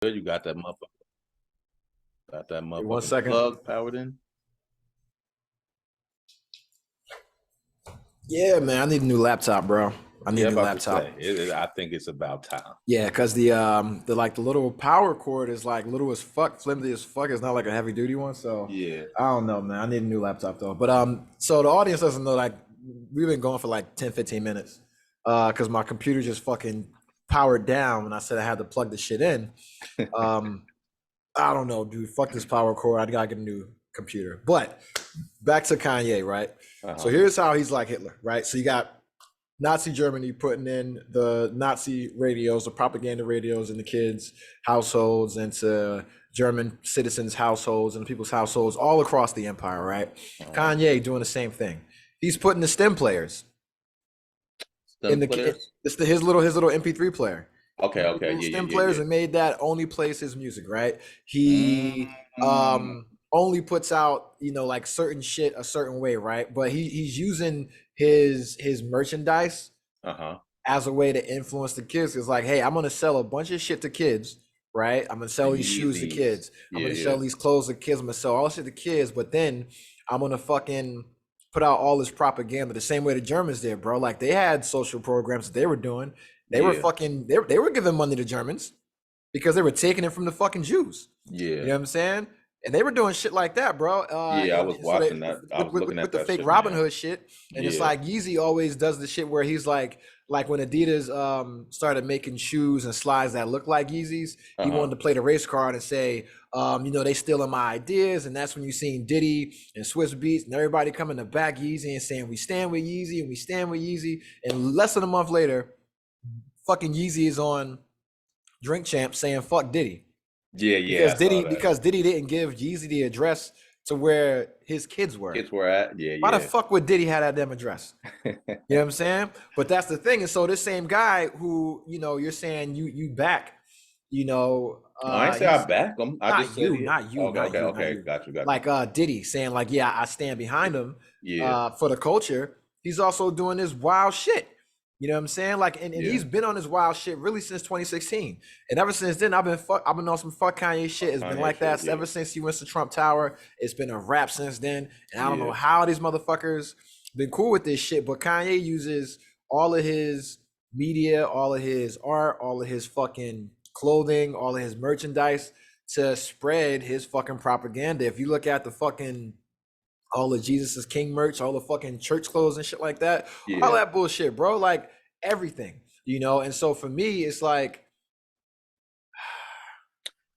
Good, you got that motherfucker. Got that Hey, 1 motherfucking second. plug powered in. Yeah, man, I need a new laptop, bro. I need Yeah, a new about to laptop. say. I think it's about time. Yeah, because the little power cord is like little as fuck, flimsy as fuck. It's not like a heavy duty one, so Yeah. I don't know, man. I need a new laptop though. But so the audience doesn't know, like, we've been going for like 10, 15 minutes. Because my computer just fucking powered down when I said I had to plug the shit in. Um, I don't know, dude. Fuck this power cord. I gotta get a new computer. But back to Kanye, right? So Uh-huh. here's how he's like Hitler, right? So you got Nazi Germany putting in the Nazi radios, the propaganda radios in the kids' households, into German citizens' households and people's households all across the empire, right? Uh-huh. Kanye doing the same thing. He's putting the STEM players in STEM the players? his little MP3 player. Okay, okay. Yeah, STEM yeah, players yeah, and made that only plays his music, right? yeah. He only puts out, like, certain shit a certain way, right? But he's using his merchandise Uh-huh. as a way to influence the kids. It's like, hey, I'm gonna sell a bunch of shit to kids, right? I'm gonna The sell these shoes to Yeezys. kids. I'm Yeah, gonna yeah. sell these clothes to kids. I'm gonna sell all this shit to kids. But then I'm gonna fucking put out all this propaganda the same way the Germans did, bro. Like, they had social programs that they were doing. They were Yeah. fucking they were giving money to Germans because they were taking it from the fucking Jews. You Yeah. know what I'm saying? And they were doing shit like that, bro. Yeah, I And was so they watching that. I with, was looking with at the that fake shit, Robin man. Hood shit, and it's Yeah. like Yeezy always does the shit where he's like when Adidas started making shoes and slides that look like Yeezys, he Uh-huh. wanted to play the race card and say, they stealing my ideas, and that's when you seen Diddy and Swiss Beats and everybody coming to back Yeezy and saying we stand with Yeezy and we stand with Yeezy, and less than a month later, fucking Yeezy is on Drink Champ saying fuck Diddy Yeah, yeah, because I saw Diddy that. because Diddy didn't give Yeezy the address to where his kids were. Kids were at. Yeah, Why the yeah. fuck would Diddy have that damn address? You know what I'm saying? But that's the thing. And so this same guy who, you're saying you back, No, I ain't say I he's back them. I just not said you, it. not you, Okay, not okay, you, not okay. you. Got you, got you. Like Diddy saying, like, yeah, I stand behind him Yeah, for the culture. He's also doing this wild shit. You know what I'm saying? Like, and yeah. he's been on this wild shit really since 2016. And ever since then, I've been on some fuck Kanye shit. It's been Kanye like shit. that Yeah, ever since he went to Trump Tower. It's been a rap since then. And I don't know yeah, how these motherfuckers been cool with this shit, but Kanye uses all of his media, all of his art, all of his fucking clothing, all of his merchandise to spread his fucking propaganda. If you look at the fucking all the Jesus is King merch, all the fucking church clothes and shit like that, all yeah. that bullshit, bro. Like, everything, And so for me, it's like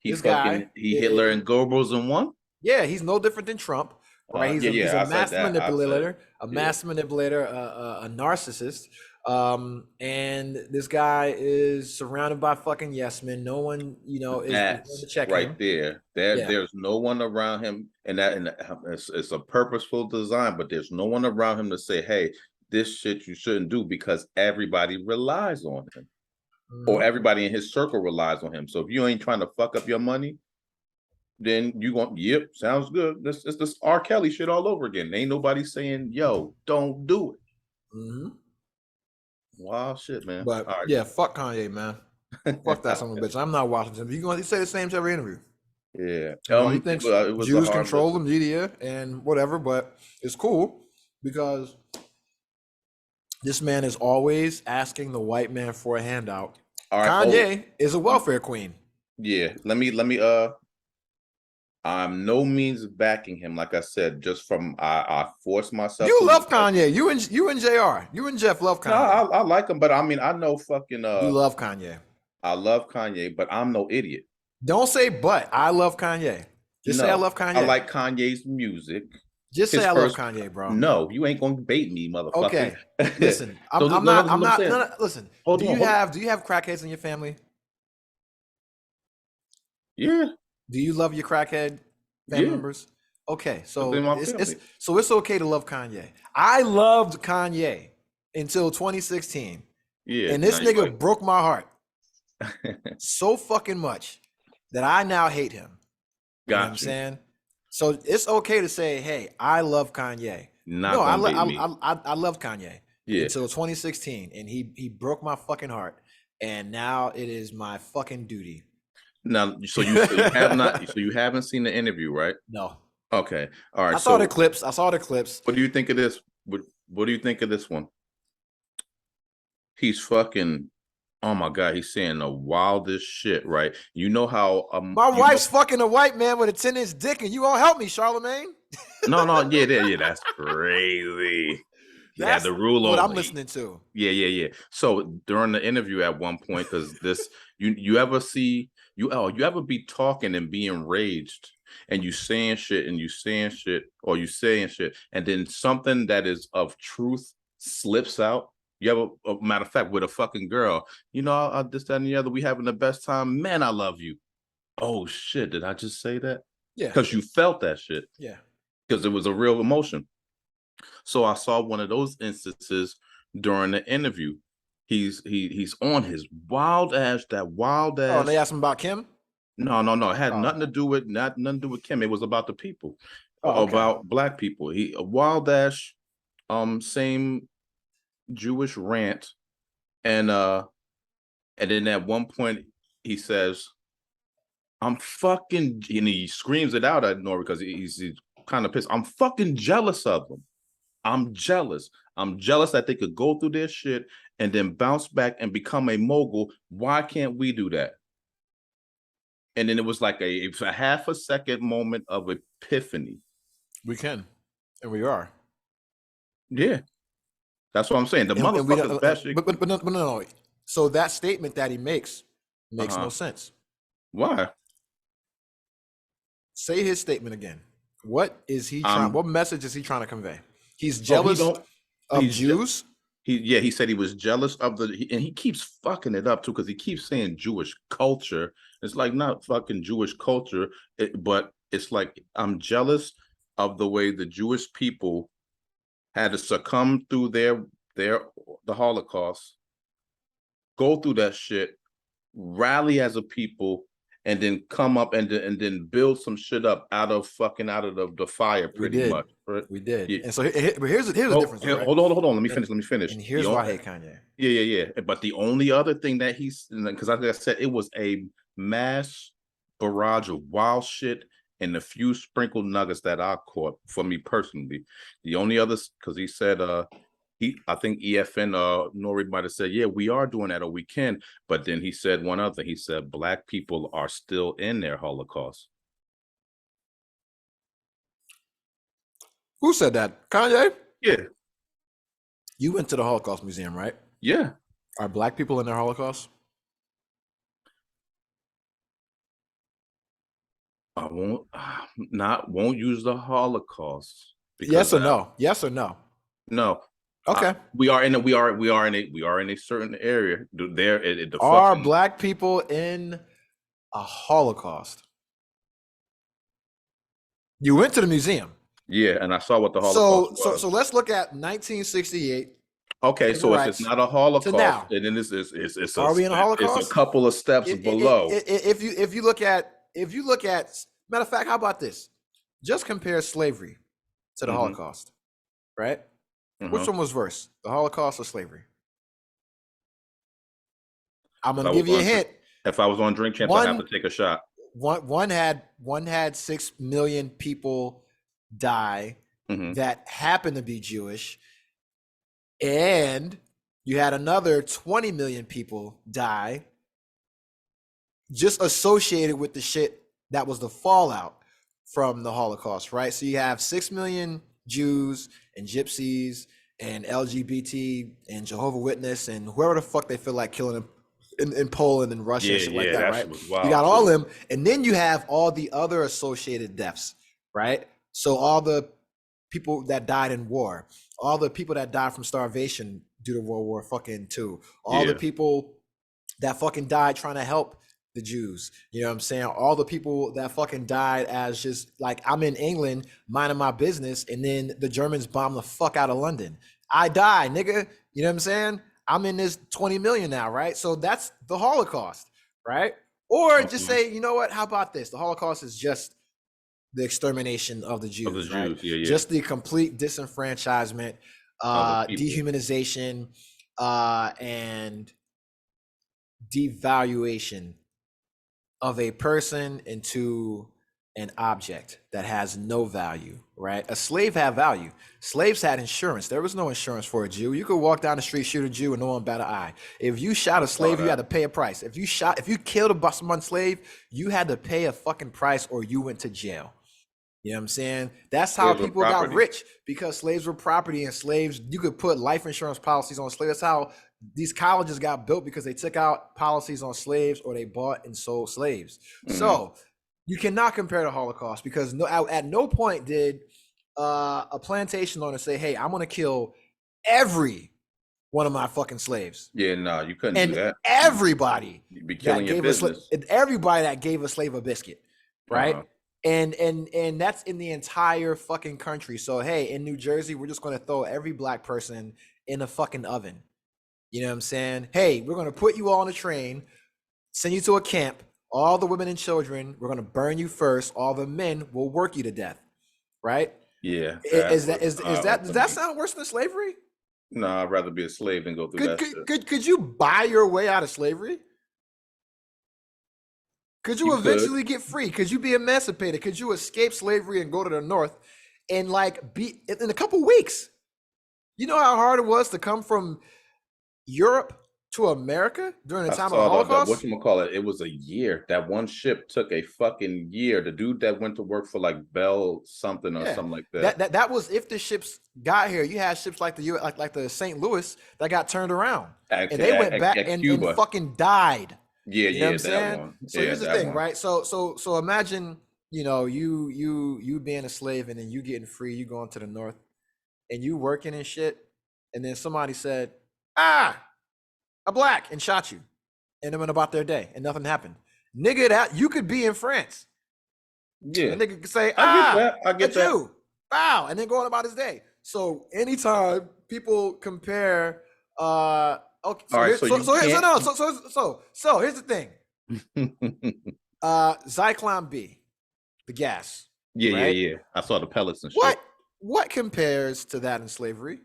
this guy, He Hitler and Goebbels in one. yeah, he's no different than Trump, right? Yeah, He's yeah. a I said master that. I said manipulator, yeah. a narcissist. And this guy is surrounded by fucking yes men. No one, is going That's to check right him. there. Yeah. There's no one around him, and it's a purposeful design. But there's no one around him to say, "Hey, this shit you shouldn't do," because everybody relies on him, or Mhm. everybody in his circle relies on him. So if you ain't trying to fuck up your money, then you going, yep, sounds good. It's this R. Kelly shit all over again. Ain't nobody saying, "Yo, don't do it." Mhm. Wow, shit, man. But All yeah, fuck Kanye, man. Fuck that son of a bitch. I'm not watching him. He's going to say the same to every interview. Yeah. He thinks It was a Jews hard control the listen. media and whatever, but it's cool because this man is always asking the white man for a handout. All right. Oh, Kanye is a welfare queen. yeah. Let me I'm no means backing him. Like I said, just from I forced myself You to love because Kanye. You and Jr. You and Jeff love no, Kanye. I like him, but I mean I know fucking You love Kanye. I love Kanye, but I'm no idiot. Don't say but. I love Kanye. Just say I No, love I Kanye. like Kanye's music. Just say His I love first Kanye, bro. no, you ain't gonna bait me, motherfucker. Okay. Listen, So I'm no, not listen I'm what I'm not saying. no, no, listen. Hold on, hold on. Do you have crackheads in your family? Yeah, Do you love your crackhead family yeah. members? Okay, Within so my it's family. so it's okay to love Kanye. I loved Kanye until 2016, Yeah, and now this you nigga like broke my heart so fucking much that I now hate him. You know what I'm got you. saying? So it's okay to say, "Hey, I love Kanye." No, Not gonna bait me. I love Kanye Yeah. until 2016, and he broke my fucking heart, and now it is my fucking duty Now, so you haven't seen the interview, right? No. Okay. All right. I saw the So clips. I saw the clips. what do you think of this? What do you think of this one? He's fucking, oh my God, he's saying the wildest shit, right? You know how My you know wife's fucking a white man with a 10-inch dick, and you gonna help me, Charlemagne? no, yeah, that's crazy. He had That's the rule what over. I'm listening to. Yeah. So during the interview at one point, because this you ever see you ever be talking and be enraged and you saying shit and you saying shit or you saying shit and then something that is of truth slips out. You ever, a matter of fact, with a fucking girl, this, that, and the other, we having the best time. Man, I love you. Oh shit, did I just say that? Yeah. Because you felt that shit. Yeah. Because it was a real emotion. So I saw one of those instances during the interview. He's on his wild ass, that wild Oh, and they ass. asked him about Kim? No. It had Oh. nothing to do with nothing to do with Kim. It was about the people, Oh, okay. about black people. He a wild ass, same Jewish rant, and then at one point he says, "I'm fucking," and he screams it out at Nori because he's kind of pissed. I'm fucking jealous of them. I'm jealous. I'm jealous that they could go through their shit and then bounce back and become a mogul. Why can't we do that? And then it was like a half a second moment of epiphany. We can, and we are. Yeah, that's what I'm saying. The And we motherfucker's don't. best shit. But no. So that statement that he makes no sense. Why? Say his statement again. What is he trying? What message is he trying to convey? He's jealous of Jews. He said he was jealous of and he keeps fucking it up too because he keeps saying Jewish culture. It's like not fucking Jewish culture, but it's like I'm jealous of the way the Jewish people had to succumb through the Holocaust, go through that shit, rally as a people, and then come up and then build some shit up out of the fire, pretty much. Right? We did. Yeah. And so here's the difference. Right? Hold on. Let me finish. And here's why I hate Kanye. Yeah. But the only other thing that because like I said, it was a mass barrage of wild shit and a few sprinkled nuggets that I caught for me personally. The only others, because he said, I think EFN Nori might have said, yeah, we are doing that or we can. But then he said one other. He said black people are still in their Holocaust. Who said that? Kanye? Yeah. You went to the Holocaust Museum, right? Yeah. Are black people in their Holocaust? I won't use the Holocaust. Yes or no? Yes or no? No. Okay. We are in a certain area. Are black people in a Holocaust? You went to the museum. Yeah, and I saw what the Holocaust was. So let's look at 1968. Okay, so if it's not a Holocaust, and then it's are we in a Holocaust? It's a couple of steps below. If you look at matter of fact, how about this? Just compare slavery to the Holocaust, right? Which one was worse, the Holocaust or slavery? I'm gonna give you a hint. If I was on Drink Champs, I have to take a shot. One had 6 million people die that happened to be Jewish, and you had another 20 million people die just associated with the shit that was the fallout from the Holocaust, right? So you have 6 million Jews and gypsies and LGBT and Jehovah Witness and whoever the fuck they feel like killing in Poland and Russia and shit like that, right? You got all of them, and then you have all the other associated deaths, right? So all the people that died in war, all the people that died from starvation due to World War fucking II, all the people that fucking died trying to help the Jews, you know what I'm saying? All the people that fucking died as just like, I'm in England minding my business, and then the Germans bomb the fuck out of London. I die, nigga. You know what I'm saying? I'm in this 20 million now, right? So that's the Holocaust, right? Or just say, you know what? How about this? The Holocaust is just the extermination of the Jews, right? Just the complete disenfranchisement, dehumanization, and devaluation of a person into an object that has no value, right? A slave had value. Slaves had insurance. There was no insurance for a Jew. You could walk down the street, shoot a Jew, and no one bat an eye. If you shot a saw slave, you had to that. pay a price. If you killed a someone slave, you had to pay a fucking price or you went to jail. You know what I'm saying? That's how Slaves were people got property. rich, because slaves were property, and slaves, you could put life insurance policies on slaves. That's how these colleges got built, because they took out policies on slaves or they bought and sold slaves. So you cannot compare the Holocaust, because at no point did a plantation owner say, hey, I'm going to kill every one of my fucking slaves. Yeah, no, you couldn't do And that. everybody You'd be that killing your gave business. everybody that gave a slave a biscuit, right? Uh-huh. And that's in the entire fucking country. So hey, in New Jersey, we're just gonna throw every black person in a fucking oven. You know what I'm saying? Hey, we're gonna put you all on a train, send you to a camp. All the women and children, we're gonna burn you first. All the men will work you to death, right? Yeah, that was Does that sound worse than slavery? no, I'd rather be a slave than go through that shit. Could you buy your way out of slavery? Could you You could. eventually get free? Could you be emancipated? Could you escape slavery and go to the North and like be in a couple weeks? You know how hard it was to come from Europe to America during the I time of the saw the Holocaust? whatchamacallit, it was a year. That one ship took a fucking year. The dude that went to work for like Bell something or Yeah, something like that. that was if the ships got here. You had ships like like the St. Louis that got turned around, and they went back and Cuba. fucking died. Yeah, You know what I'm yeah, that saying? one. So Yeah, here's the that thing, one. right? So imagine, you know, you being a slave and then you getting free, you going to the North and you working and shit, and then somebody said, ah, a black, and shot you, and they went about their day and nothing happened. Nigga, that you could be in France. Yeah. And nigga could say, I get ah, that. I a get that. Jew, wow, and then go on about his day. So anytime people compare, okay, All right, so you can't. so here's the thing. Zyklon B, the gas, Yeah, yeah, right? yeah. I saw the pellets and shit. What compares to that in slavery?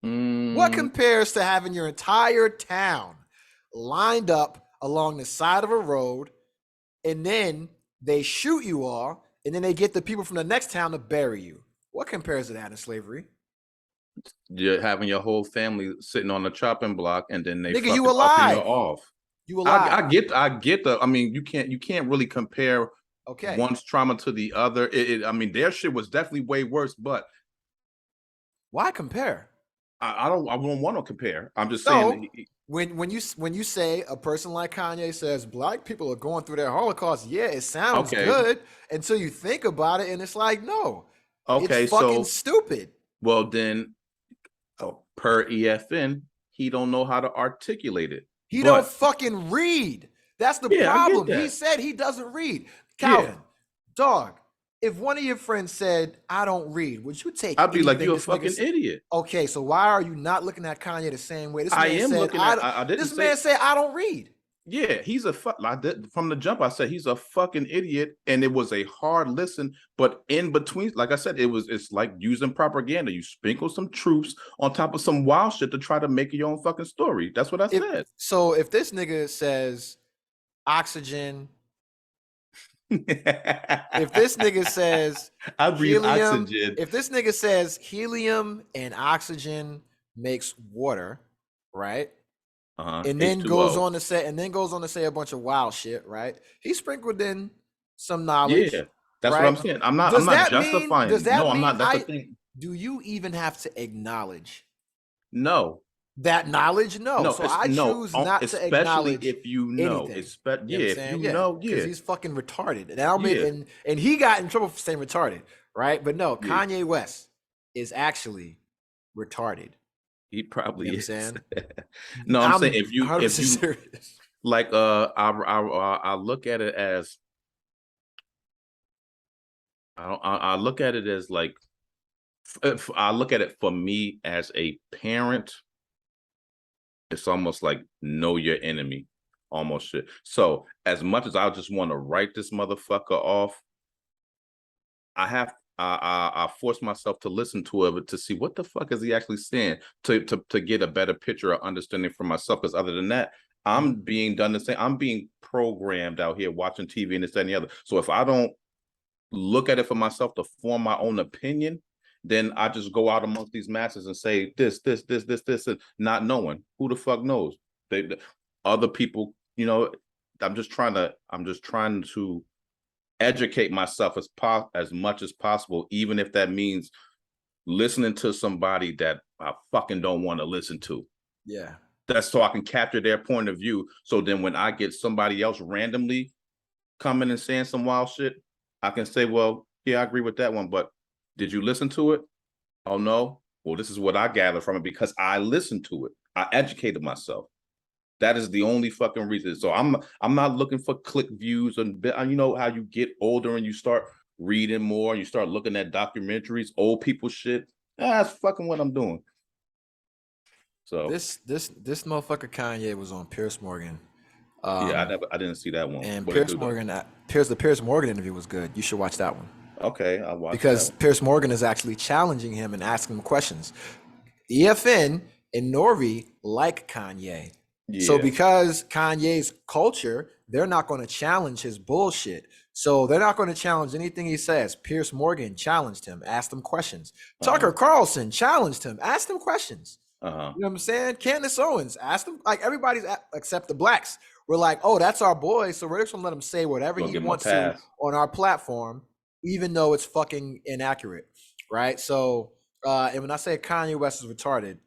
What Mm, compares to having your entire town lined up along the side of a road, and then they shoot you all, and then they get the people from the next town to bury you? What compares to that in slavery? you're having your whole family sitting on the chopping block, and then they Nigga, you fucking upping you alive. off. You alive. I get the. I mean, you can't really compare Okay. one's trauma to the other. I mean, their shit was definitely way worse, but Why compare? I don't want to compare. I'm just So saying. when you say a person like Kanye says black people are going through their Holocaust, yeah, it sounds Okay, good until you think about it, and it's like, no, it's okay, fucking so stupid. well then, per EFN, he don't know how to articulate it. He don't But fucking read. That's the yeah, I get problem. He that. said he doesn't read. Yeah, Calvin, dog, if one of your friends said, I don't read, would you take I'd be like, anything you're a this nigga fucking idiot. Okay, so why are you not looking at Kanye the same way? This I man am said, looking at. I didn't this say. man said, I don't read. Yeah, he's a fuck. Like from the jump, I said he's a fucking idiot, and it was a hard listen. But in between, like I said, it's like using propaganda. You sprinkle some truths on top of some wild shit to try to make your own fucking story. That's what I said. If this nigga says oxygen, if this nigga says I breathe helium, oxygen. if this nigga says helium and oxygen makes water, right? And then goes H2O. on to say a bunch of wild shit, right? He sprinkled in some knowledge, Yeah, that's what I'm right? saying. I'm not. I'm Does not that mean? Does justifying. No, that I'm mean not. That's the thing. Do you even have to acknowledge No, that knowledge? No. no, So it's I no. choose not to Especially acknowledge if you know. anything. Yeah, You know what I'm if saying? you Yeah, know. because Yeah, he's fucking retarded. And I yeah, and he got in trouble for saying retarded, right? But no, yeah. Kanye West is actually retarded. He probably You know what I'm is. saying? No, I'm saying I'm if you 100% serious. like I look at it as I look at it as like if I look at it for me as a parent, it's almost like know your enemy, almost shit. So as much as I just want to write this motherfucker off, I have I force myself to listen to it to see what the fuck is he actually saying to get a better picture or understanding for myself. Because other than that, I'm being done the same. I'm being programmed out here watching TV and this, that, and the other. So if I don't look at it for myself to form my own opinion, then I just go out amongst these masses and say this, and not knowing who the fuck knows. Other people, I'm just trying to educate myself as much as possible, even if that means listening to somebody that I fucking don't want to listen to. Yeah. That's so I can capture their point of view. So then when I get somebody else randomly coming and saying some wild shit, I can say, well, yeah, I agree with that one, but did you listen to it? Oh no. Well, this is what I gathered from it because I listened to it. I educated myself. That is the only fucking reason. So I'm not looking for click views, and you know how you get older and you start reading more and you start looking at documentaries, old people shit. That's fucking what I'm doing. So This motherfucker Kanye was on Piers Morgan. yeah, I didn't see that one. And What it Piers do though? Morgan, the Piers Morgan interview was good. You should watch that one Okay, I'll watch because that. Piers Morgan is actually challenging him and asking him questions. EFN and Nori like Kanye. So Yeah. because Kanye's culture, they're not going to challenge his bullshit. So they're not going to challenge anything he says. Piers Morgan challenged him, asked him questions. Tucker Carlson challenged him, asked him questions. You know what I'm saying? Candace Owens asked him, like everybody's except the blacks. We're like, oh, that's our boy. So we're just gonna let him say whatever he wants to on our platform, even though it's fucking inaccurate, right? So, and when I say Kanye West is retarded,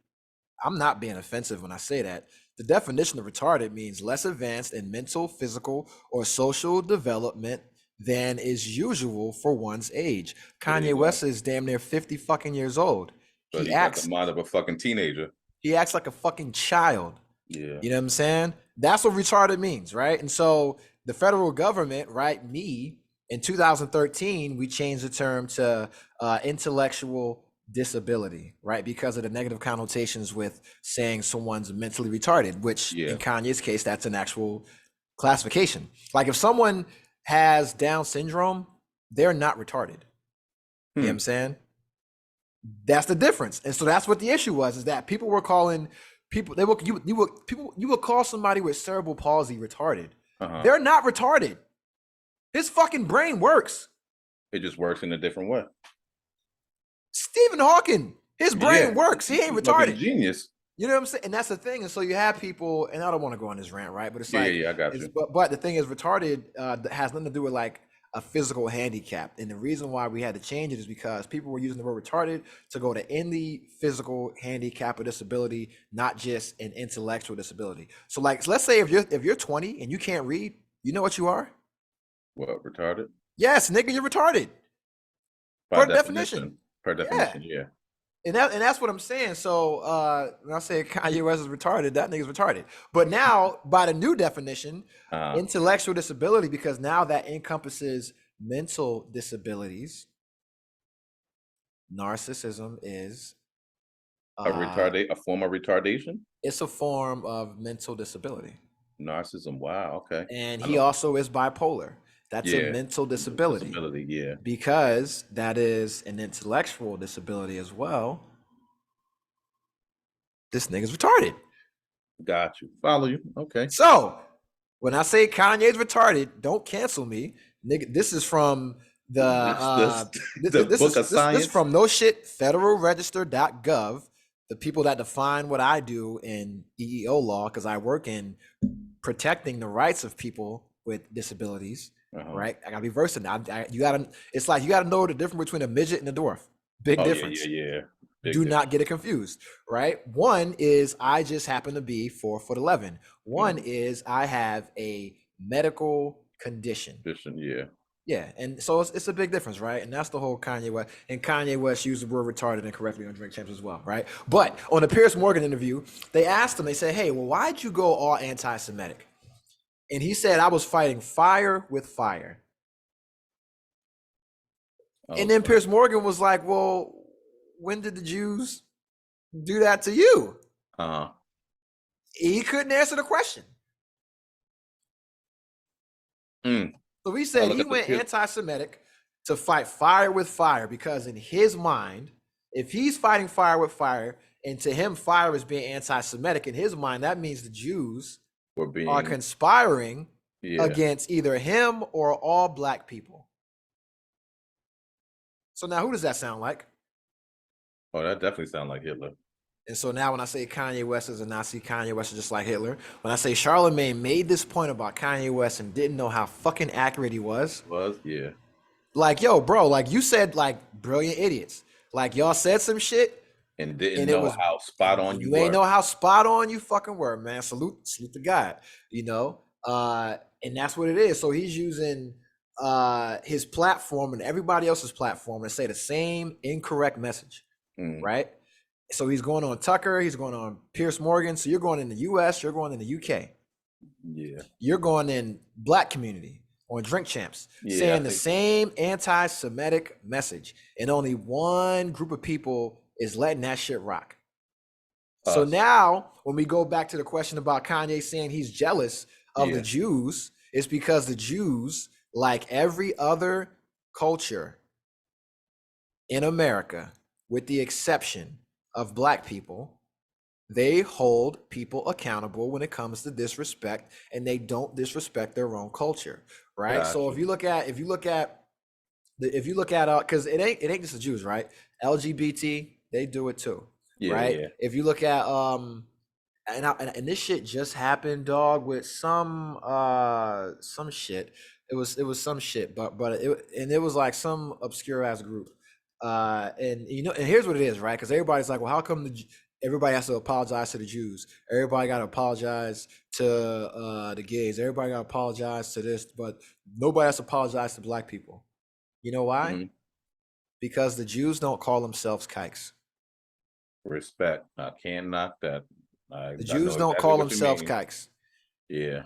I'm not being offensive when I say that. The definition of retarded means less advanced in mental, physical, or social development than is usual for one's age. Kanye West is damn near 50 fucking years old. But he got the mind of a fucking teenager. He acts like a fucking child. Yeah. You know what I'm saying? That's what retarded means, right? And so the federal government, right, in 2013, we changed the term to intellectual disability, right? Because of the negative connotations with saying someone's mentally retarded, which in Kanye's case, that's an actual classification. Like if someone has Down syndrome, they're not retarded. You know what I'm saying? That's the difference. And so that's what the issue was, is that people were calling people, you would call somebody with cerebral palsy retarded. They're not retarded. His fucking brain works. It just works in a different way. Stephen Hawking, his brain works. He ain't retarded. Genius. You know what I'm saying? And that's the thing. And so you have people, and I don't want to go on this rant, right? But it's like, I got you. But the thing is, retarded has nothing to do with like a physical handicap. And the reason why we had to change it is because people were using the word retarded to go to any physical handicap or disability, not just an intellectual disability. So like, let's say if you're 20 and you can't read, you know what you are? What, retarded? Yes, nigga, you're retarded. Per definition. Per definition, yeah. And that's what I'm saying. So when I say Kanye West is retarded, that nigga's retarded. But now, by the new definition, intellectual disability, because now that encompasses mental disabilities, narcissism is a form of retardation? It's a form of mental disability. Narcissism, wow, okay. And he also is bipolar. That's a mental disability. Because that is an intellectual disability as well. This nigga's retarded. Got you. Follow you. Okay. So when I say Kanye's retarded, don't cancel me. Nigga, this is from the book of science. This is from no shit federalregister.gov. The people that define what I do in EEO law, because I work in protecting the rights of people with disabilities. Right, I gotta be versed in that. It's like you gotta know the difference between a midget and a dwarf. Big difference. Yeah. Do not get it confused. Right. One is I just happen to be 4'11". One is I have a medical condition. Yeah, and so it's a big difference, right? And that's the whole Kanye West. And Kanye West used the word retarded incorrectly on Drink Champs as well, right? But on the Piers Morgan interview, they asked him. They said, "Hey, well, why'd you go all anti-Semitic?" And he said, I was fighting fire with fire. And then Piers Morgan was like, well, when did the Jews do that to you? He couldn't answer the question. So he said he went anti-Semitic to fight fire with fire, because in his mind, if he's fighting fire with fire, and to him fire is being anti-Semitic, in his mind, that means the Jews For are being, conspiring yeah. against either him or all black people. So now who does that sound like? Oh, that definitely sounds like Hitler. And so now when I say Kanye West is a Nazi, Kanye West is just like Hitler. When I say Charlemagne made this point about Kanye West and didn't know how fucking accurate he was, Was, yeah. like, yo, bro, like you said, like brilliant idiots. Like y'all said some shit And didn't and it know was, how spot on and you you ain't were. know how spot on you fucking were, man. Salute to God, you know? And that's what it is. So he's using his platform and everybody else's platform to say the same incorrect message, Mm, right? So he's going on Tucker, he's going on Pierce Morgan. So you're going in the US, you're going in the UK, yeah. you're going in black community on Drink Champs, Yeah, I saying the think same anti-Semitic message, and only one group of people is letting that shit rock. So us. now, when we go back to the question about Kanye saying he's jealous of the Yeah. Jews, it's because the Jews, like every other culture in America, with the exception of black people, they hold people accountable when it comes to disrespect, and they don't disrespect their own culture, right? So Gotcha. if you look at because it ain't just the Jews, right? LGBT, they do it too, Yeah, right? yeah. If you look at and this shit just happened, dog, with some shit. It was some shit, but it was like some obscure ass group. And and here's what it is, right? Because everybody's like, well, how come everybody has to apologize to the Jews? Everybody got to apologize to the gays. Everybody got to apologize to this, but nobody has to apologize to black people. You know why? Hmm. Because the Jews don't call themselves kikes. Respect. I can't knock that. The I Jews know don't exactly call what you themselves mean. kikes. Yeah.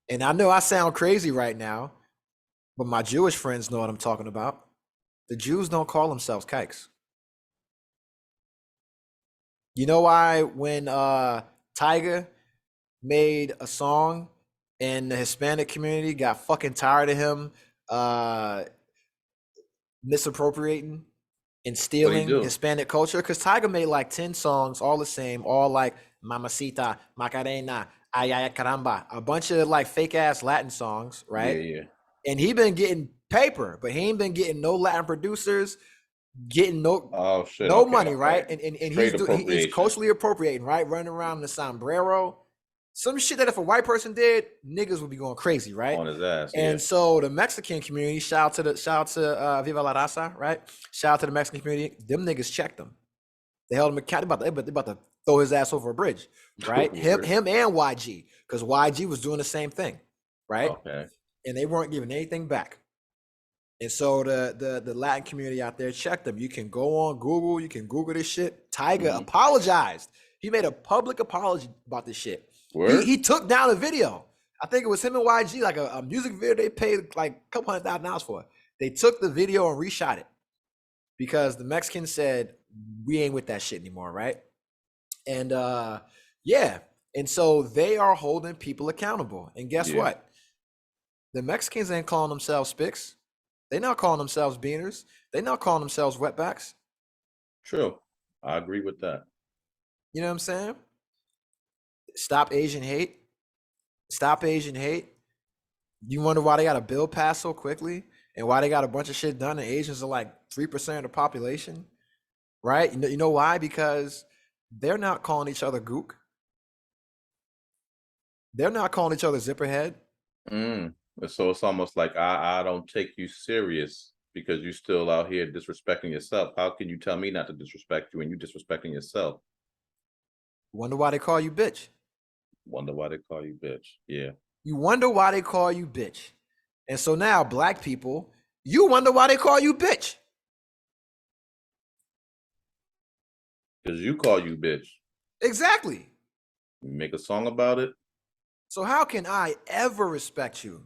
And I know I sound crazy right now, but my Jewish friends know what I'm talking about. The Jews don't call themselves kikes. You know why when Tyga made a song and the Hispanic community got fucking tired of him uh misappropriating and What do you stealing do? Hispanic culture? Because Tyga made like 10 songs, all the same, all like Mamacita, Macarena, Ay Ay Caramba, a bunch of like fake ass Latin songs, Yeah, right? yeah. And he been getting paper, but he ain't been getting no Latin producers, getting no Oh shit. no Okay, money, okay. right? And Trade he's appropriation. culturally appropriating, right? Running around in the sombrero, some shit that if a white person did, niggas would be going crazy, right? On his ass, yeah. And so the Mexican community, shout out to Viva la Raza, right? Shout out to the Mexican community. Them niggas checked him. They held him accountable. They about to throw his ass over a bridge, right? Him, Word. him and YG, because YG was doing the same thing, right? Okay. And they weren't giving anything back. And so the Latin community out there checked them. You can go on Google, you can Google this shit. Tyga Hmm. apologized. He made a public apology about this shit. He Word? he took down the video. I think it was him and YG, like a music video they paid like a couple $100,000 for. They took the video and reshot it because the Mexicans said, we ain't with that shit anymore, right? And yeah. And so they are holding people accountable. And guess Yeah. what? The Mexicans ain't calling themselves spics. They not calling themselves beaners. They not calling themselves wetbacks. True. I agree with that. You know what I'm saying? Stop Asian hate. Stop Asian hate. You wonder why they got a bill passed so quickly and why they got a bunch of shit done and Asians are like 3% of the population, right? You know why? Because they're not calling each other gook. They're not calling each other zipperhead. Mm. So it's almost like I don't take you serious because you still out here disrespecting yourself. How can you tell me not to disrespect you and you disrespecting yourself? Wonder why they call you bitch. Wonder why they call you bitch. Yeah. You wonder why they call you bitch. And so now, black people, you wonder why they call you bitch. Because you call you bitch. Exactly. Make a song about it. So how can I ever respect you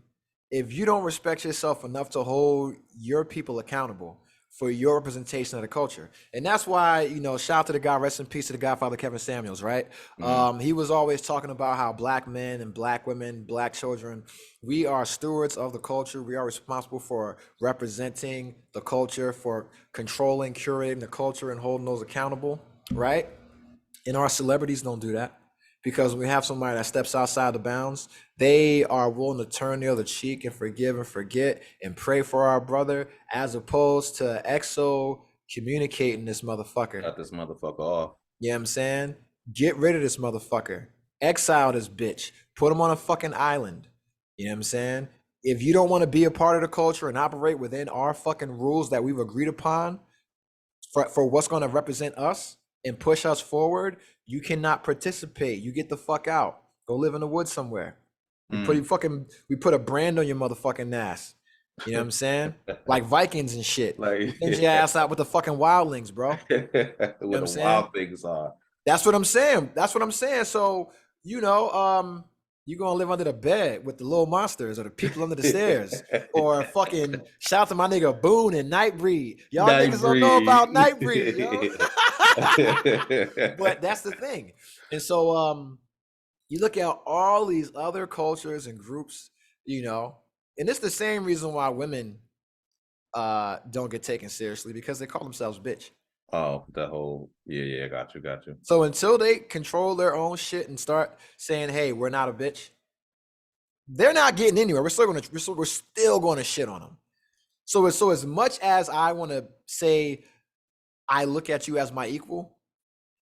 if you don't respect yourself enough to hold your people accountable for your representation of the culture? And that's why, shout out to the guy, rest in peace to the Godfather Kevin Samuels, right? Mhm. He was always talking about how black men and black women, black children, we are stewards of the culture. We are responsible for representing the culture, for controlling, curating the culture, and holding those accountable, right? And our celebrities don't do that. because when we have somebody that steps outside the bounds, they are willing to turn the other cheek and forgive and forget and pray for our brother, as opposed to exo communicating this motherfucker. Cut this motherfucker off. You know what I'm saying? Get rid of this motherfucker. Exile this bitch. Put him on a fucking island. You know what I'm saying? If you don't want to be a part of the culture and operate within our fucking rules that we've agreed upon for what's going to represent us and push us forward, you cannot participate. You get the fuck out. Go live in the woods somewhere. We put a brand on your motherfucking ass. You know what I'm saying? Like Vikings and shit. Like, send your ass out with the fucking wildlings, bro. What the wild things are. That's what I'm saying. That's what I'm saying. So, you know, you're gonna live under the bed with the little monsters or the people under the stairs. Or fucking shout out to my nigga Boone and Nightbreed. Y'all niggas don't know about Nightbreed, yo. But that's the thing. And so you look at all these other cultures and groups, you know, and it's the same reason why women don't get taken seriously, because they call themselves bitch. Oh, the whole yeah, got you. So until they control their own shit and start saying, "Hey, we're not a bitch," they're not getting anywhere. We're still going to shit on them. So as much as I want to say I look at you as my equal,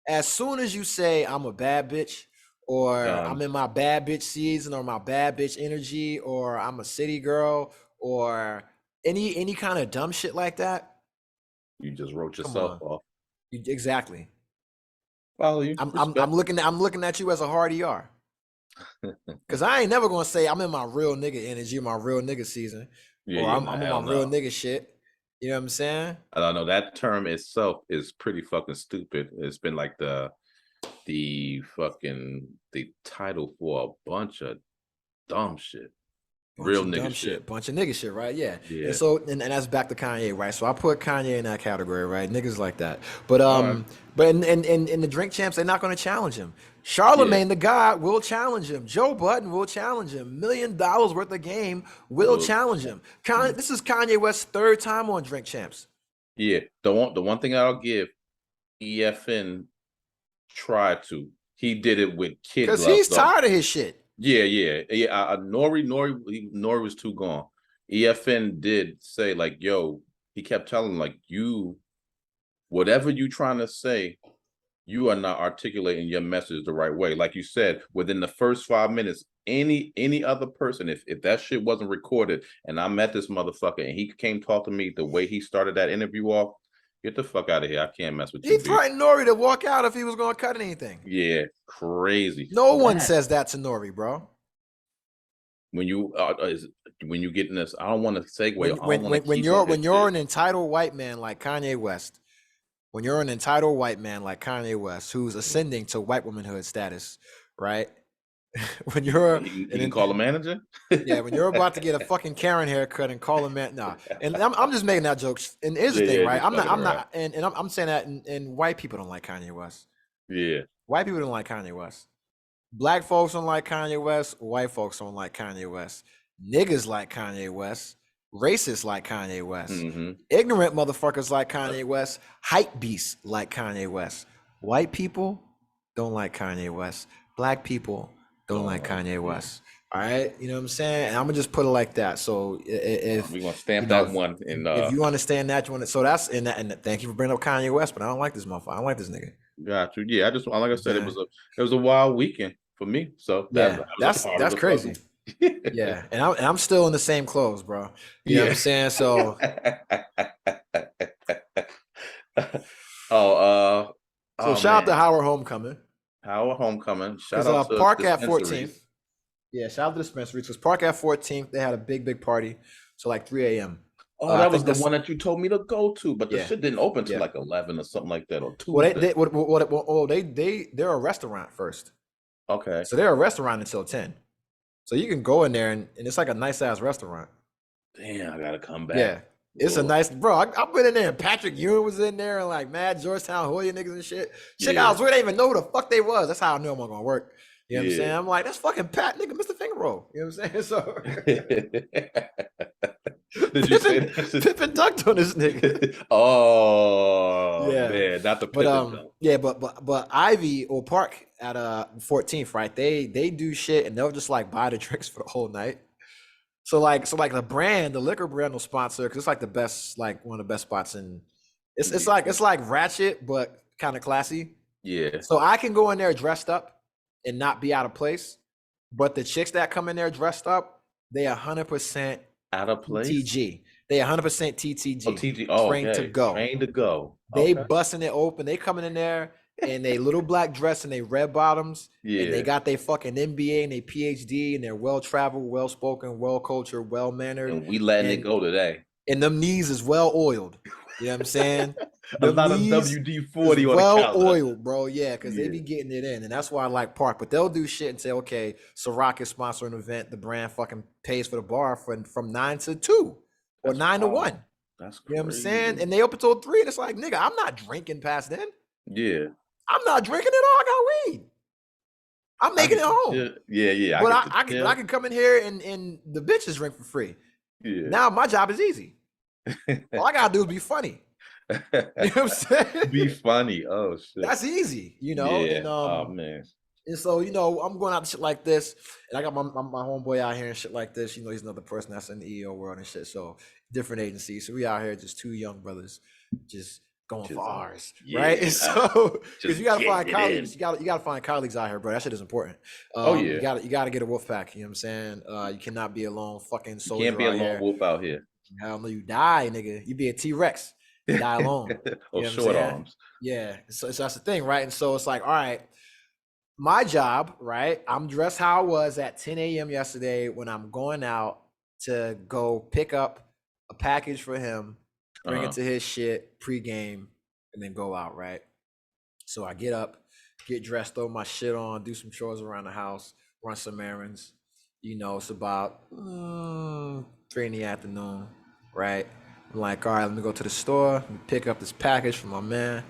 as soon as you say I'm a bad bitch, or I'm in my bad bitch season, or my bad bitch energy, or I'm a city girl, or any kind of dumb shit like that, you just wrote yourself off. Exactly. Follow you. I'm looking at you as a hard ER. Cause I ain't never gonna say I'm in my real nigga energy, my real nigga season, or I'm on my real nigga shit. You know what I'm saying? I don't know. That term itself is pretty fucking stupid. It's been like the title for a bunch of dumb shit. Real nigga shit. Bunch of nigga shit, right? Yeah. And so and that's back to Kanye, right? So I put Kanye in that category, right? Niggas like that. But but in the drink champs, they're not gonna challenge him. Charlemagne the God will challenge him. Joe Budden will challenge him. $1 million worth of game will challenge him. This is Kanye West's third time on Drink Champs. Yeah. The one thing I'll give, EFN tried to. He did it with Kid Gloves. Because he's tired of his shit. Yeah. Nori was too gone. EFN did say, like, yo, he kept telling him, like, you, whatever you trying to say, you are not articulating your message the right way. Like you said, within the first 5 minutes, any other person, if that shit wasn't recorded and I met this motherfucker and he came talk to me the way he started that interview off, get the fuck out of here. I can't mess with you. He threatened Nori to walk out if he was going to cut anything. Yeah, crazy. No one says that to Nori, bro. When you get in this, I don't want to segue. When you're an entitled white man like Kanye West, who's ascending to white womanhood status, right? When you're you can call a manager. Yeah, when you're about to get a fucking Karen haircut and call a man, nah. And I'm just making that joke. And here's the thing, right? I'm saying that, and white people don't like Kanye West. Yeah, white people don't like Kanye West. Black folks don't like Kanye West. White folks don't like Kanye West. Niggas like Kanye West. Racists like Kanye West. Ignorant motherfuckers like Kanye West. Hype beasts like Kanye West. White people don't like Kanye West. Black people don't like Kanye West. All right, you know what I'm saying? And I'm gonna just put it like that. So if we're gonna stamp that one, and if you understand that, you want to. So that's and thank you for bringing up Kanye West, but I don't like this motherfucker. I don't like this nigga. Got you. Yeah, I just like I said, it was a wild weekend for me. So that's crazy. Yeah, and I'm still in the same clothes, bro. You know what I'm saying? So shout out to Howard Homecoming. Shout out to Park at 14th. Yeah, shout out to the dispensaries. Because Park at 14th, they had a big party. So like 3 a.m. Oh, that was the one that you told me to go to, but the shit didn't open till like 11 or something like that, or 2. Well, they're a restaurant first. Okay. So they're a restaurant until 10. So you can go in there and it's like a nice ass restaurant. Damn, I gotta come back. Yeah. It's a nice, bro. I've been in there and Patrick Ewing was in there and like mad Georgetown Hoya niggas and shit. Shit, I was where they didn't even know who the fuck they was. That's how I knew I'm gonna work. You know what I'm saying? I'm like, that's fucking Pat, nigga, Mr. Finger Roll. You know what I'm saying? So Did you say that? Pippin dunked on this nigga. Oh Yeah. man, not the But Pippin dunk. yeah, but Ivy or Park at 14th, right? They do shit and they'll just like buy the drinks for the whole night. So like the brand, the liquor brand will sponsor because it's like the best, like one of the best spots in. It's like ratchet but kind of classy. Yeah, So I can go in there dressed up and not be out of place. But the chicks that come in there dressed up, they 100% out of place. TTG. They 100% Oh, TTG. TG. Oh, Train to okay. go. Train to go. They Okay. busting it open. They coming in there in they little black dress and they red bottoms, and they Yeah. got their fucking MBA and their PhD, and they're well traveled, well spoken, well cultured, well mannered, And we letting it and go today. them knees is well oiled. You know what I'm saying? A Them lot of knees is WD-40 on the well calendar. oiled, bro. Yeah, because they Yeah. be getting it in, and that's why I like Park. But they'll do shit and say, okay, Ciroc is sponsoring an event. The brand fucking pays for the bar from 9 to 2 or That's 9 to 1. wild. That's You know what I'm saying? crazy. And they open till 3, and it's like, nigga, I'm not drinking past then. Yeah. I'm not drinking at all. I got weed. I'm I making it get the home. chill. Yeah, yeah. I But get I, the I can chill. I can come in here and the bitches drink for free. Yeah. Now my job is easy. All I gotta do is be funny. You know what I'm saying? Be funny. Oh shit. That's easy, Yeah. And Oh man. and so I'm going out to shit like this, and I got my homeboy out here and shit like this. He's another person that's in the EO world and shit. So different agencies. So we out here just two young brothers, just going for ours, right? And so because you gotta find colleagues, you gotta find colleagues out here, bro. That shit is important. Oh yeah. You gotta get a wolf pack. You know what I'm saying? You cannot be a lone fucking soldier. You can't be a out lone here. wolf out here. Hell no, you die, nigga. You be a T-Rex. You die alone. Or You know short arms. Yeah. So that's the thing, right? And so it's like, all right, my job, right? I'm dressed how I was at 10 a.m. yesterday when I'm going out to go pick up a package for him, bring it to his shit pregame, and then go out, right? So I get up, get dressed, throw my shit on, do some chores around the house, run some errands. It's about 3 in the afternoon, right? I'm like, all right, let me go to the store, let me pick up this package for my man.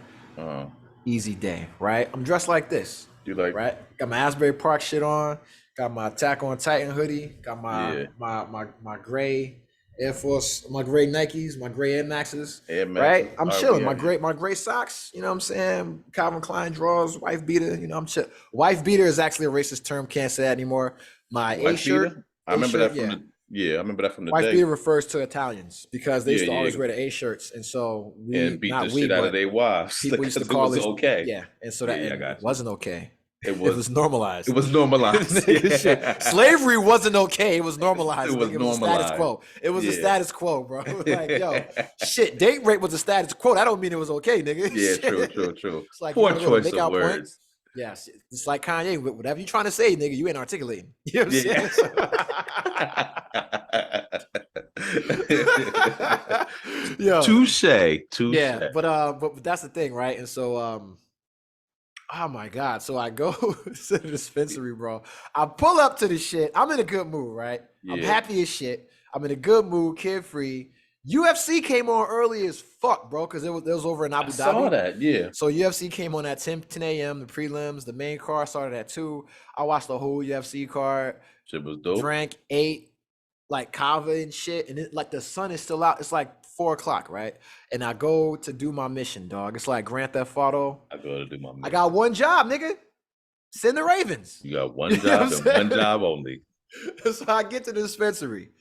Easy day, right? I'm dressed like this. You like right? Got my Asbury Park shit on, got my Attack on Titan hoodie, got my gray Air Force, my gray Nikes, my gray Air Maxes, right? I'm chilling. My gray socks, you know what I'm saying? Calvin Klein drawers, wife beater, I'm chill. Wife beater is actually a racist term, can't say that anymore. My A shirt. I remember that from I remember that from the Wife day. beater refers to Italians because they used to always wear the A shirts, and so beat the shit out of their wives. People used to call it okay. Yeah, and so that it wasn't okay. It was normalized. It was normalized. Yeah. Slavery wasn't okay. It was normalized. It was normalized. The status quo. It was the status quo, bro. Like, yo, shit, date rape was the status quo. That don't mean it was okay, nigga. Yeah, true. It's like, poor choice of words. Point. Yes, it's like Kanye. Whatever you trying to say, nigga, you ain't articulating. You know what I'm saying? Yo, touche. Yeah, but that's the thing, right? And so, oh my God. So I go to the dispensary, bro. I pull up to the shit. I'm in a good mood, right? Yeah. I'm happy as shit. I'm in a good mood, kid free. UFC came on early as fuck, bro, because it was over in Abu Dhabi. I saw that, yeah. So UFC came on at 10 a.m., the prelims. The main card started at 2. I watched the whole UFC card. Shit was dope. Drank, ate, like kava and shit. And like the sun is still out. It's like 4 o'clock, right? And I go to do my mission, dog. It's like Grand Theft Auto. I go to do my mission. I got one job, nigga. Send the Ravens. You got one job and one job only. So I get to the dispensary.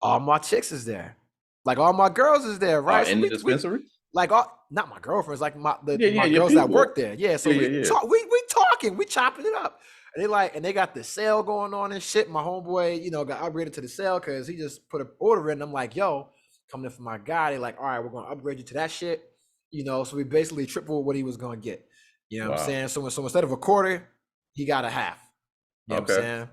All my chicks is there. Like all my girls is there, right? In the dispensary? Not my girlfriends, like my girls people that work there. Yeah, so we talking, we chopping it up. And they got the sale going on and shit. My homeboy, got upgraded to the sale because he just put an order in. I'm like, yo, coming in for my guy. They like, all right, we're gonna upgrade you to that shit. So we basically triple what he was gonna get. You know what I'm saying? So instead of a quarter, he got a half. You know what I'm saying?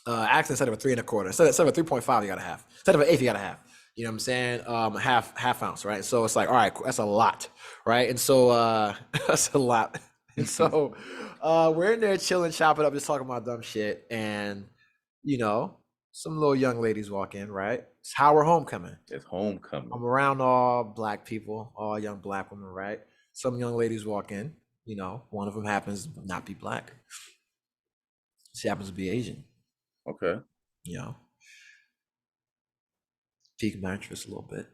Actually, instead of a 3 1/4, instead of a 3.5, you got a half. Instead of an eighth, you got a half. You know what I'm saying? Half ounce, right? So it's like, all right, that's a lot, right? And so that's a lot. And so we're in there chilling, chopping up, just talking about dumb shit. And some little young ladies walk in, right? It's our homecoming. It's homecoming. I'm around all black people, all young black women, right? Some young ladies walk in, one of them happens to not be black. She happens to be Asian. Okay. piqued my interest a little bit,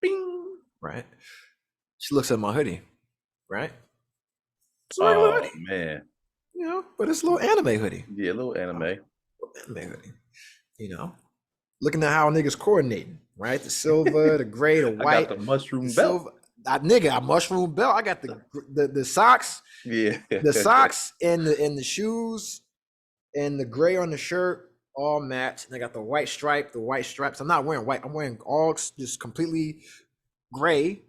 Bing. right? She looks at my hoodie, right? It's a regular Oh hoodie, man. but it's a little anime hoodie. Yeah, a little anime. Anime hoodie, looking at how niggas coordinating, right? The silver, the gray, the I got white, the the mushroom belt. silver. I mushroom belt. I got the socks, Yeah. the socks and the shoes and the gray on the shirt all match. And I got the white stripes. I'm not wearing white. I'm wearing all just completely gray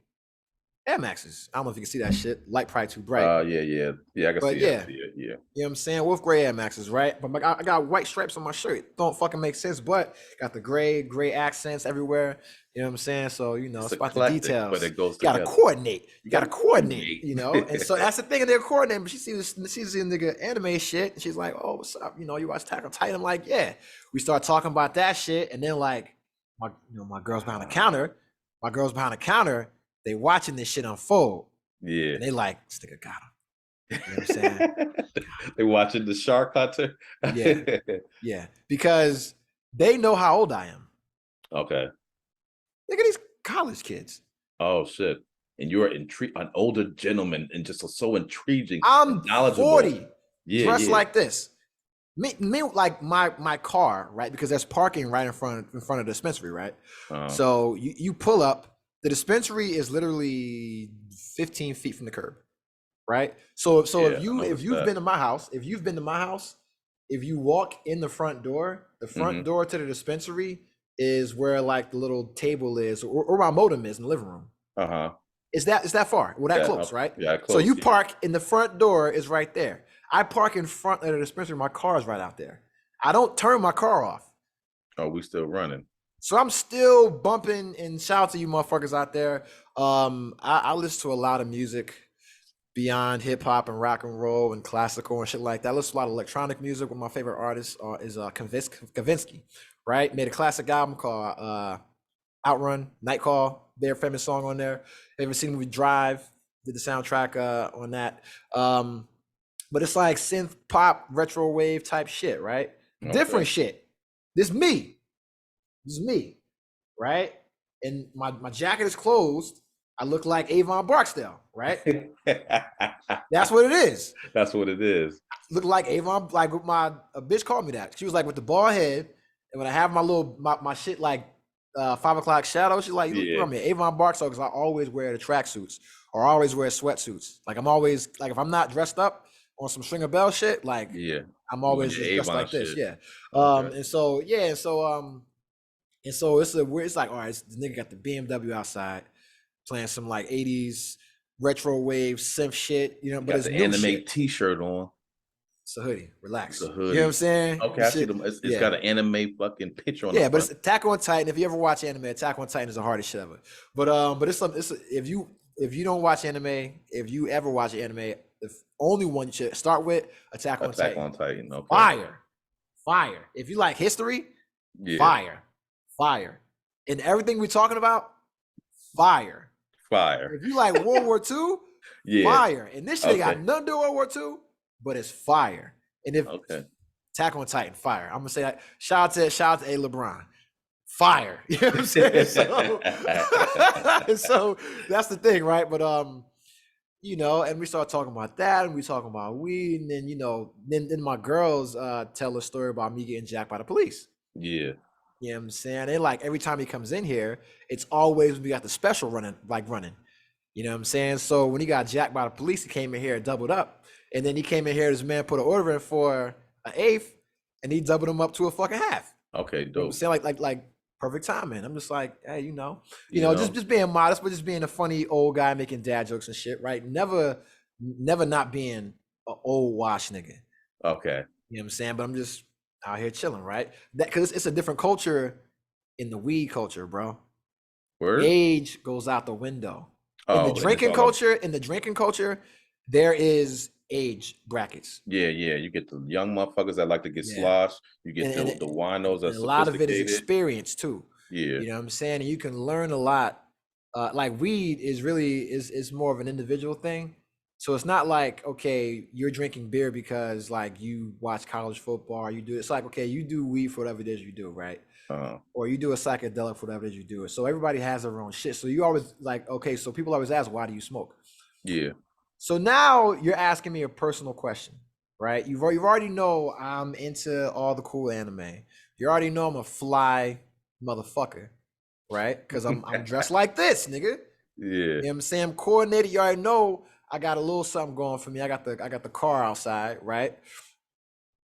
Air Maxes. I don't know if you can see that shit. Light probably too bright. Yeah. I can But see it. yeah, I see it. Yeah. you know what I'm saying? With gray Air Maxes, right? But I got white stripes on my shirt. Don't fucking make sense, but got the gray accents everywhere. You know what I'm saying? So, It's it's about the eclectic, but details. it goes You gotta together. coordinate. You gotta gotta coordinate, coordinate. And so that's the thing, they're coordinating. But she sees the nigga anime shit, and she's like, "Oh, what's up? You watch Attack on Titan?" I'm like, "Yeah." We start talking about that shit, and then like my girls behind the counter, they watching this shit unfold. Yeah. And they like, "This nigga got him." You know what I'm saying? They watching the Shark Hunter. Yeah, because they know how old I am. Okay. Look at these college kids. Oh shit. And you're an older gentleman and just so intriguing. I'm knowledgeable. 40, Yeah, dressed yeah. like this. Me like my car, right? Because there's parking right in front of the dispensary, right? So you pull up. The dispensary is literally 15 feet from the curb, right? So if you've been to my house, if you walk in the front door door to the dispensary is where like the little table is, or my modem is in the living room. Is that far? Well, that close, right? Yeah, close. So you park in the front door is right there. I park in front of the dispensary. My car is right out there. I don't turn my car off. Oh, we still running. So I'm still bumping, and shout out to you motherfuckers out there. I listen to a lot of music beyond hip hop and rock and roll and classical and shit like that. I listen to a lot of electronic music. One of my favorite artists is Kavinsky, right? Made a classic album called Outrun, Night Call. Their famous song on there. Ever seen the movie Drive? Did the soundtrack on that. But it's like synth pop, retro wave type shit, right? Okay. Different shit. This is me, right? And my jacket is closed. I look like Avon Barksdale, right? That's what it is. That's what it is. Look like Avon, like a bitch called me that. She was like with the bald head, and when I have my shit like 5 o'clock shadow, she's like, you look me Avon Barksdale, because I always wear the tracksuits or I always wear sweatsuits. Like I'm always like, if I'm not dressed up on some Stringer Bell shit, like I'm always just dressed like this. Yeah. And so it's like, all right, the nigga got the BMW outside playing some like 80s retro wave synth shit, but it's the new anime shit. T-shirt on. It's a hoodie. Relax. It's a hoodie. You know what I'm saying? Okay, I see them. It's got an anime fucking picture on it. Yeah, but it's Attack on Titan. If you ever watch anime, Attack on Titan is the hardest shit ever. But if you don't watch anime, if you ever watch anime, the only one you should start with Attack on Titan. Attack on Titan. Okay. Fire. If you like history, fire. And everything we're talking about, fire. If you like World War II, fire. And this shit got nothing to do with World War II, but it's fire. And if Attack on Titan, fire. I'm gonna say that. Shout out to A. LeBron. Fire. You know what I'm saying? So that's the thing, right? But and we start talking about that, and we talking about weed, and then then my girls tell a story about me getting jacked by the police. Yeah. You know what I'm saying? And like every time he comes in here, it's always we got the special running. You know what I'm saying? So when he got jacked by the police, he came in here and doubled up. And then he came in here, this man put an order in for an eighth, and he doubled him up to a fucking half. Okay, dope. You know what I'm saying? Like perfect timing. I'm just like, hey, just being modest, but just being a funny old guy making dad jokes and shit, right? Never not being an old wash nigga. Okay. You know what I'm saying? But I'm just out here chilling, right? That because it's a different culture in the weed culture, bro. Word? Age goes out the window. In the drinking culture, there is age brackets. Yeah. You get the young motherfuckers that like to get sloshed. You get the winos that a lot of it is experience too. Yeah. You know what I'm saying? And you can learn a lot. Like weed is really is more of an individual thing. So it's not like, okay, you're drinking beer because like you watch college football or you do it's like, okay, you do weed for whatever it is you do, right? or you do a psychedelic for whatever it is you do it. So everybody has their own shit. So you always like, okay, so people always ask, why do you smoke? Yeah. So now you're asking me a personal question, right? You already know I'm into all the cool anime. You already know I'm a fly motherfucker, right? Because I'm dressed like this, nigga. Yeah. You know what I'm saying? I'm coordinated. You already know I got a little something going for me. I got the car outside, right?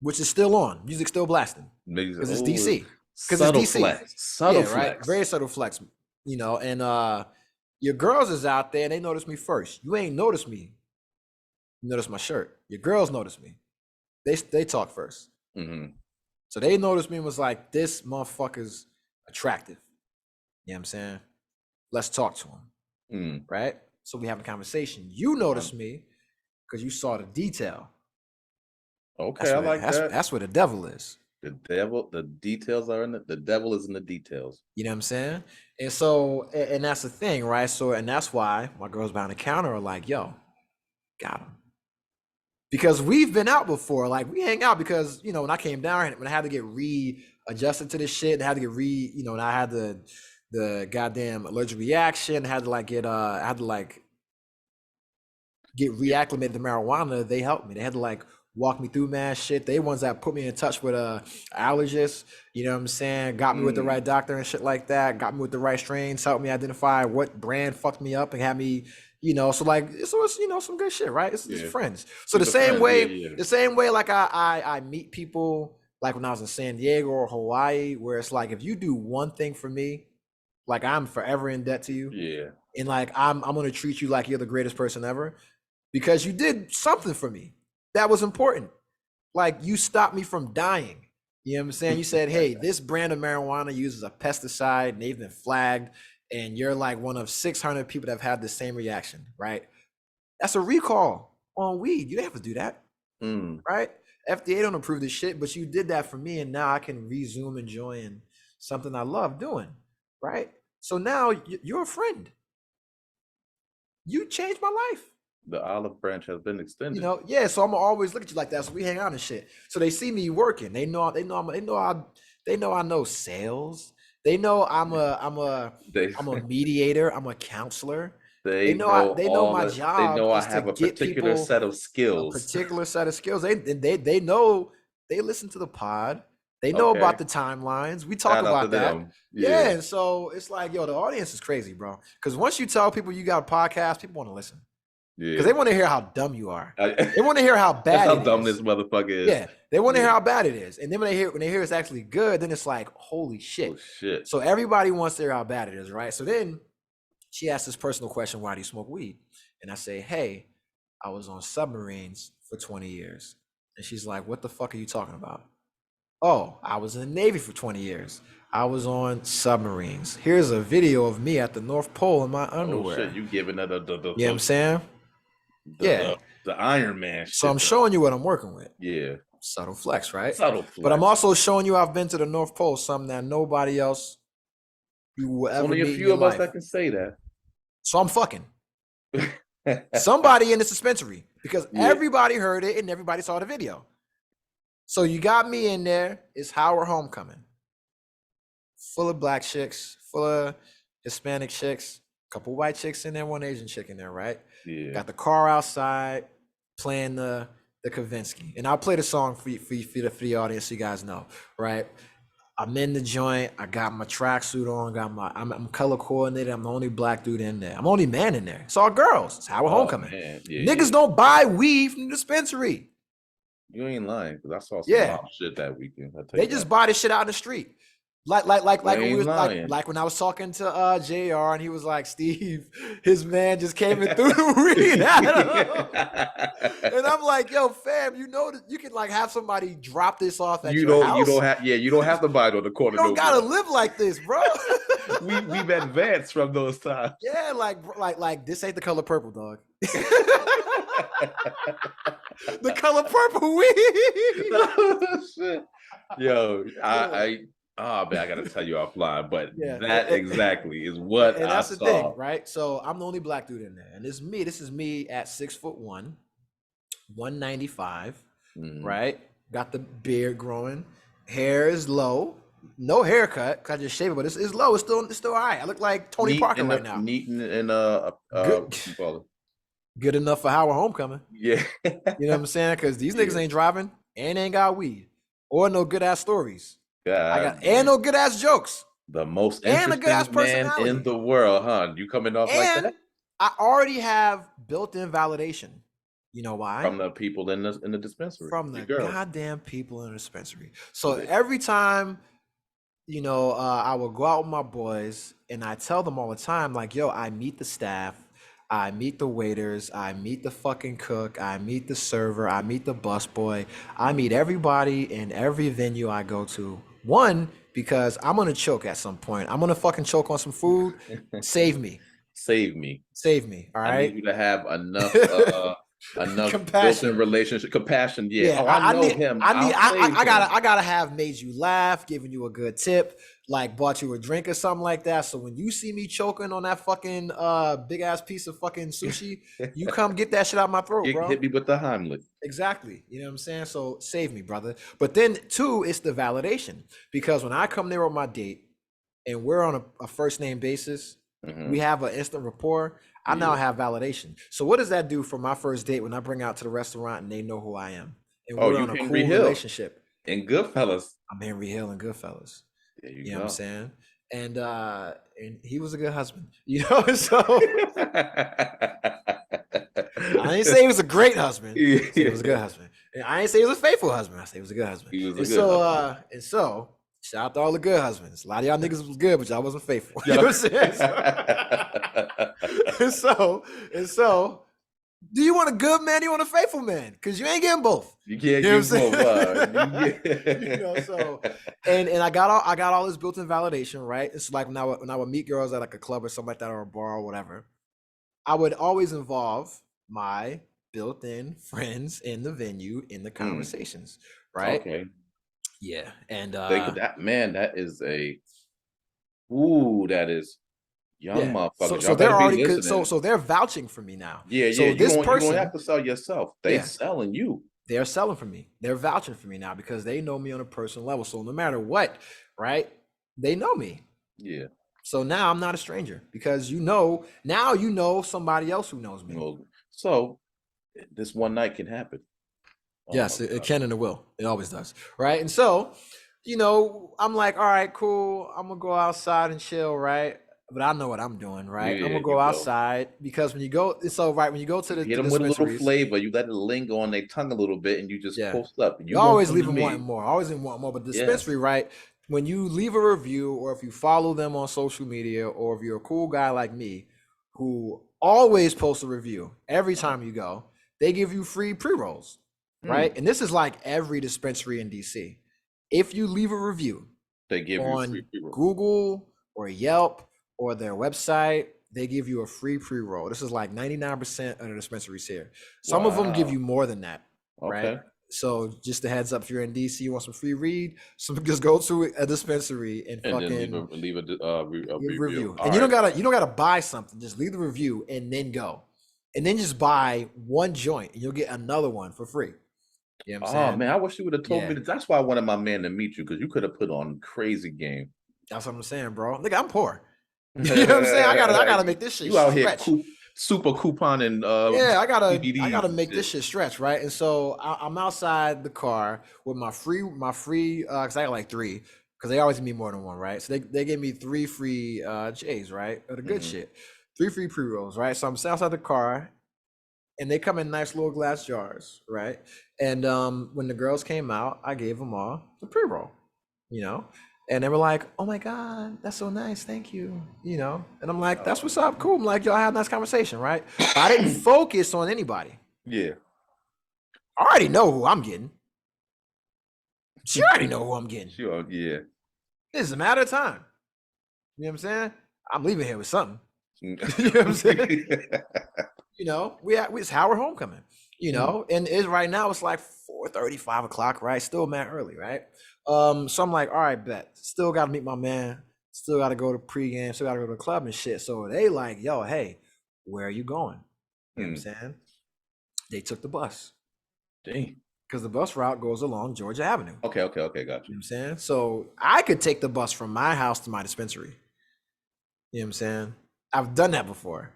Which is still on. Music still blasting. Because it's DC. Because it's DC. Flex. Subtle right? flex. Very subtle flex. You know, and your girls is out there and they notice me first. You ain't noticed me. You notice my shirt. Your girls notice me. They talk first. Mm-hmm. So they noticed me and was like, this motherfucker's attractive. You know what I'm saying? Let's talk to him. Right? So we have a conversation. You noticed me because you saw the detail. Okay, I like that. That's where the devil is. The details are in the devil is in the details. You know what I'm saying? And so, and that's the thing, right? So, and that's why my girls behind the counter are like, yo, got him. Because we've been out before. Like, we hang out because, you know, when I came down, when I had to get readjusted to this shit, and I had to get you know, and I had the goddamn allergic reaction, I had to get reacclimated to marijuana. They helped me. They had to like walk me through mad shit. They ones that put me in touch with a allergist, you know what I'm saying? Got me with the right doctor and shit like that. Got me with the right strains, helped me identify what brand fucked me up and had me, you know, so it's you know, some good shit, right? It's friends. So the same way like I meet people like when I was in San Diego or Hawaii, where it's like if you do one thing for me, like I'm forever in debt to you. Yeah. And like I'm gonna treat you like you're the greatest person ever because you did something for me that was important. Like you stopped me from dying. You know what I'm saying? You said, hey, this brand of marijuana uses a pesticide and they've been flagged, and you're like one of 600 people that have had the same reaction, right? That's a recall on weed. You didn't have to do that, right? FDA don't approve this shit, but you did that for me, and now I can resume enjoying something I love doing, right? So now you're a friend. You changed my life. The olive branch has been extended. You know, yeah. So I'm gonna always look at you like that. So we hang out and shit. So they see me working. They know I know sales. They know I'm a mediator. I'm a counselor. They know my job. They know I is have to a get particular people set of skills. A particular set of skills. They know. They listen to the pod. They know about the timelines. We talk about that. Yeah. And so it's like, yo, the audience is crazy, bro. Because once you tell people you got a podcast, people want to listen. Because they want to hear how dumb you are. They want to hear how bad That's how dumb this motherfucker is. Yeah, they want to hear how bad it is. And then when they hear it's actually good, then it's like, holy shit. Oh, shit. So everybody wants to hear how bad it is, right? So then she asked this personal question, why do you smoke weed? And I say, hey, I was on submarines for 20 years. And she's like, what the fuck are you talking about? Oh, I was in the Navy for 20 years. I was on submarines. Here's a video of me at the North Pole in my underwear. Oh shit, you giving it you know what I'm saying? The Iron Man shit. So I'm showing you what I'm working with. Yeah. Subtle flex, right? Subtle flex. But I'm also showing you I've been to the North Pole, something that nobody else you will ever meet in your life. Only a few of us that can say that. So I'm fucking. Somebody in the dispensary because everybody heard it and everybody saw the video. So you got me in there. It's Howard Homecoming. Full of black chicks, full of Hispanic chicks, couple white chicks in there, one Asian chick in there, right? Yeah. Got the car outside playing the Kavinsky. And I'll play the song for the audience so you guys know, right? I'm in the joint. I got my tracksuit on. I'm color coordinated. I'm the only black dude in there. I'm the only man in there. It's all girls. It's Howard Homecoming. Niggas don't buy weed from the dispensary. You ain't lying, because I saw some wild shit that weekend. They just buy this shit out in the street. Like when I was talking to JR and he was like, Steve, his man just came in through the weed. And I'm like, yo, fam, you know that you can like have somebody drop this off at your house. You don't have to buy it on the corner. You don't gotta live like this, bro. We've advanced from those times. Yeah, like this ain't the color purple, dog. The color purple weed. Oh, shit. Yo, I gotta tell you offline, but that exactly is what and that's I the saw. thing, right? So I'm the only black dude in there, and this is me at 6'1", 195, right? Got the beard growing, hair is low, No haircut, cause I just shaved it, but it's low. It's still all right. I look like Tony Parker right now. Neat and Good, what you call it? good enough for Howard Homecoming. Yeah. You know what I'm saying? Because these niggas Yeah. ain't driving and ain't got weed or no good ass stories. God And damn. no good ass jokes The most and a good ass interesting man in personality. the world, huh? You coming off like And that? I already have built-in validation. You know why? From the people in the dispensary, From your the girls. goddamn people in the dispensary. So So they, every time, I will go out with my boys and I tell them all the time, like, yo, I meet the staff, I meet the waiters, I meet the fucking cook, I meet the server, I meet the busboy, I meet everybody in every venue I go to. One, because I'm gonna choke at some point. I'm gonna fucking choke on some food. Save me. save me. Save me. All I need right. you to have enough built-in Compassion. relationship, compassion. Yeah. Yeah, Oh, I know him. I'll save him. I gotta have made you laugh, giving you a good tip, like bought you a drink or something like that. So when you see me choking on that fucking big ass piece of fucking sushi, you come get that shit out my throat, bro. Hit me with the Heimlich. Exactly. You know what I'm saying? So save me, brother. But then two, it's the validation. Because when I come there with my date and we're on a first name basis, we have an instant rapport. I now have validation. So what does that do for my first date when I bring out to the restaurant and they know who I am and Oh, we're you on a Henry cool Hill relationship? in Goodfellas. I'm Henry Hill and Goodfellas. There You you know what I'm go. saying? And he was a good husband. So I didn't say he was a great husband. I said he was a good husband. And I didn't say he was a faithful husband. I said he was a good husband. He was a And good so husband. shout out to all the good husbands. A lot of y'all niggas was good, but y'all wasn't faithful. You know Yeah. what I'm saying? So do you want a good man? Do you want a faithful man? Because you ain't getting both. You can't You know what get I'm both. saying? So and I got all this built-in validation, right? It's like when I would meet girls at like a club or something like that or a bar or whatever, I would always involve my built-in friends in the venue in the conversations, right? Okay. Yeah. And They could that man, that is that is young yeah. motherfuckers. So Y'all they're better be already listening. so they're vouching for me now. Yeah, yeah. So this You don't have person, to sell yourself. They yeah, selling you. they're selling for me. They're vouching for me now because they know me on a personal level. So no matter what, right? They know me. Yeah. So now I'm not a stranger because now you know somebody else who knows me. Well, so this one night can happen. Oh my Yes, it God. can and it will. It always does. Right. And so, I'm like, all right, cool. I'm gonna go outside and chill, right? But I know what I'm doing, right? I'm Yeah, gonna you go go. outside because when you go, when you go to You hit the them with a little dispensaries, flavor. You let it linger on their tongue a little bit, and you just yeah, post up. you You gonna always come leave to them wanting me. more. Always want more. But Yes. dispensary, right? When you leave a review or if you follow them on social media or if you're a cool guy like me who always posts a review every time you go, they give you free pre-rolls, right? And this is like every dispensary in DC. If you leave a review They give you free on pre-roll. Google or Yelp or their website, they give you a free pre-roll. This is like 99% of the dispensaries here. Some of them give Wow. you more than that, right? Okay. So just a heads up, if you're in DC, you want some free read, just go to a dispensary and And then fucking a review. review. All And right. you don't gotta buy something. Just leave the review and then go. And then just buy one joint and you'll get another one for free. You know what I'm Oh saying? man, I wish you would have told Yeah. me that. That's why I wanted my man to meet you because you could have put on crazy game. That's what I'm saying, bro. Nigga, I'm poor. You know what I'm saying? I gotta make this shit You out here stretch. super couponing Yeah, I DVDs gotta and make this shit. shit stretch, right? And so I'm outside the car with my free because I got like three because they always give me more than one, right? So they gave me three free J's, right? Of the good Mhm. shit, three free pre rolls, right? So I'm sitting outside the car and they come in nice little glass jars, right? And when the girls came out, I gave them all the pre roll, you know. And they were like, "Oh my god, that's so nice, thank you," you know. And I'm like, "That's what's up, cool." I'm like, "Y'all had a nice conversation, right?" But I didn't focus on anybody. Yeah. I already know who I'm getting. She already know who I'm getting. Sure. Yeah. It's a matter of time. You know what I'm saying? I'm leaving here with something. You know what I'm saying? It's Howard Homecoming. And it's right now it's like 4:30, 5 o'clock, right? Still mad early, right? So I'm like, all right, bet. Still gotta meet my man. Still gotta go to pregame, still gotta go to the club and shit. So they like, yo, hey, where are you going? You know what I'm saying? They took the bus. Dang. because the bus route goes along Georgia Avenue. Okay, got You you. know what I'm saying? So I could take the bus from my house to my dispensary. You know what I'm saying? I've done that before.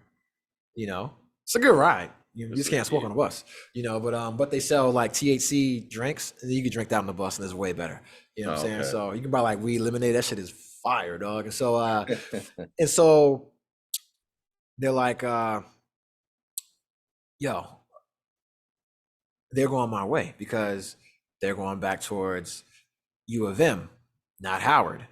You know, it's a good ride. You just can't smoke on the bus. You know, but they sell like THC drinks, and you can drink that on the bus, and it's way better. You know what I'm saying? Okay. So you can buy like weed lemonade. That shit is fire, dog. And so they're like, yo, they're going my way because they're going back towards U of M, not Howard.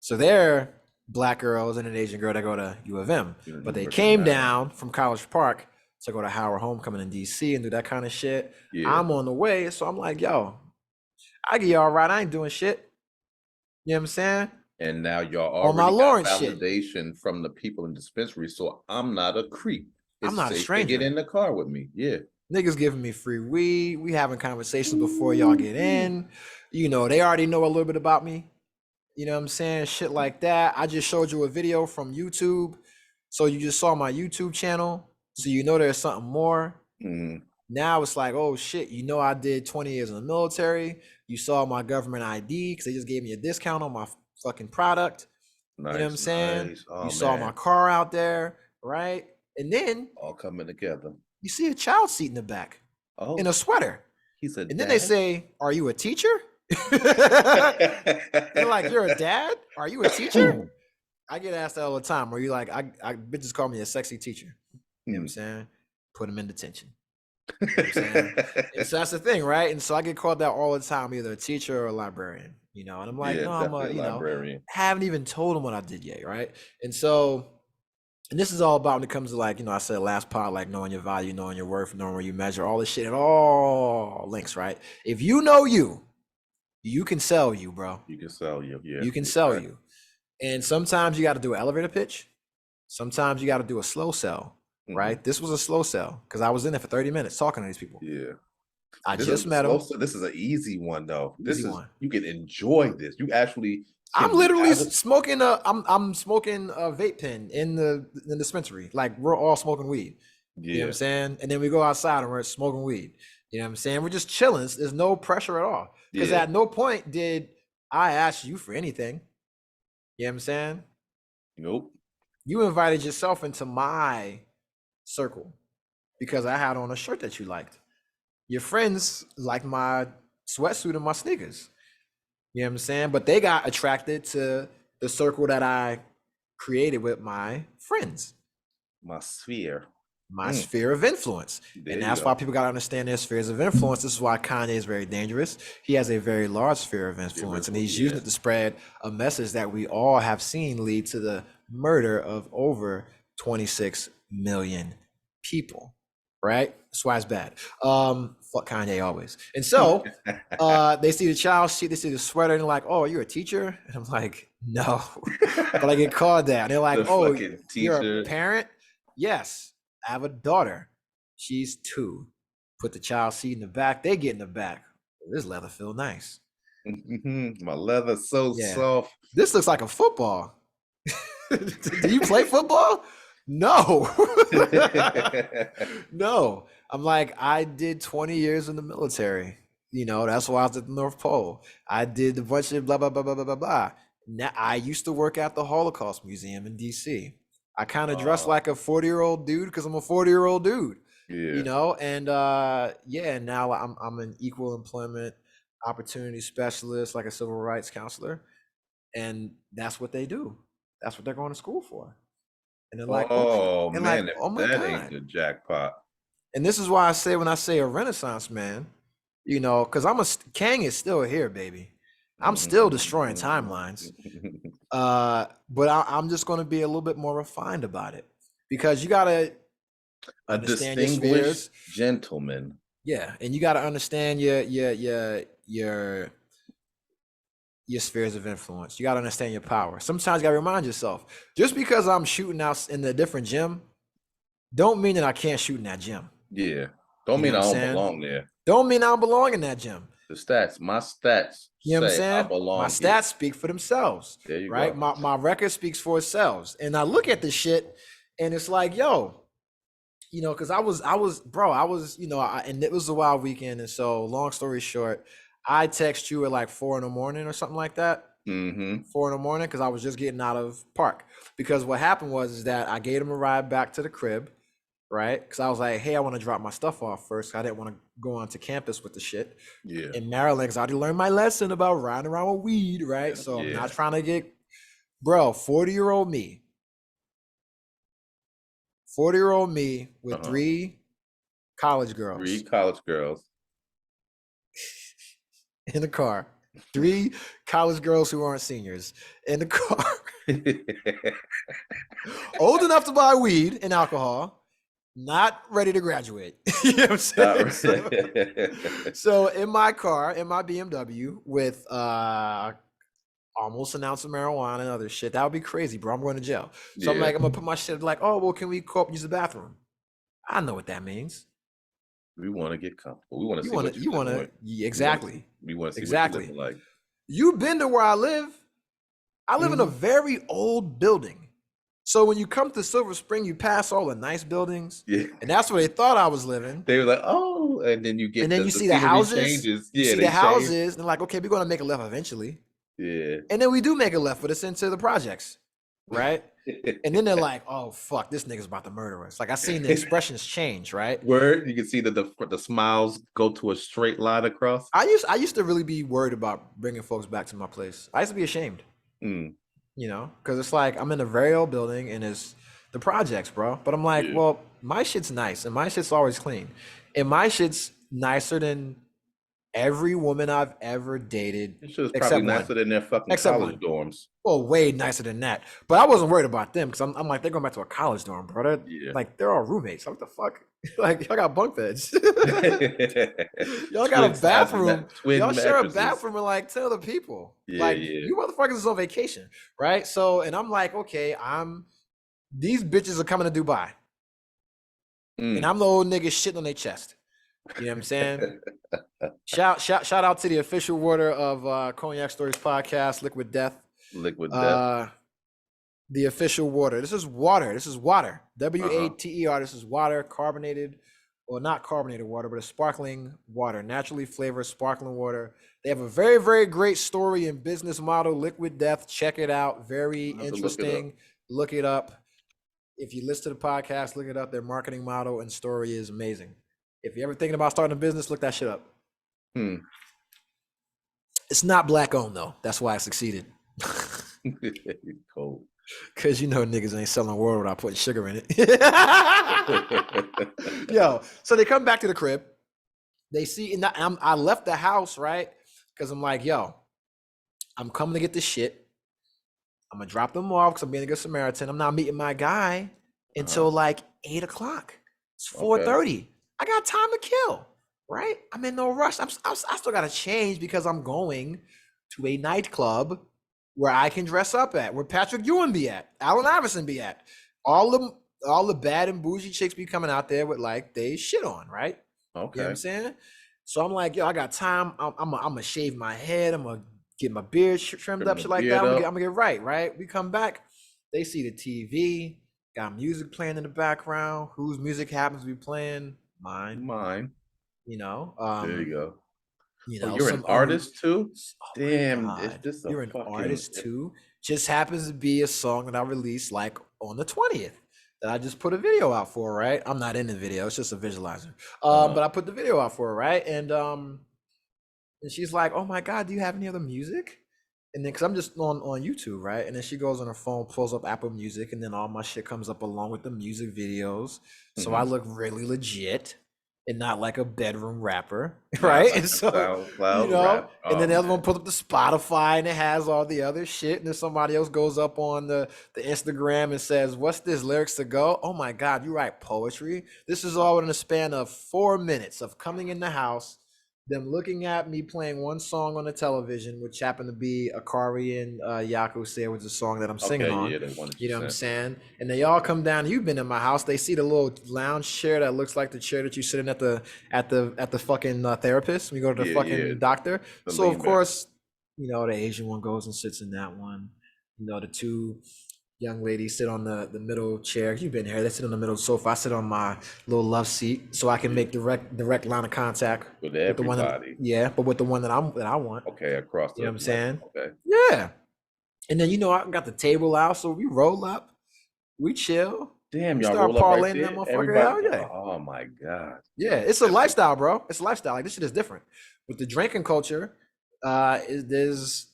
So they're black girls and an Asian girl that go to U of M, but they came down from College Park to go to Howard Homecoming in DC and do that kind of shit. Yeah. I'm on the way, so I'm like, yo, I get y'all right. I ain't doing shit. You know what I'm saying? And now y'all On my already Lawrence got shit. validation from the people in the dispensary, so I'm not a creep. I'm not a safe to stranger. get in the car with me. Yeah. Niggas giving me free weed. We having conversations before y'all get in. You know, they already know a little bit about me. You know what I'm saying? Shit like that. I just showed you a video from YouTube. So you just saw my YouTube channel. So you know there's something more. Mhm. Now it's like, oh shit, you know I did 20 years in the military. You saw my government ID because they just gave me a discount on my fucking product. Nice, You know what I'm saying? nice. Oh, you saw my car out there, right? And then all coming together. you see a child seat in the back in a sweater. He's a and then they say, are you a teacher? They're like, you're a dad? Are you a teacher? I get asked that all the time. Where you like, I bitches call me a sexy teacher. You know what I'm saying? Put them in detention. You know what I'm saying? And so that's the thing, right? And so I get called that all the time, either a teacher or a librarian. You know, and I'm like, no, I'm a librarian. Haven't even told them what I did yet, right? And so, and this is all about when it comes to like, you know, I said last part, like knowing your value, knowing your worth, knowing where you measure, all this shit. It all links, right? If you know you can sell you, bro. You can sell you, yeah. You can sell you. And sometimes you got to do an elevator pitch. Sometimes you got to do a slow sell, right? This was a slow sell because I was in there for 30 minutes talking to these people. Yeah. I just met them. This is an easy one though. You can enjoy this. You actually I'm literally smoking I'm smoking a vape pen in the dispensary. Like we're all smoking weed. Yeah. You know what I'm saying? And then we go outside and we're smoking weed. You know what I'm saying? We're just chilling. There's no pressure at all. Because at no point did I ask you for anything. You know what I'm saying? Nope. You invited yourself into my circle because I had on a shirt that you liked. Your friends liked my sweatsuit and my sneakers. You know what I'm saying? But they got attracted to the circle that I created with my friends. My sphere. My sphere of influence. And that's why people got to understand their spheres of influence. This is why Kanye is very dangerous. He has a very large sphere of influence, and he's using it to spread a message that we all have seen lead to the murder of over 26 million people, right? That's why it's bad. Fuck Kanye always. And so they see the child sheet, they see the sweater, and they're like, oh, you're a teacher? And I'm like, no. But I get called that. And they're like, oh, you're a parent? Yes. I have a daughter. She's 2. Put the child seat in the back. They get in the back. This leather feel nice. My leather's so soft. This looks like a football. Do you play football? No. No. I'm like, I did 20 years in the military. You know, that's why I was at the North Pole. I did a bunch of blah, blah, blah, blah, blah, blah, blah. Now, I used to work at the Holocaust Museum in DC. I kind of dress like a 40-year-old dude because I'm a 40-year-old dude. Yeah. You know, and now I'm an equal employment opportunity specialist, like a civil rights counselor. And that's what they do. That's what they're going to school for. And they're like, oh man, like, oh my God. Ain't the jackpot. And this is why I say when I say a Renaissance man, you know, because Kang is still here, baby. I'm still destroying timelines. But I'm just going to be a little bit more refined about it because you got to understand your spheres. Gentleman. Yeah, and you got to understand your spheres of influence. You got to understand your power. Sometimes you got to remind yourself, just because I'm shooting out in a different gym, don't mean that I can't shoot in that gym. Yeah. Don't mean I don't belong there. Don't mean I don't belong in that gym. My stats. You know what I'm saying? My stats speak for themselves. There you go. My record speaks for itself. And I look at this shit and it's like, yo, you know, because bro, you know, and it was a wild weekend, and so long story short, I text you at like 4 in the morning or something like that. Mm-hmm. 4 in the morning because I was just getting out of park. Because what happened was is that I gave him a ride back to the crib, right? Because I was like, hey, I want to drop my stuff off first. I didn't want to go onto campus with the shit Yeah. in Maryland because I already learned my lesson about riding around with weed, right? So I'm not trying to get, bro, 40-year-old me, 40-year-old me with Uh-huh. 3 college 3 girls college girls. in the car. 3 college girls who aren't seniors in the car, old enough to buy weed and alcohol, not ready to graduate. You know what I'm saying? Not So, right. so in my car, in my BMW, with almost an ounce of marijuana and other shit, that would be crazy, bro. I'm going to jail. So I'm Yeah. like, I'm gonna put my shit like, oh well, can we go up and use the bathroom? I know what that means. We want to get comfortable. We want to You see wanna, what you're you living wanna, with. yeah, We want to see. exactly, We want to see what you're exactly. living like. You've been to where I live. I live in a Mhm. very old building. So when you come to Silver Spring, you pass all the nice buildings, Yeah. and that's where they thought I was living. They were like, oh, and then you And get then you the see the scenery houses, changes. you Yeah, see the they change. houses, and they're like, okay, we're gonna make a left eventually. Yeah. And then we do make a left, but it's into the projects, right? And then they're like, oh fuck, this nigga's about to murder us. Like I seen the expressions change, right? Word, you can see that the smiles go to a straight line across. I used to really be worried about bringing folks back to my place. I used to be ashamed, Mm, you know, because it's like I'm in a very old building and it's the projects, bro. But I'm like, yeah. well, my shit's nice and my shit's always clean, and my shit's nicer than every woman I've ever dated, This shit is probably except one. nicer than their fucking Except college one. dorms. Well, way nicer than that. But I wasn't worried about them because I'm like, they're going back to a college dorm, bro. Yeah. They're all roommates. What the fuck? Like, y'all got bunk beds. Y'all got a Twin size bathroom. twin Y'all share a mattresses. bathroom with like 10 other people. Yeah, Like, yeah. you motherfuckers is on vacation, right? So, and I'm like, okay, these bitches are coming to Dubai. And Mm. I'm the old nigga shitting on their chest. You know what I'm saying? Shout out to the official water of Cognac Stories podcast, Liquid Death. Liquid death. The official water. This is water. This is water. WATER. This is water, carbonated, or not carbonated water, but a sparkling water, naturally flavored sparkling water. They have a very, very great story and business model. Liquid Death. Check it out. Very I'll have to look it up. interesting. Look it up. If you listen to the podcast, look it up. Their marketing model and story is amazing. If you're ever thinking about starting a business, look that shit up. It's not black owned though. That's why I succeeded. Cold. Cause you know niggas ain't selling water without putting sugar in it. Yo, so they come back to the crib. They see, and I left the house, right? Because I'm like, yo, I'm coming to get this shit. I'm gonna drop them off because I'm being a good Samaritan. I'm not meeting my guy until like 8 o'clock. It's 4:30. I got time to kill, right? I'm in no rush. I still gotta change because I'm going to a nightclub where I can dress up at, where Patrick Ewing be at, Allen Iverson be at. All the bad and bougie chicks be coming out there with like they shit on, right? You know what I'm saying? So I'm like, yo, I got time. I'm gonna shave my head. I'm gonna get my beard trimmed up, shit like that. I'm gonna get right. We come back. They see the TV, got music playing in the background. Whose music happens to be playing? Mine. You know. There you go. You Oh, know, you're an artist too? Oh Damn, my is God. this a You're an fucking artist too? Just happens to be a song that I released like on the 20th that I just put a video out for, right? I'm not in the video, it's just a visualizer. But I put the video out for her, right? And she's like, "Oh my God, do you have any other music?" And then, cause I'm just on YouTube, right? And then she goes on her phone, pulls up Apple Music, and then all my shit comes up along with the music videos. So I look really legit and not like a bedroom rapper, right? Like and so, rap. and then the other one pulls up the Spotify and it has all the other shit. And then somebody else goes up on the Instagram and says, "What's this lyrics to go?" Oh my God, you write poetry? This is all in a span of 4 minutes of coming in the house, them looking at me playing one song on the television, which happened to be Akari and Yaku said was a song that I'm singing on. Yeah, they wanted you know what I'm saying? And they all come down. You've been in my house. They see the little lounge chair that looks like the chair that you sit in at the fucking therapist when you go to the fucking doctor. So of course, the Asian one goes and sits in that one. The two young ladies sit on the middle chair. You've been here. They sit on the middle sofa. I sit on my little love seat so I can make direct line of contact With with the one that, everybody. yeah, but with the one that I want. Okay, across You know the what I'm like. saying? Okay. Yeah. And then I got the table out, so we roll up, we chill, Damn, we y'all start roll up right parlaying that there. motherfucker. Everybody. Hell yeah. Oh my god. Yeah, it's a lifestyle, bro. It's a lifestyle. Like this shit is different. With the drinking culture, there's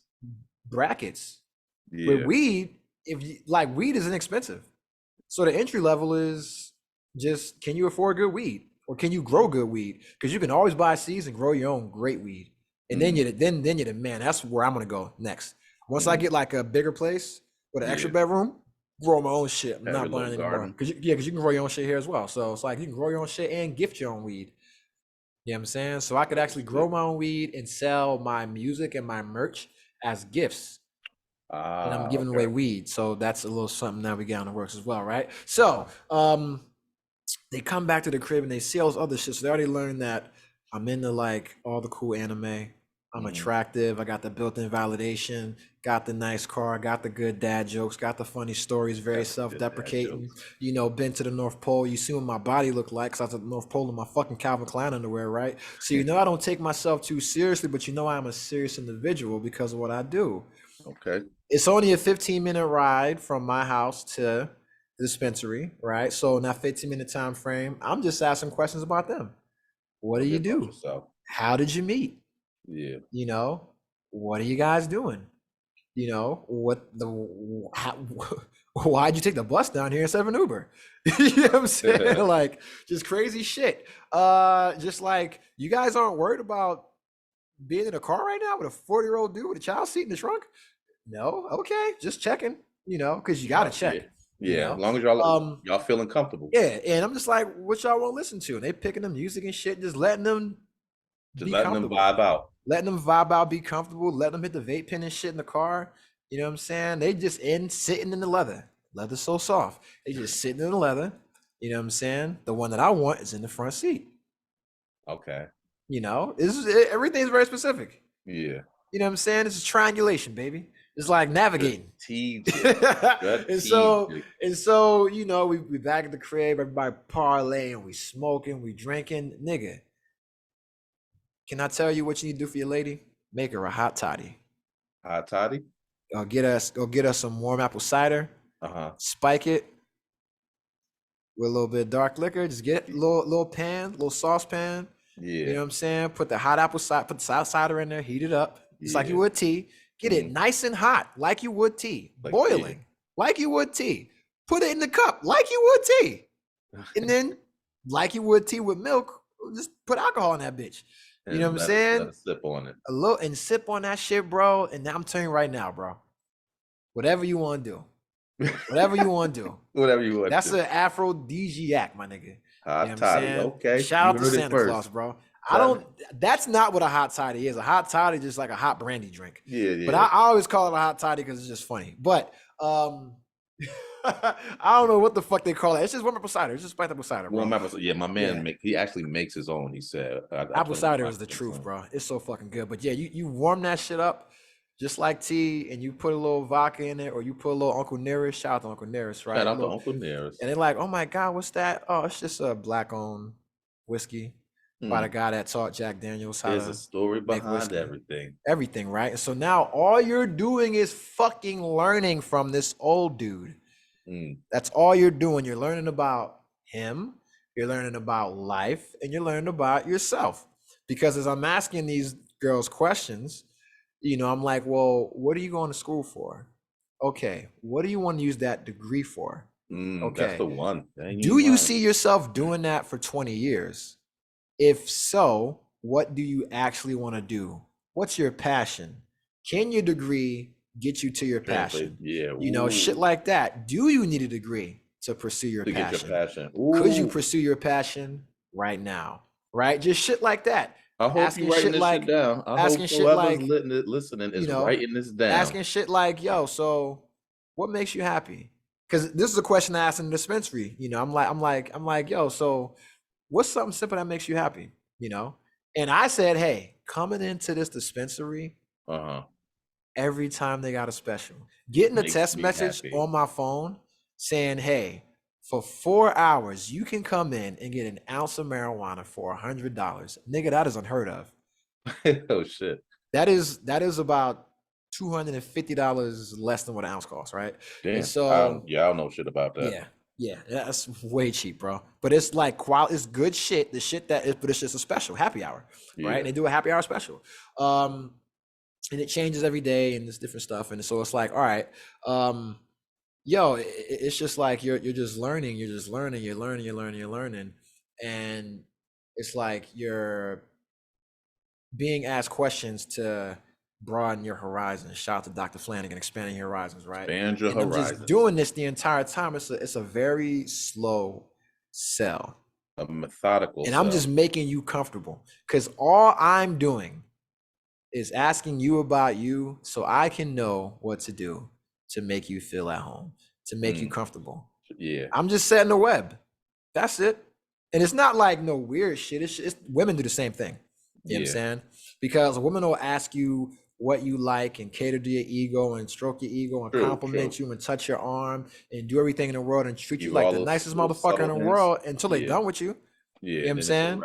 brackets. With Yeah. weed, if you like, weed is inexpensive. So the entry level is just, can you afford good weed? Or can you grow good weed? Because you can always buy seeds and grow your own great weed. And then you're the man. That's where I'm gonna go next. Once I get like a bigger place with an extra bedroom, grow my own shit. I'm Have not your little buying anymore. garden. Because you can grow your own shit here as well. So it's like you can grow your own shit and gift your own weed. You know what I'm saying? So I could actually grow my own weed and sell my music and my merch as gifts. And I'm giving away weed. So that's a little something that we got on the works as well, right? So they come back to the crib and they see all this other shit. So they already learned that I'm into like all the cool anime. I'm attractive. I got the built-in validation, got the nice car, got the good dad jokes, got the funny stories, very self-deprecating. Been to the North Pole. You see what my body looked like because I was at the North Pole in my fucking Calvin Klein underwear, right? So I don't take myself too seriously, but I'm a serious individual because of what I do. Okay. It's only a 15-minute ride from my house to the dispensary, right? So in that 15-minute time frame, I'm just asking questions about them. What do you do? How did you meet? Yeah. What are you guys doing? Why'd you take the bus down here instead of an Uber? You know what I'm saying? Like just crazy shit. Just like you guys aren't worried about being in a car right now with a 40-year-old dude with a child seat in the trunk? No, okay, just checking, because you gotta check. Yeah, as long as y'all feeling comfortable. Yeah, and I'm just like, what y'all want to listen to? And they picking the music and shit, just letting them be comfortable. Them vibe out. Letting them vibe out, be comfortable, letting them hit the vape pen and shit in the car. You know what I'm saying? They just sitting in the leather. Leather's so soft. They just sitting in the leather. You know what I'm saying? The one that I want is in the front seat. Okay. Everything's very specific. Yeah. You know what I'm saying? It's a triangulation, baby. It's like navigating. And so, we back at the crib, everybody parlaying, we smoking, we drinking. Nigga, can I tell you what you need to do for your lady? Make her a hot toddy. Hot toddy? Go get us some warm apple cider. Spike it with a little bit of dark liquor. Just get a little pan, little saucepan. Yeah. You know what I'm saying? Put the hot apple cider, put the cider in there, heat it up. It's like you would tea. Get it nice and hot, like you would tea. Boiling, like you would tea. Put it in the cup, like you would tea. And then, like you would tea with milk, just put alcohol in that bitch. You know what I'm saying? Let it sip on it. And sip on that shit, bro. And I'm telling you right now, bro. Whatever you want to do. Whatever you want to do. Whatever you want. That's an aphrodisiac, my nigga. Hot toddy. Okay. Shout out to Santa Claus, bro. That's not what a hot toddy is. A hot toddy is just like a hot brandy drink. Yeah. But I always call it a hot toddy because it's just funny. But I don't know what the fuck they call it. It's just warm apple cider. It's just spiked apple cider, bro. Yeah, my man, he actually makes his own, he said. Apple cider is the truth, bro. It's so fucking good. But yeah, you warm that shit up just like tea, and you put a little vodka in it, or you put a little Uncle Nearest. Shout out to Uncle Nearest, right? Shout out to Uncle Nearest. And they're like, oh my God, what's that? Oh, it's just a black-owned whiskey by the guy that taught Jack Daniels how There's a story behind everything. Everything, right? And so now all you're doing is fucking learning from this old dude. That's all you're doing. You're learning about him, you're learning about life, and you're learning about yourself. Because as I'm asking these girls questions, I'm like, well, what are you going to school for? Okay, what do you want to use that degree for? Okay, that's the one. Do you see yourself doing that for 20 years? If so, what do you actually want to do? What's your passion? Can your degree get you to your passion? Yeah. Shit like that. Do you need a degree to pursue your passion? Get your passion. Could you pursue your passion right now? Right? Just shit like that. I hope you're writing this shit down. I hope whoever's listening is writing this down. Asking shit like, yo, so what makes you happy? Because this is a question I asked in the dispensary. I'm like, yo, so what's something simple that makes you happy? And I said, hey, coming into this dispensary every time they got a special. Getting a Makes text me message happy. on my phone saying, hey, for 4 hours, you can come in and get an ounce of marijuana for $100. Nigga, that is unheard of. Oh shit. That is about $250 less than what an ounce costs, right? And Damn. so I don't know shit about that. yeah, that's way cheap, bro. But it's like quality, it's good shit. The shit that is, but it's just a special happy hour, right? Yeah. And they do a happy hour special. And it changes every day and it's different stuff. And so it's like, all right, yo, it's just like you're just learning, you're learning. And it's like you're being asked questions to broaden your horizons. Shout out to Dr. Flanagan, expanding your horizons, right? Expand your And I'm just horizons. doing this the entire time. It's a very slow sell. A methodical And I'm sell. just making you comfortable. Because all I'm doing is asking you about you so I can know what to do to make you feel at home, to make you comfortable. Yeah. I'm just setting the web. That's it. And it's not like no weird shit. It's women do the same thing. You know what I'm saying? Because a woman will ask you what you like and cater to your ego and stroke your ego and compliment you and touch your arm and do everything in the world and treat you like the nicest motherfucker in the world until they're done with you. Yeah. You know what I'm saying?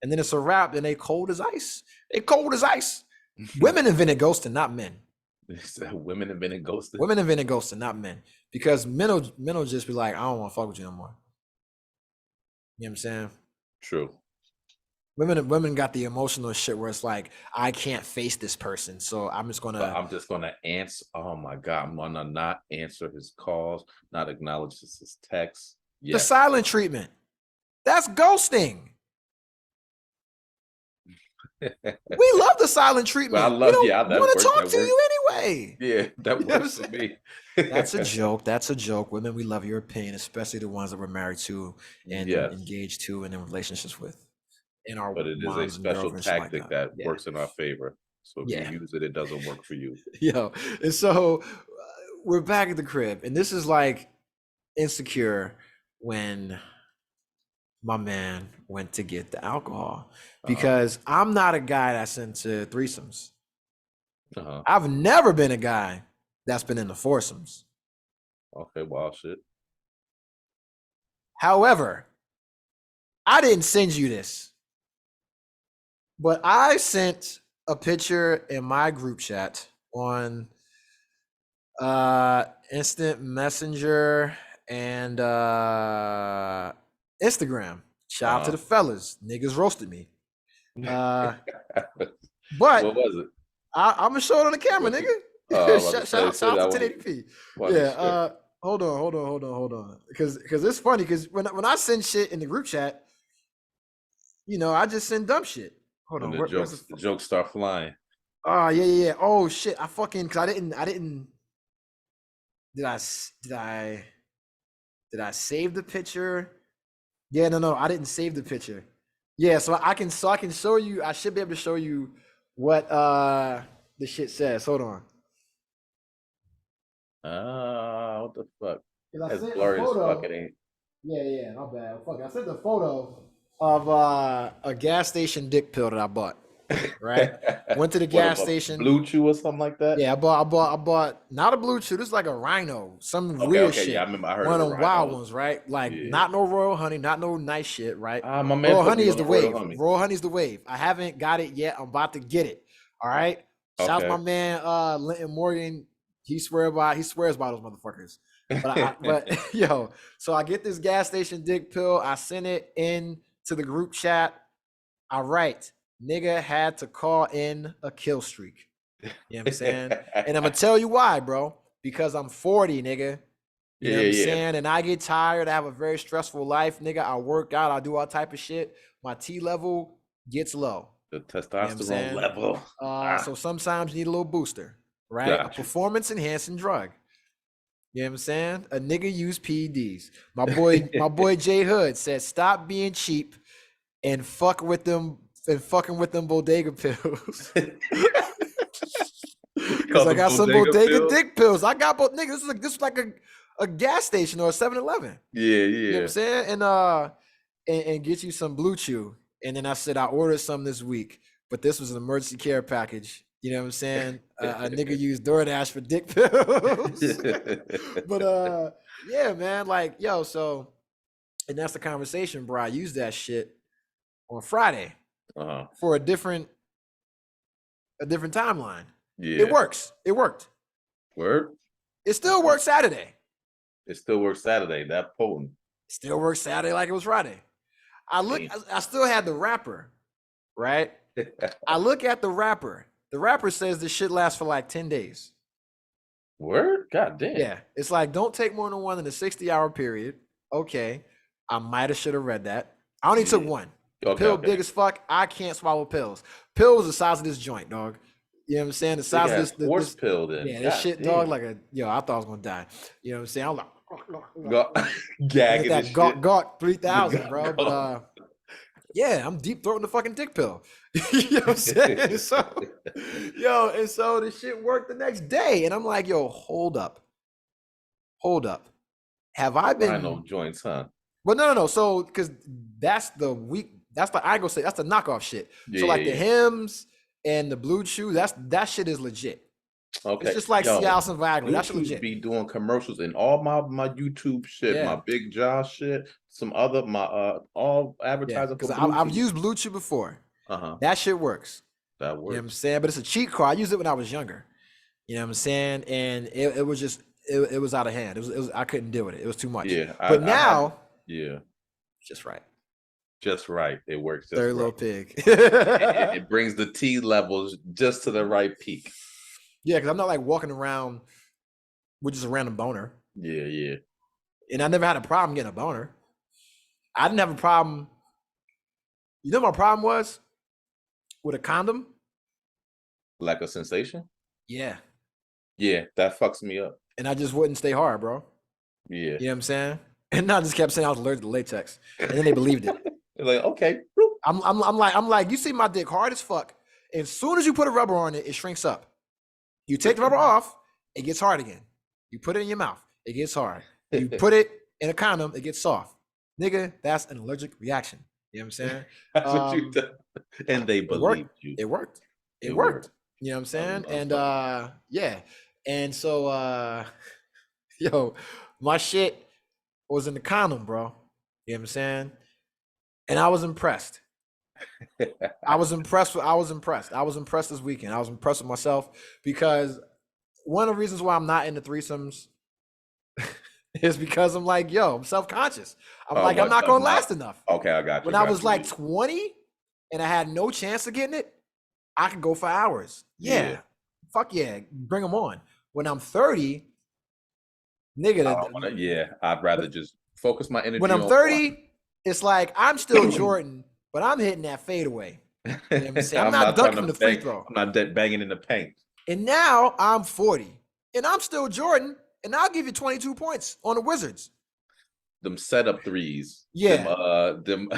And then it's a wrap. Then they cold as ice. They cold as ice. Women invented ghosting, not men. Women invented ghosting. Women invented ghosting, not men. Because men will just be like, I don't want to fuck with you no more. You know what I'm saying? True. Women got the emotional shit where it's like, I can't face this person, so I'm just gonna answer. Oh my god, I'm gonna not answer his calls, not acknowledge his texts. The silent treatment. That's ghosting. We love the silent treatment. But I love, we don't want to talk to you anyway. Yeah, that works for me. That's a joke. That's a joke. Women, we love your opinion, especially the ones that we're married to and engaged to and in relationships with. But it is a special tactic that works in our favor. So if you use it, it doesn't work for you. Yo, and so we're back at the crib, and this is like Insecure when my man went to get the alcohol, because I'm not a guy that's into threesomes. I've never been a guy that's been into foursomes. Okay, wild shit. However, I didn't send you this, but I sent a picture in my group chat on Instant Messenger and Instagram. Shout out to the fellas. Niggas roasted me. But what was it? I'm gonna show it on the camera, nigga. Shout out to 1080p. Yeah. Hold on. Because it's funny, because when I send shit in the group chat, you know, I just send dumb shit. Hold on. The jokes start flying. Oh yeah. Oh shit. I fucking, cause I didn't. Did I save the picture? Yeah, no, I didn't save the picture. Yeah, so I can show you. I should be able to show you what the shit says. Hold on. What the fuck? That's blurry as fuck. It ain't. Yeah, my bad. Fuck, I sent the photo of a gas station dick pill that I bought. Right, went to the gas station. Blue Chew or something like that. Yeah, I bought not a Blue Chew. This is like a Rhino, some weird shit. Yeah, I remember. I heard one of them wild ones, right? Like not no Royal Honey, not no nice shit, right? My man, Royal Honey is the wave. Royal Honey's the wave. I haven't got it yet. I'm about to get it. All right. Shout out to my man Linton Morgan. He swears by those motherfuckers. But yo, so I get this gas station dick pill. I send it in to the group chat. I write, nigga had to call in a kill streak. You know what I'm saying? And I'm gonna tell you why, bro. Because I'm 40, nigga. You know what I'm saying? And I get tired. I have a very stressful life, nigga. I work out. I do all type of shit. My T level gets low. The testosterone level. So sometimes you need a little booster, right? A performance enhancing drug. You know what I'm saying? A nigga use PEDs. My boy J Hood said, stop being cheap and fucking with them bodega pills. Because I got some bodega dick pills. I got both, niggas. This is like a gas station or a 7-Eleven. Yeah. You know what I'm saying? And get you some Blue Chew. And then I said I ordered some this week, but this was an emergency care package. You know what I'm saying? A nigga used DoorDash for dick pills. But yeah, man, like, yo, so, and that's the conversation, bro. I used that shit on Friday for a different timeline. Yeah. It works. It worked. Word? It still works Saturday. It still works Saturday. That potent. It still works Saturday like it was Friday. I still had the wrapper, right? I look at the wrapper. The wrapper says this shit lasts for like 10 days. Word? God damn. Yeah. It's like, don't take more than one in a 60-hour period. Okay. I might have should have read that. I only took one. Pill big as fuck. I can't swallow pills. Pill was the size of this joint, dog. You know what I'm saying? The size of this horse pill then. Yeah, this shit, dog, like a I thought I was gonna die. You know what I'm saying? I'm like gagging that shit. Gawk 3000, bro. But yeah, I'm deep throating the fucking dick pill. You know what I'm saying? So, and so the shit worked the next day, and I'm like, yo, hold up. Have I been Rhino joints, huh? Well, no. So, because that's the I go say that's the knockoff shit. So like the Hims and the Blue Chew, that shit is legit. Okay. It's just like Cialis and Viagra. That's legit. Be doing commercials in all my YouTube shit, my Big Josh shit, some other all advertising. Because I've used Blue Chew before. That shit works. That works. You know what I'm saying? But it's a cheat code. I used it when I was younger. You know what I'm saying? And it was just it was out of hand. It was I couldn't deal with it. It was too much. Yeah. But now, just right. Just right. It works. Just Dirty right. little pig. it brings the T levels just to the right peak. Yeah, because I'm not like walking around with just a random boner. Yeah. And I never had a problem getting a boner. I didn't have a problem. You know what my problem was? With a condom? Like a sensation? Yeah. Yeah, that fucks me up. And I just wouldn't stay hard, bro. Yeah. You know what I'm saying? And I just kept saying I was allergic to latex. And then they believed it. They're like, okay. I'm like, you see my dick hard as fuck. As soon as you put a rubber on it, it shrinks up. You take the rubber off, it gets hard again. You put it in your mouth, it gets hard. You put it in a condom, it gets soft. Nigga, that's an allergic reaction. You know what I'm saying? That's what you done. And they believed you. It worked. It worked. You know what I'm saying? And yeah. And so my shit was in the condom, bro. You know what I'm saying? And I was impressed. I was impressed this weekend. I was impressed with myself because one of the reasons why I'm not into threesomes is because I'm like, I'm self-conscious. I'm I'm not gonna last enough. Okay, I got you. When I was like 20 and I had no chance of getting it, I could go for hours. Yeah. Fuck yeah, bring them on. When I'm 30, nigga, I'd rather just focus my energy. When I'm 30, it's like I'm still Jordan, but I'm hitting that fadeaway. You know what I'm saying? I'm not dunking from the free throw. I'm not banging in the paint. And now I'm 40, and I'm still Jordan, and I'll give you 22 points on the Wizards. Them setup threes. Yeah. Them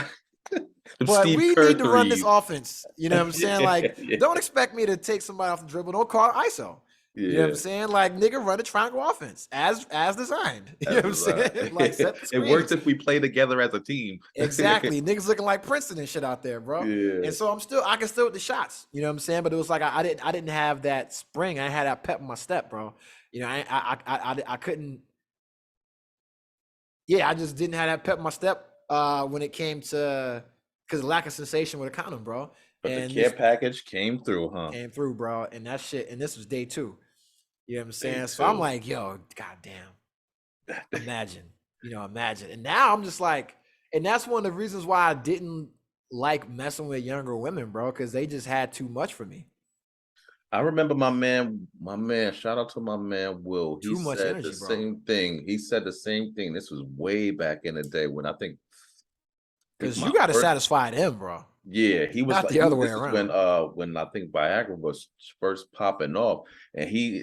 but Steve we Kerr need to threes. run this offense. You know what I'm saying? Like, don't expect me to take somebody off the dribble. Don't call it ISO. You know what I'm saying? Like, nigga, run a triangle offense as designed. You know what I'm saying? Like, set the screens. It works if we play together as a team. Exactly. Niggas looking like Princeton and shit out there, bro. Yeah. And so I can still with the shots. You know what I'm saying? But it was like I didn't have that spring. I had that pep in my step, bro. You know, I couldn't. Yeah, I just didn't have that pep in my step when it came to because lack of sensation with a condom, bro. But the care package came through, huh? Came through, bro. And that shit. And this was day 2. You know what I'm saying? So I'm like, yo, goddamn. Imagine. And now I'm just like, and that's one of the reasons why I didn't like messing with younger women, bro, because they just had too much for me. I remember my man, shout out to my man Will. He said energy, the same thing. He said the same thing. This was way back in the day when I think because you got to satisfy him, bro. Yeah, he was not the other way around. When I think Viagra was first popping off, and he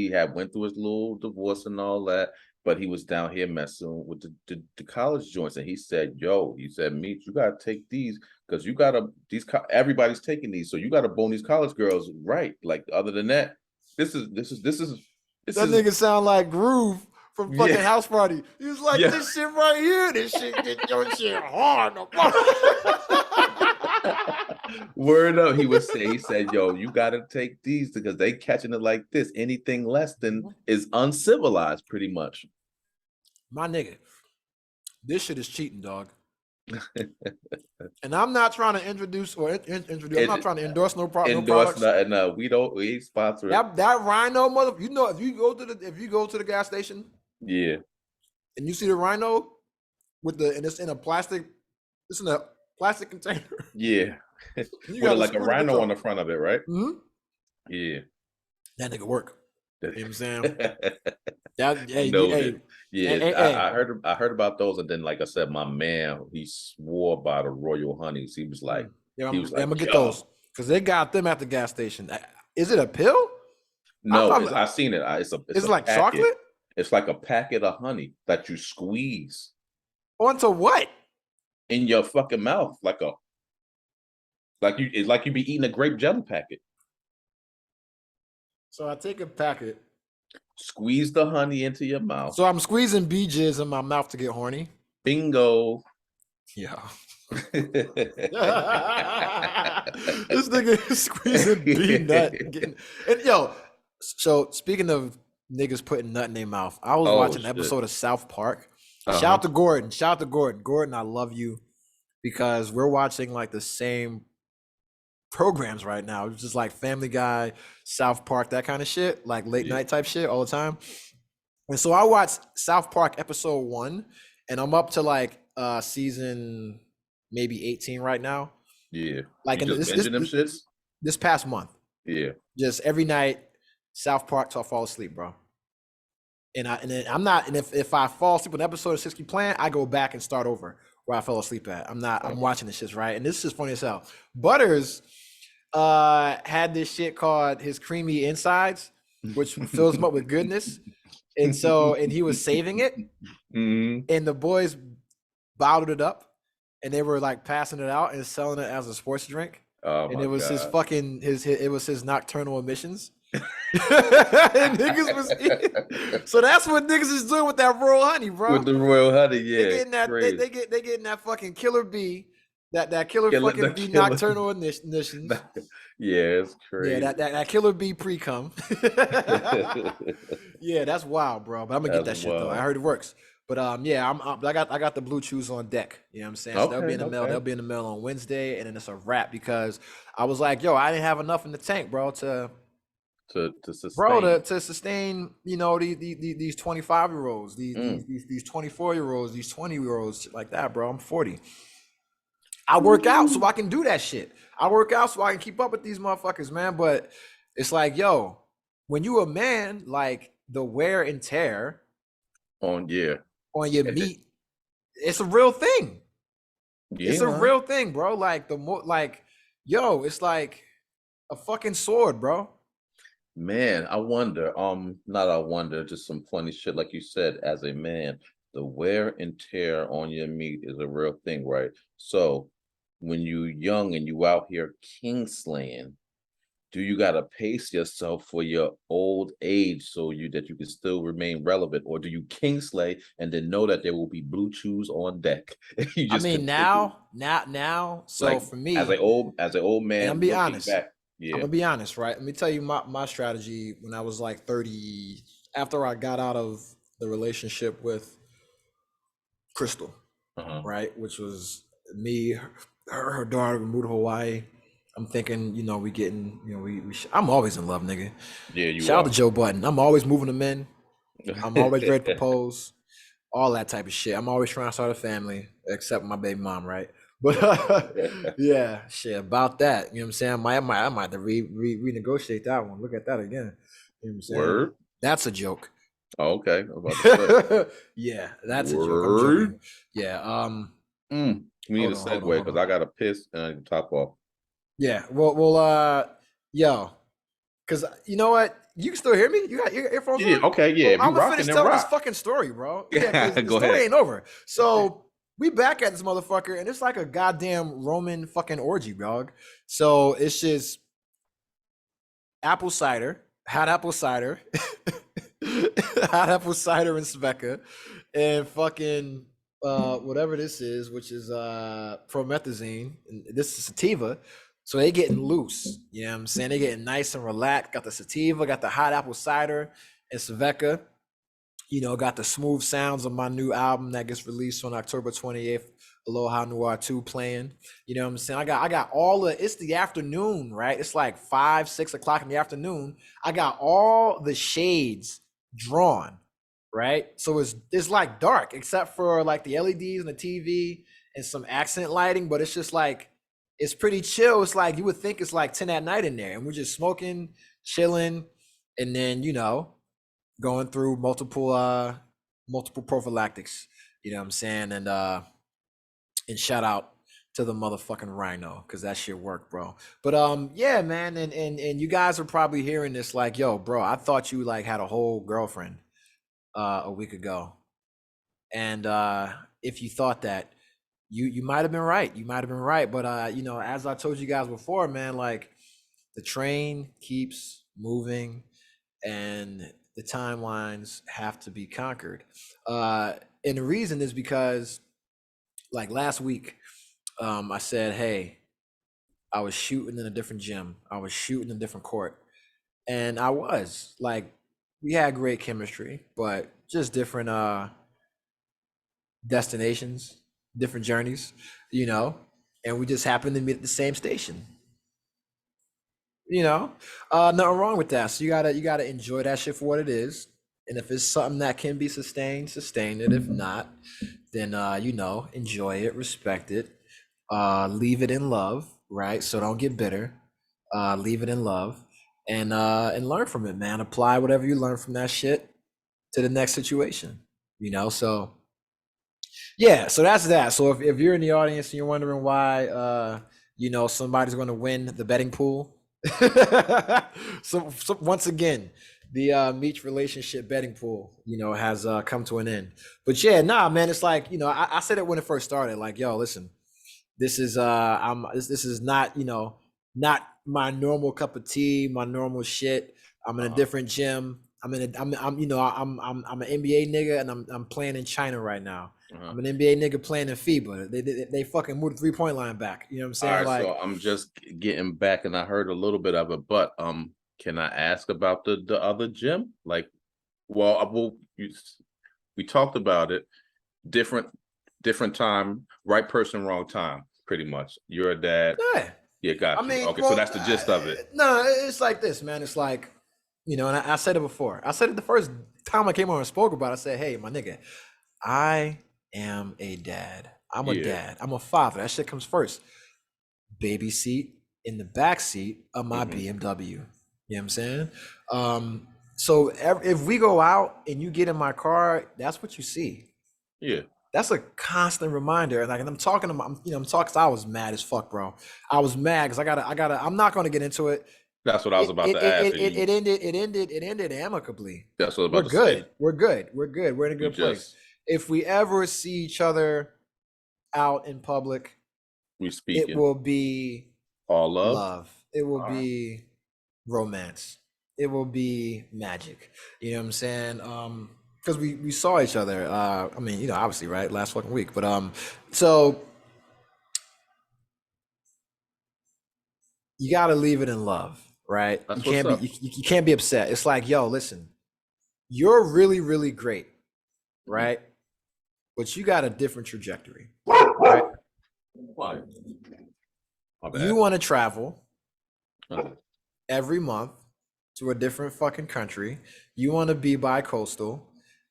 had went through his little divorce and all that, but he was down here messing with the college joints, and he said, "Meach, you gotta take these because everybody's taking these, so you gotta bone these college girls right. Like other than that, this is nigga sound like Groove from fucking House Party. He was like, this shit right here, this shit get your shit hard." Word up, he said, yo, you gotta take these because they catching it like this. Anything less than is uncivilized, pretty much. My nigga, this shit is cheating, dog. And I'm not trying to introduce or introduce. I'm not trying to endorse no Endorse products. nothing. We ain't sponsor it. That Rhino mother, you know, if you go to the gas station, Yeah, and you see the Rhino and it's in a plastic container. yeah. You With got like a rhino on the front of it, right? Mm-hmm. Yeah. That nigga work. You know what I'm saying? Noted. Yeah, Hey. I heard about those, and then like I said, my man, he swore by the Royal Honeys. He was like, I'm gonna get yo. those because they got them at the gas station. Is it a pill? No, I've seen it. It's Is a it like packet. chocolate? It's like a packet of honey that you squeeze Onto what? in your fucking mouth, it's like you be eating a grape jelly packet. So I take a packet. Squeeze the honey into your mouth. So I'm squeezing bee jizz in my mouth to get horny. Bingo. Yeah. This nigga is squeezing bee nut. And yo, so speaking of niggas putting nut in their mouth, I was watching an episode of South Park. Shout out to Gordon. Gordon, I love you because we're watching like the same programs right now. It's just like Family Guy, South Park, that kind of shit, like late night type shit all the time. And so I watched South Park episode 1, and I'm up to like season maybe 18 right now. Yeah. Like this past month. Yeah. Just every night, South Park till I fall asleep, bro. And if I fall asleep with an episode of 60 plan, I go back and start over where I fell asleep at. I'm watching this shit, right? And this is funny as hell. Butters had this shit called his creamy insides, which fills him up with goodness. And he was saving it, and the boys bottled it up, and they were like passing it out and selling it as a sports drink. And it was his nocturnal emissions. And niggas was so that's what niggas is doing with that royal honey, bro. With the royal honey, yeah. They getting that fucking killer bee, that killer fucking bee nocturnal emissions. Yeah, it's crazy. Yeah, that killer bee pre-cum. Yeah, that's wild, bro. But I'm gonna get that shit though. I heard it works. But yeah, I got the blue chews on deck. You know what I'm saying? So they'll be in the mail. They'll be in the mail on Wednesday, and then it's a wrap because I was like, yo, I didn't have enough in the tank, bro, to sustain, you know, these 25-year-olds, these 24-year-olds, these 20-year-olds, shit like that, bro. I'm 40. I work out so I can do that shit. I work out so I can keep up with these motherfuckers, man. But it's like, yo, when you a man, like the wear and tear on your meat, it's a real thing. Yeah, it's a real thing, bro. Like it's like a fucking sword, bro. Man, just some funny shit. Like you said, as a man, the wear and tear on your meat is a real thing, right? So when you young and you out here king slaying, do you gotta pace yourself for your old age so that you can still remain relevant, or do you king slay and then know that there will be blue chews on deck? I mean, now. So like, for me, as an old man, I'm be honest. Back, yeah. I'm gonna be honest, right? Let me tell you my strategy when I was like 30, after I got out of the relationship with Crystal, right? Which was me, her daughter, we moved to Hawaii. I'm thinking, you know, we getting, you know, I'm always in love, nigga. Yeah, Shout out to Joe Budden. I'm always moving them in. I'm always ready to propose. All that type of shit. I'm always trying to start a family, except my baby mom, right? But yeah, shit about that. You know what I'm saying? I might have to renegotiate that one. Look at that again. You know what I'm saying? Word? That's a joke. Oh, okay. Yeah, that's Word? A joke. I'm joking. Yeah. We need a segue because I got to piss and I can top off. Yeah. Well, yo, because you know what? You can still hear me? You got your earphones on? Okay, yeah. Well, I'm gonna finish telling this fucking story, bro. Yeah, the story ain't over. So we back at this motherfucker, and it's like a goddamn Roman fucking orgy, dog. So it's just apple cider, hot apple cider, hot apple cider and Sveka, and fucking whatever this is, which is promethazine. And this is sativa. So they getting loose. You know what I'm saying? They getting nice and relaxed. Got the sativa, got the hot apple cider and Saveca. You know, got the smooth sounds of my new album that gets released on October 28th, Aloha Noir 2 playing. You know what I'm saying? I got all the, it's the afternoon, right? It's like 5, 6 o'clock in the afternoon. I got all the shades drawn, right? So it's like dark, except for like the LEDs and the TV and some accent lighting, but it's just like it's pretty chill. It's like you would think it's like 10 at night in there, and we're just smoking, chilling, and then going through multiple prophylactics, you know what I'm saying? And shout out to the motherfucking rhino, because that shit worked, bro. But yeah, man, and you guys are probably hearing this like, yo, bro, I thought you like had a whole girlfriend a week ago. And if you thought that, you might have been right. You might have been right. But as I told you guys before, man, like the train keeps moving and the timelines have to be conquered. And the reason is because, like last week, I said, hey, I was shooting in a different gym. I was shooting in a different court. And I was like, we had great chemistry, but just different destinations, different journeys, and we just happened to meet at the same station. Nothing wrong with that. So you gotta enjoy that shit for what it is. And if it's something that can be sustained, sustain it. If not, then enjoy it, respect it, leave it in love, right? So don't get bitter. Leave it in love and learn from it, man. Apply whatever you learn from that shit to the next situation. So yeah, so that's that. So if you're in the audience and you're wondering why somebody's going to win the betting pool, so once again, the Meach relationship betting pool, has come to an end. But yeah, nah, man, it's like I said it when it first started. Like, yo, listen, this is this is not not my normal cup of tea, my normal shit. I'm in a different gym. I'm an NBA nigga and I'm playing in China right now. I'm an NBA nigga playing in FIBA. They fucking moved the 3-point line back. You know what I'm saying? All right, Like, so I'm just getting back, and I heard a little bit of it, but can I ask about the other gym? Like, we talked about it. Different time, right person, wrong time. Pretty much. You're a dad. yeah. Yeah, got I you. mean, Okay, so well, that's the gist of it. no, it's like this, man. It's like, and I said it before. I said it the first time I came on and spoke about it. I said, hey, my nigga, I am a dad. I'm a Yeah. dad. I'm a father. That shit comes first. Baby seat in the back seat of my BMW. You know what I'm saying? So if we go out and you get in my car, that's what you see. Yeah. That's a constant reminder. And I'm talking about, I'm talking. 'Cause I was mad as fuck, bro. I was mad because I gotta. I'm not gonna get into it. That's what I was It about it to it, ask. it, it ended. It ended amicably. That's what I was We're about to say. good. We're good. We're good. We're in a We good place. just If we ever see each other out in public, we it speaking will be all love. love. It will All right. be romance. It will be magic. You know what I'm saying? Because we saw each other. Obviously, right, last fucking week. But so you got to leave it in love, right? You That's what's can't be up. you can't be upset. It's like, yo, listen, you're really really great, right? But you got a different trajectory, right? Why? My You bad. want to travel Uh, every month to a different fucking country. You want to be bi-coastal.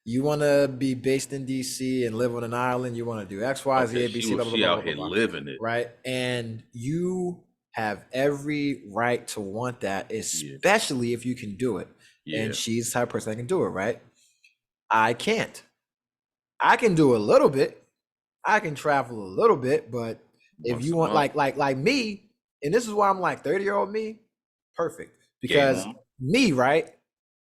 You want to be based in DC and live on an island. You want to do X, Y, Z, Okay, A, B, C, blah, blah, she blah, out blah, blah, here blah. living it. Right? And you have every right to want that, especially if you can do it. Yeah. And she's the type of person that can do it, right? I can't. I can do a little bit. I can travel a little bit, but if Once you a want month. like me, and this is why I'm like 30-year-old me, perfect. Game Because on. me, right?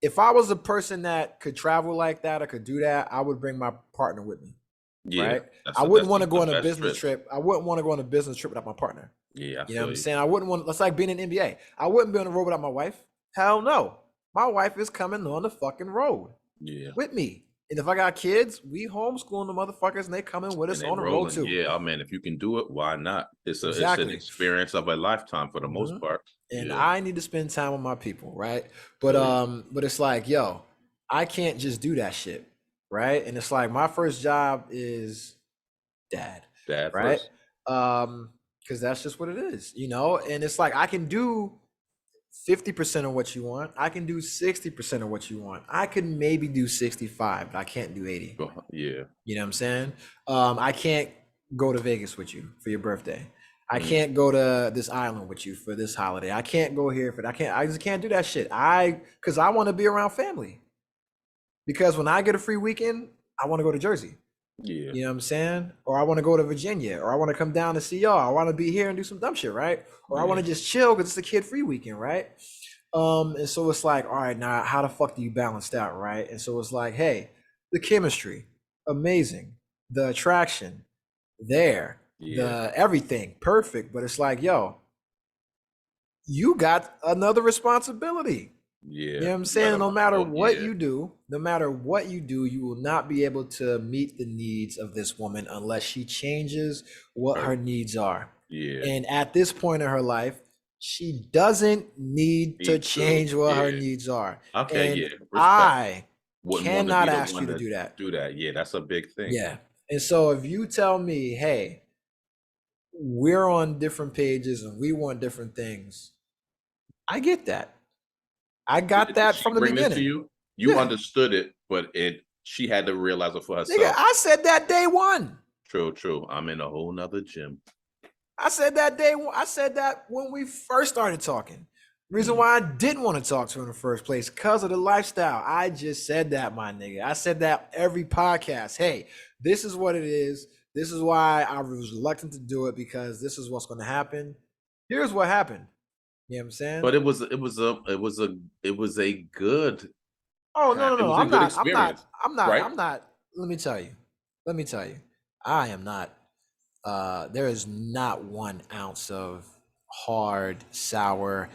If I was a person that could travel like that or could do that, I would bring my partner with me, Yeah. right? That's I wouldn't want to the go on a best business trip. trip. I wouldn't want to go on a business trip without my partner. Yeah, I You know what feel I'm you. saying? I wouldn't want. That's like being in NBA. I wouldn't be on the road without my wife. Hell no. My wife is coming on the fucking road Yeah. with me. And if I got kids, we homeschooling the motherfuckers and they coming with us And they on the road rolling. too. Yeah, I mean, if you can do it, why not? It's an Exactly. experience of a lifetime for the most part. And Yeah. I need to spend time with my people, right? But So but it's like, yo, I can't just do that shit, right? And it's like my first job is dad, dad right? first. Because that's just what it is, you know. And it's like I can do 50% of what you want. I can do 60% of what you want. I could maybe do 65, but I can't do 80. Yeah. You know what I'm saying? I can't go to Vegas with you for your birthday. I Mm. can't go to this island with you for this holiday. I can't go here for that. I just can't do that shit. Because I want to be around family. Because when I get a free weekend, I want to go to Jersey. Yeah. You know what I'm saying? Or I want to go to Virginia, or I want to come down to see y'all. I want to be here and do some dumb shit, right? Or I want to just chill because it's a kid-free weekend, right? And so it's like, all right, now how the fuck do you balance that, right? And so it's like, hey, the chemistry, amazing, the attraction, there, the everything, perfect. But it's like, yo, you got another responsibility. Yeah. You know what I'm saying? No matter what you do, you will not be able to meet the needs of this woman unless she changes what her needs are. Yeah. And at this point in her life, she doesn't need to change what her needs are. Okay, and Respect. I wouldn't cannot ask you to do that. Do that. Yeah, that's a big thing. Yeah. And so if you tell me, hey, we're on different pages and we want different things, I get that. I got that from the beginning. To you? You understood it, but she had to realize it for herself. Nigga, I said that day one. True. I'm in a whole nother gym. I said that day one. I said that when we first started talking. Reason why I didn't want to talk to her in the first place, because of the lifestyle. I just said that, my nigga. I said that every podcast. Hey, this is what it is. This is why I was reluctant to do it, because this is what's going to happen. Here's what happened. You know what I'm saying? But it was a good. Oh no. I'm not. Right? I'm not. Let me tell you. I am not. There is not 1 ounce of hard, sour,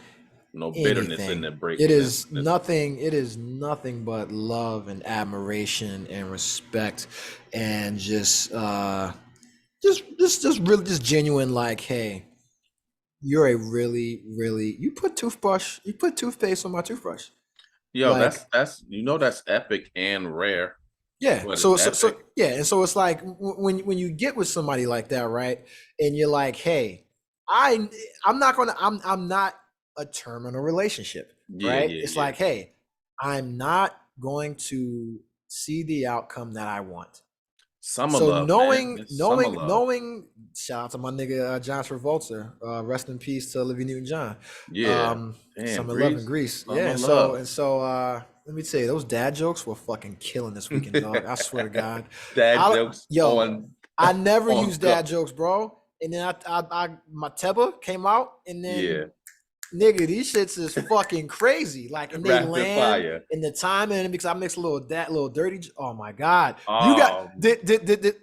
no bitterness anything. in the break. It is nothing. It is nothing but love and admiration and respect, and just really just genuine. Like, hey, you're a really, you put toothpaste on my toothbrush. Yo, like, that's epic and rare. Yeah. So yeah, and so it's like when you get with somebody like that, right? And you're like, hey, I'm not a terminal relationship, right? It's like, hey, I'm not going to see the outcome that I want. Summer love, knowing, shout out to my nigga John Travolta, rest in peace to Olivia Newton-John. Summer love in Greece. And so let me tell you, those dad jokes were fucking killing this weekend, dog. I swear to God. Jokes. I never use dad jokes, bro. And then my Teba came out, and then nigga, these shits is fucking crazy. Like, and they land in the timing, because I mix a little dirty. Oh my God. You got did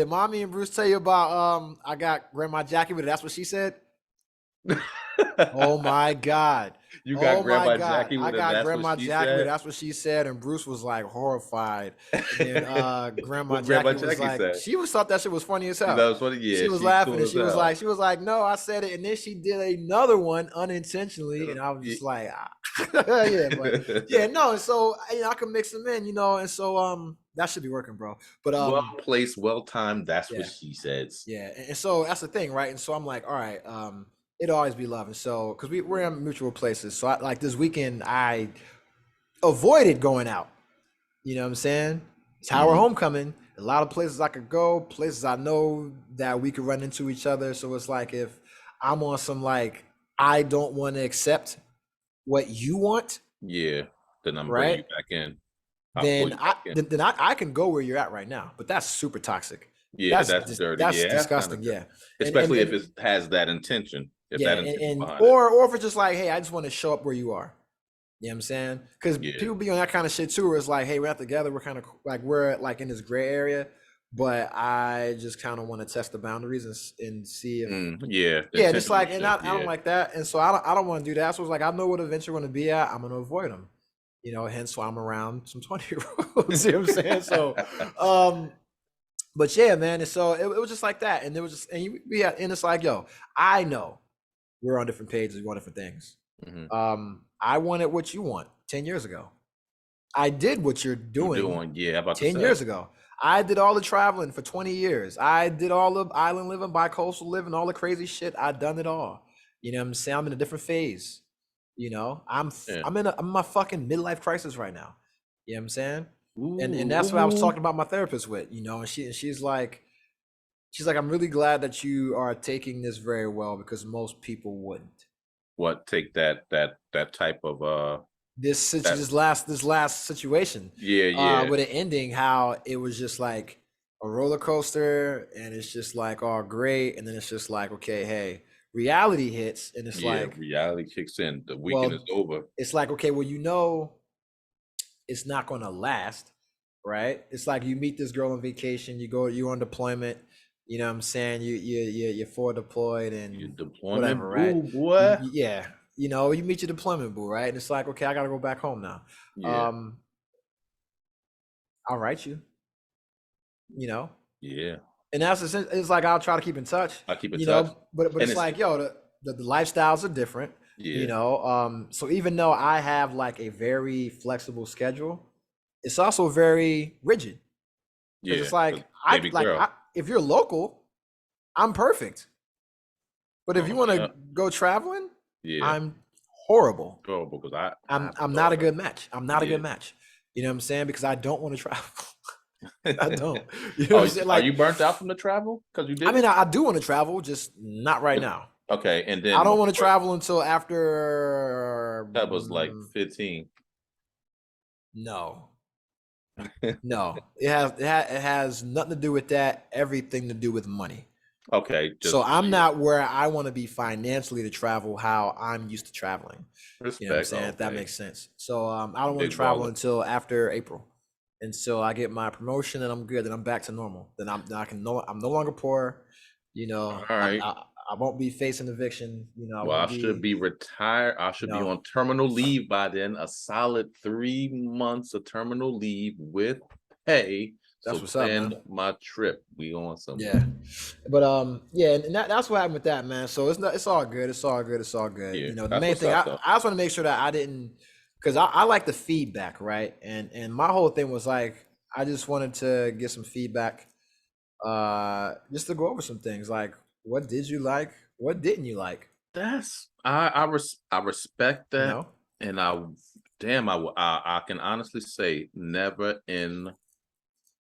mommy and Bruce tell you about I got Grandma Jackie, but that's what she said? Oh my God. You got Grandma Jackie. I got Grandma Jackie. That's what she said, and Bruce was like horrified. And Grandma Jackie was like, she thought that shit was funny as hell. That was funny. Yeah, she was laughing, and she was like, no, I said it, and then she did another one unintentionally, and I was just like, no. And so I can mix them in, and so that should be working, bro. But well placed, well timed. That's what she says. Yeah, and so that's the thing, right? And so I'm like, all right, it'll always be love. And so, because we're in mutual places. So, like this weekend, I avoided going out. You know what I'm saying? It's our homecoming. A lot of places I could go, places I know that we could run into each other. So it's like, if I'm on some like, I don't want to accept what you want. Yeah, then I'm bringing you back in. Then I can go where you're at right now, but that's super toxic. Yeah, that's dirty. That's disgusting. Yeah, especially if it has that intention. If or if it's just like, hey, I just want to show up where you are. You know what I'm saying? Because people be on that kind of shit too, where it's like, hey, we're not together. We're kind of like, we're like in this gray area, but I just kind of want to test the boundaries and see if just like, and I don't like that, and so I don't want to do that. So it's like, I know what events you're going to be at. I'm going to avoid them. You know, hence why I'm around some 20-year-olds. You know what I'm saying? So, but yeah, man. And so it was just like that, and it was just, and it's like, yo, I know we're on different pages, we want different things. I wanted what you want 10 years ago. I did what you're doing yeah, about 10 to say. years ago. I did all the traveling for 20 years. I did all the island living, bi-coastal living, all the crazy shit. I've done it all. You know what I'm saying? I'm in a different phase. You know, I'm in my fucking midlife crisis right now. You know what I'm saying? And that's what I was talking about my therapist with, you know, and she's like, I'm really glad that you are taking this very well, because most people wouldn't. What, take that type of This last situation, yeah. with an ending, how it was just like a roller coaster, and it's just like, oh great, and then it's just like, okay, hey, reality hits, and it's like, reality kicks in. The weekend is well, over. it's like, okay, well, you know, it's not going to last, right? It's like you meet this girl on vacation, you're on deployment, you know what I'm saying? You're forward deployed and Your deployment whatever, boo, right? boy. Yeah, you know, you meet your deployment boo, right? And it's like, okay, I gotta go back home now. Yeah. I'll write you, you know, Yeah. and it's like, I'll try to keep in touch, I keep in you touch. know, but And it's like, yo, the lifestyles are different, you yeah. know. So even though I have like a very flexible schedule, it's also very rigid. Because it's like, baby girl. if you're local, I'm perfect. But if Oh, you want yeah. to go traveling, Yeah. I'm horrible. Horrible, because I I'm have a not a daughter. good match. I'm not a good match. You know what I'm saying? Because I don't want to travel. I don't. You know what I'm saying? Are Like, you burnt out from the travel? Because you did. I mean, I do want to travel, just not right now. Okay, and I then don't want to travel until after. that was like 15. No, no. It has nothing to do with that. Everything to do with money. Okay, So just I'm not where I want to be financially to travel how I'm used to traveling. respect. You know what I'm saying? Okay. If that makes sense. So I don't want Big to travel baller. until after April. Until I get my promotion and I'm good, then I'm back to normal. Then I'm no longer poor. You know, All right. I won't be facing eviction. You know, Well, I should be retired. I should be on terminal leave by then. A solid 3 months of terminal leave with pay. That's So what's up, man. plan my trip. We on some. Yeah, but yeah, and that's what happened with that, man. So it's all good. It's all good. It's all good. Yeah, You know, the that's main what's thing, up, I though. just want to make sure that I didn't, because I like the feedback, right? And my whole thing was like, I just wanted to get some feedback, just to go over some things, like, what did you like? What didn't you like? That's I respect You that, know, and I can honestly say never in.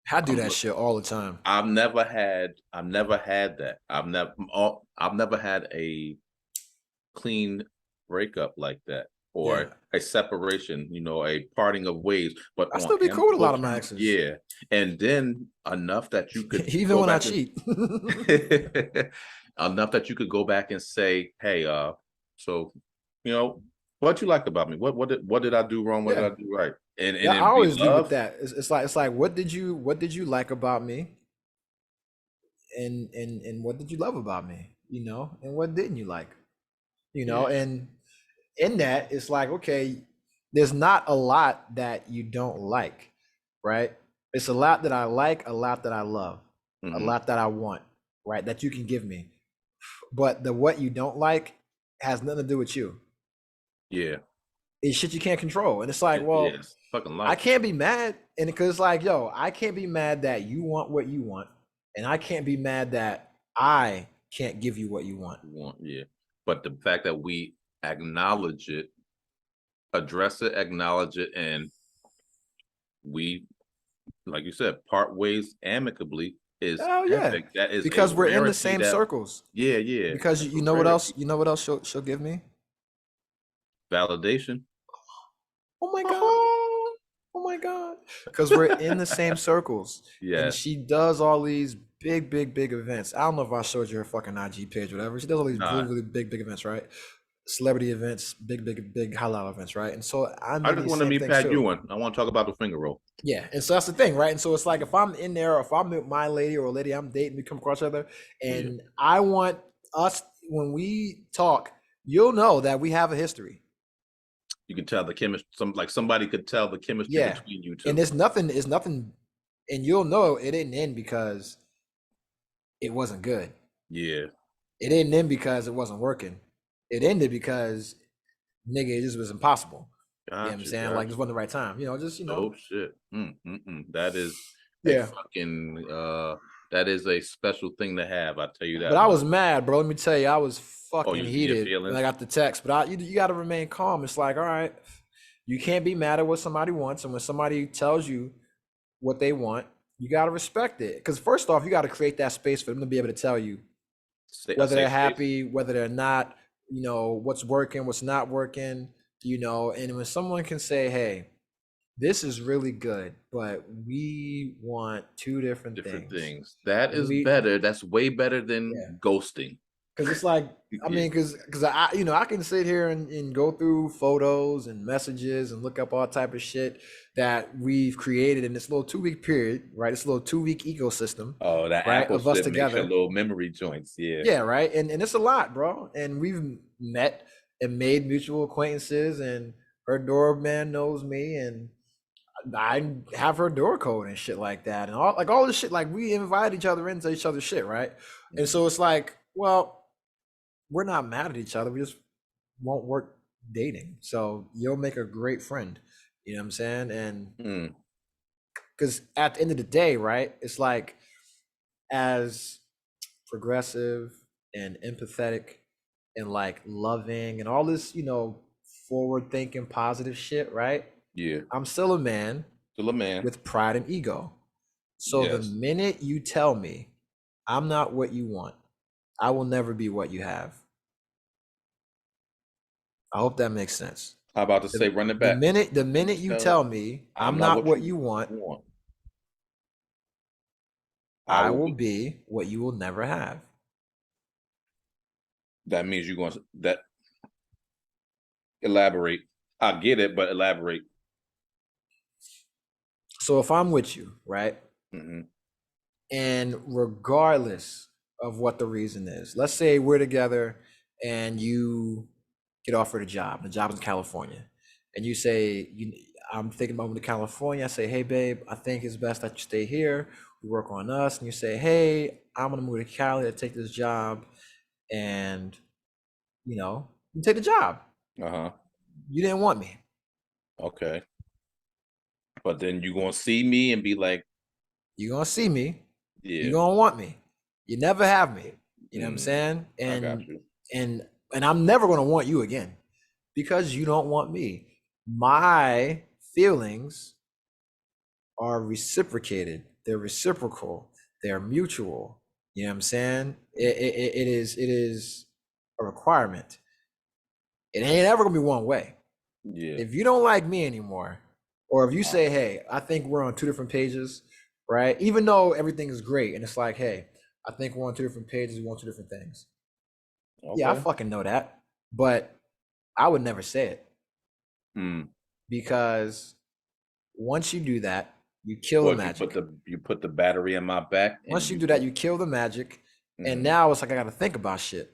I do I'm that look- shit all the time. I've never had that. I've never had a clean breakup like that, Yeah, or a separation, a parting of ways. But I on still be cool with a lot of my amicable terms, exes, yeah. And then enough that you could even go when I back and cheat. enough that you could go back and say, hey, so what you liked about me? What did I do wrong? What did Yeah, I do right? And yeah, I it'd be always lead with love. that. It's like, what did you like about me? And what did you love about me, you know, and what didn't you like, you Yeah. know? And in that, it's like, okay, there's not a lot that you don't like, right? It's a lot that I like, a lot that I love, a Mhm. lot that I want, right, that you can give me. But the what you don't like has nothing to do with you. Yeah. It's shit you can't control. And it's like, well, Yes. Fucking I life. can't be mad. And because it's like, yo, I can't be mad that you want what you want, and I can't be mad that I can't give you what you want. Yeah. But the fact that we acknowledge it, address it, acknowledge it, and we, like you said, part ways amicably is Oh yeah, epic. That is a because we're in the rarity. same That circles. yeah. Because That's a you know what else? rarity. You know what else she'll give me? Validation. Oh my god! Oh my god! Because we're in the same circles, and Yeah. she does all these big events. I don't know if I showed you her fucking IG page, or whatever. She does all these Nah. really big events, right? Celebrity events, big highlight events, right? And so I'm I in just these want to same meet things Pat too. Ewan. I want to talk about the finger roll. Yeah, and so that's the thing, right? And so it's like, if I'm in there, or if I'm with my lady or a lady I'm dating, we come across each other, and I want us, when we talk, you'll know that we have a history. You can tell the chemistry. Somebody could tell the chemistry Yeah. between you And two. it's nothing, and you'll know it didn't end because it wasn't good. Yeah, It didn't end because it wasn't working. It ended because nigga, it just was impossible. You know what I'm got you, saying? Like got this you. wasn't the right time. Oh shit. That is a Yeah. fucking that is a special thing to have. I tell you But that I much. was mad, bro. Let me tell you, I was Oh, fucking your heated when I feelings. got the text. But you got to remain calm. It's like, all right, you can't be mad at what somebody wants, and when somebody tells you what they want, you got to respect it. Because first off, you got to create that space for them to be able to tell you Say a whether they're safe space. happy, whether they're not. What's working, what's not working. And when someone can say, "Hey, this is really good, but we want two different Different things," things. That and is we, better. That's way better than yeah. ghosting. Because it's like, I Yeah. mean, because I can sit here and go through photos and messages and look up all type of shit that we've created in this little 2 week period, right? This little 2 week ecosystem, Oh, that right, Apple of us slip makes your together. little memory joints. Yeah. Yeah, right. And it's a lot, bro. And we've met and made mutual acquaintances, and her doorman knows me, and I have her door code and shit like that, and all this shit. Like we invite each other into each other's shit, right? And Mhm. so it's like, well, we're not mad at each other. We just won't work dating. So you'll make a great friend. You know what I'm saying? And Mm, because at the end of the day, right, it's like as progressive and empathetic and like loving and all this, forward thinking, positive shit, right? yeah. I'm still a man Still a man. with pride and ego. So the Yes. minute you tell me I'm not what you want, I will never be what you have. I hope that makes sense. How about to The, say run it the back? minute the You minute you tell tell me I'm I'm not not what what you you want, want. I I will will be. be what you will never have. That means you're going to that elaborate. I get it, but elaborate. So if I'm with you, right? Hmm. And regardless of what the reason is, let's say we're together and you get offered a job. The job's in California. And you say, I'm thinking about moving to California. I say, hey, babe, I think it's best that you stay here. We work on us. And you say, hey, I'm going to move to Cali to take this job. And, you take the job. Uh-huh. You didn't want me. Okay. But then you're gonna see me and be like, You're going to see me. You're yeah, going to want me. You never have me. You know what I'm mm, saying? I got And you. and and I'm never going to want you again because you don't want me. My feelings are reciprocated. They're reciprocal. They're mutual. You know what I'm saying? It is a requirement. It ain't ever gonna be one way. Yeah. If you don't like me anymore, or if you say, hey, I think we're on two different pages, right? Even though everything is great, and it's like, hey, I think we're on two different pages, we want two different things. Yeah, I Okay. fucking know that. But I would never say it Mm. because once you do that, you kill the What magic. you put the battery in my back Once and you you do that, you kill the magic. And mm, now it's like I gotta think about shit.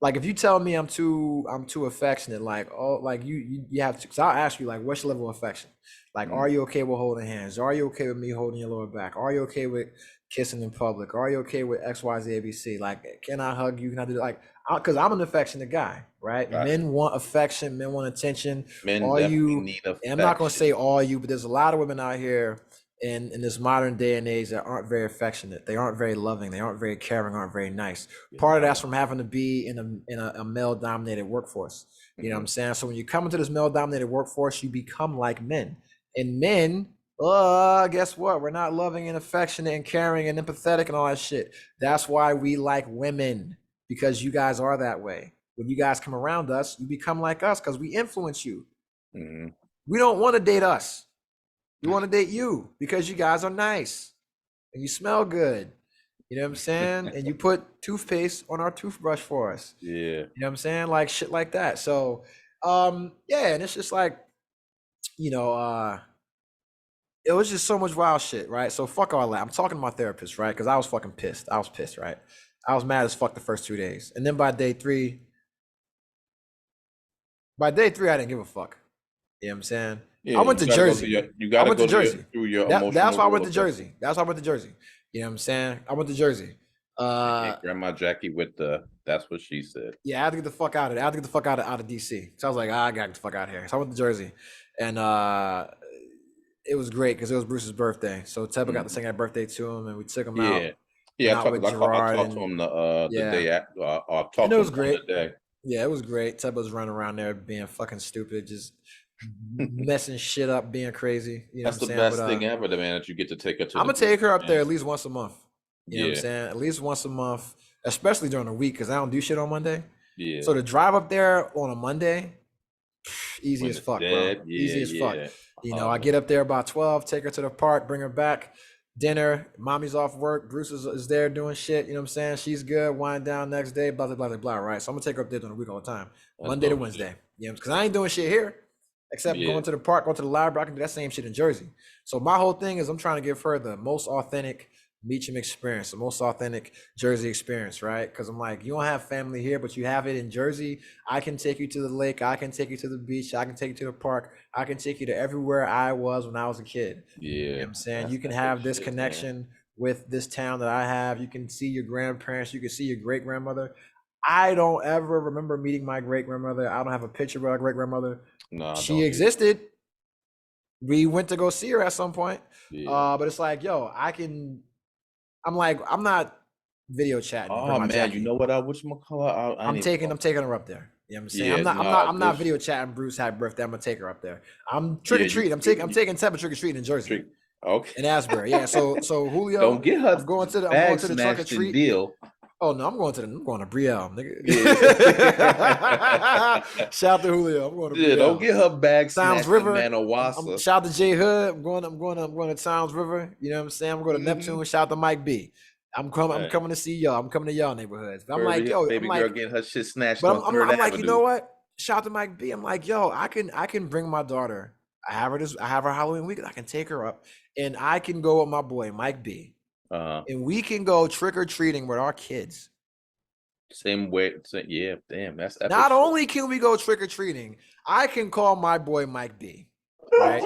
Like if you tell me I'm too affectionate, like like you have to. Cause I'll ask you like, what's your level of affection? Like, are mm, you okay with holding hands? Are you okay with me holding your lower back? Are you okay with kissing in public? Are you okay with X Y Z A B C? Like, can I hug you? Can I do like? Because I'm an affectionate guy, right? got you. Men want affection. Men want attention. Men All definitely you, need and I'm not gonna affection. say all you, but there's a lot of women out here in this modern day and age that aren't very affectionate. They aren't very loving. They aren't very caring. Aren't very nice. Yeah, Part of I that's know. from having to be in a male dominated workforce. You know what Hmm. I'm saying? So when you come into this male dominated workforce, you become like men. And men, guess what? We're not loving and affectionate and caring and empathetic and all that shit. That's why we like women, because you guys are that way. When you guys come around us, you become like us because we influence you. Hmm. We don't want to date us. We want to date you because you guys are nice and you smell good. You know what I'm saying? And you put toothpaste on our toothbrush for us. Yeah. You know what I'm saying? Like shit like that. So, yeah, and it's just like, you know, it was just so much wild shit, right? So fuck all that. I'm talking to my therapist, right? Because I was fucking pissed. I was pissed, right? I was mad as fuck the first 2 days, and then by day three, I didn't give a fuck. You know what I'm saying? Yeah, I went to Jersey. you I gotta went to go to Jersey. through your That's emotional why I went roller to coaster. Jersey. That's why I went to Jersey. You know what I'm saying? I went to Jersey. Yeah, Grandma Jackie with the that's what she said. Yeah, I had to get the fuck out of there. I had to get the fuck out of DC. So I was like, I gotta get the fuck out of here. So I went to Jersey, and it was great because it was Bruce's birthday. So Tebba got to sing happy birthday to him, and we took him out. Yeah, Went yeah. out with I Gerard, talked to and him the yeah, day after. I and talked it to was him on great. the day. Yeah, it was great. Tebba was running around there being fucking stupid, just messing shit up, being crazy. You know what That's I'm the saying? best But thing ever, the man that you get to take her to I'm the gonna take beach, her up there man. at least once a month. You know what I'm Yeah, saying? At least once a month, especially during the week, because I don't do shit on Monday. yeah. So to drive up there on a Monday, easy When as it's fuck, bro. dead, yeah, Easy as fuck. yeah. You know, I get up there about 12, take her to the park, bring her back, dinner. Mommy's off work. Bruce is there doing shit. You know what I'm saying? She's good. Wind down next day, blah, blah, blah, blah, blah, right? So I'm going to take her up there during the week all the time, That's Monday to dope Wednesday. shit. You know, because I ain't doing shit here except Yeah, going to the park, going to the library. I can do that same shit in Jersey. So my whole thing is I'm trying to give her the most authentic Meacham experience, the most authentic Jersey experience, right? Because I'm like, you don't have family here, but you have it in Jersey. I can take you to the lake. I can take you to the beach. I can take you to the park. I can take you to everywhere I was when I was a kid. You know yeah. what I'm saying? That's You can epic have this shit, man. connection with this town that I have. You can see your grandparents. You can see your great grandmother. I don't ever remember meeting my great grandmother. I don't have a picture of my great grandmother. No, I She don't either. existed. We went to go see her at some point. Yeah. But it's like, yo, I'm like, I'm not video chatting Oh Grandma man, you Jackie. know what? I ain't even I'm gonna. taking her up there. You know what I'm saying? Yeah, nah. I'm not video chatting Bruce happy birthday. I'm gonna take her up there. I'm trick Yeah, or treating. I'm taking Tebba trick or treating in Jersey. trick. Okay. In Asbury. Yeah. So Don't Julio, get her I'm going bag to the trunk or snatched and treat. deal. Oh no, I'm going to Brielle, Yeah. nigga. Shout out to Julio. I'm going to Yeah, don't Brielle. get her bag Sounds snatched in River. I'm Manawasa. shout out to J Hood. I'm going to Sounds River. You know what I'm saying? I'm going to Mm-hmm. Neptune. Shout out to Mike B. I'm Right. coming to see y'all. I'm coming to y'all neighborhoods. But I'm like, Baby, yo, I'm baby girl like, getting her shit snatched but on Third I'm like, you know Avenue. what? Shout out to Mike B. I'm like, yo, I can bring my daughter. I have her Halloween weekend. I can take her up, and I can go with my boy Mike B. Uh, And we can go trick or treating with our kids. same way. Yeah, damn, that's epic Not shit. only can we go trick or treating, I can call my boy Mike B. Right?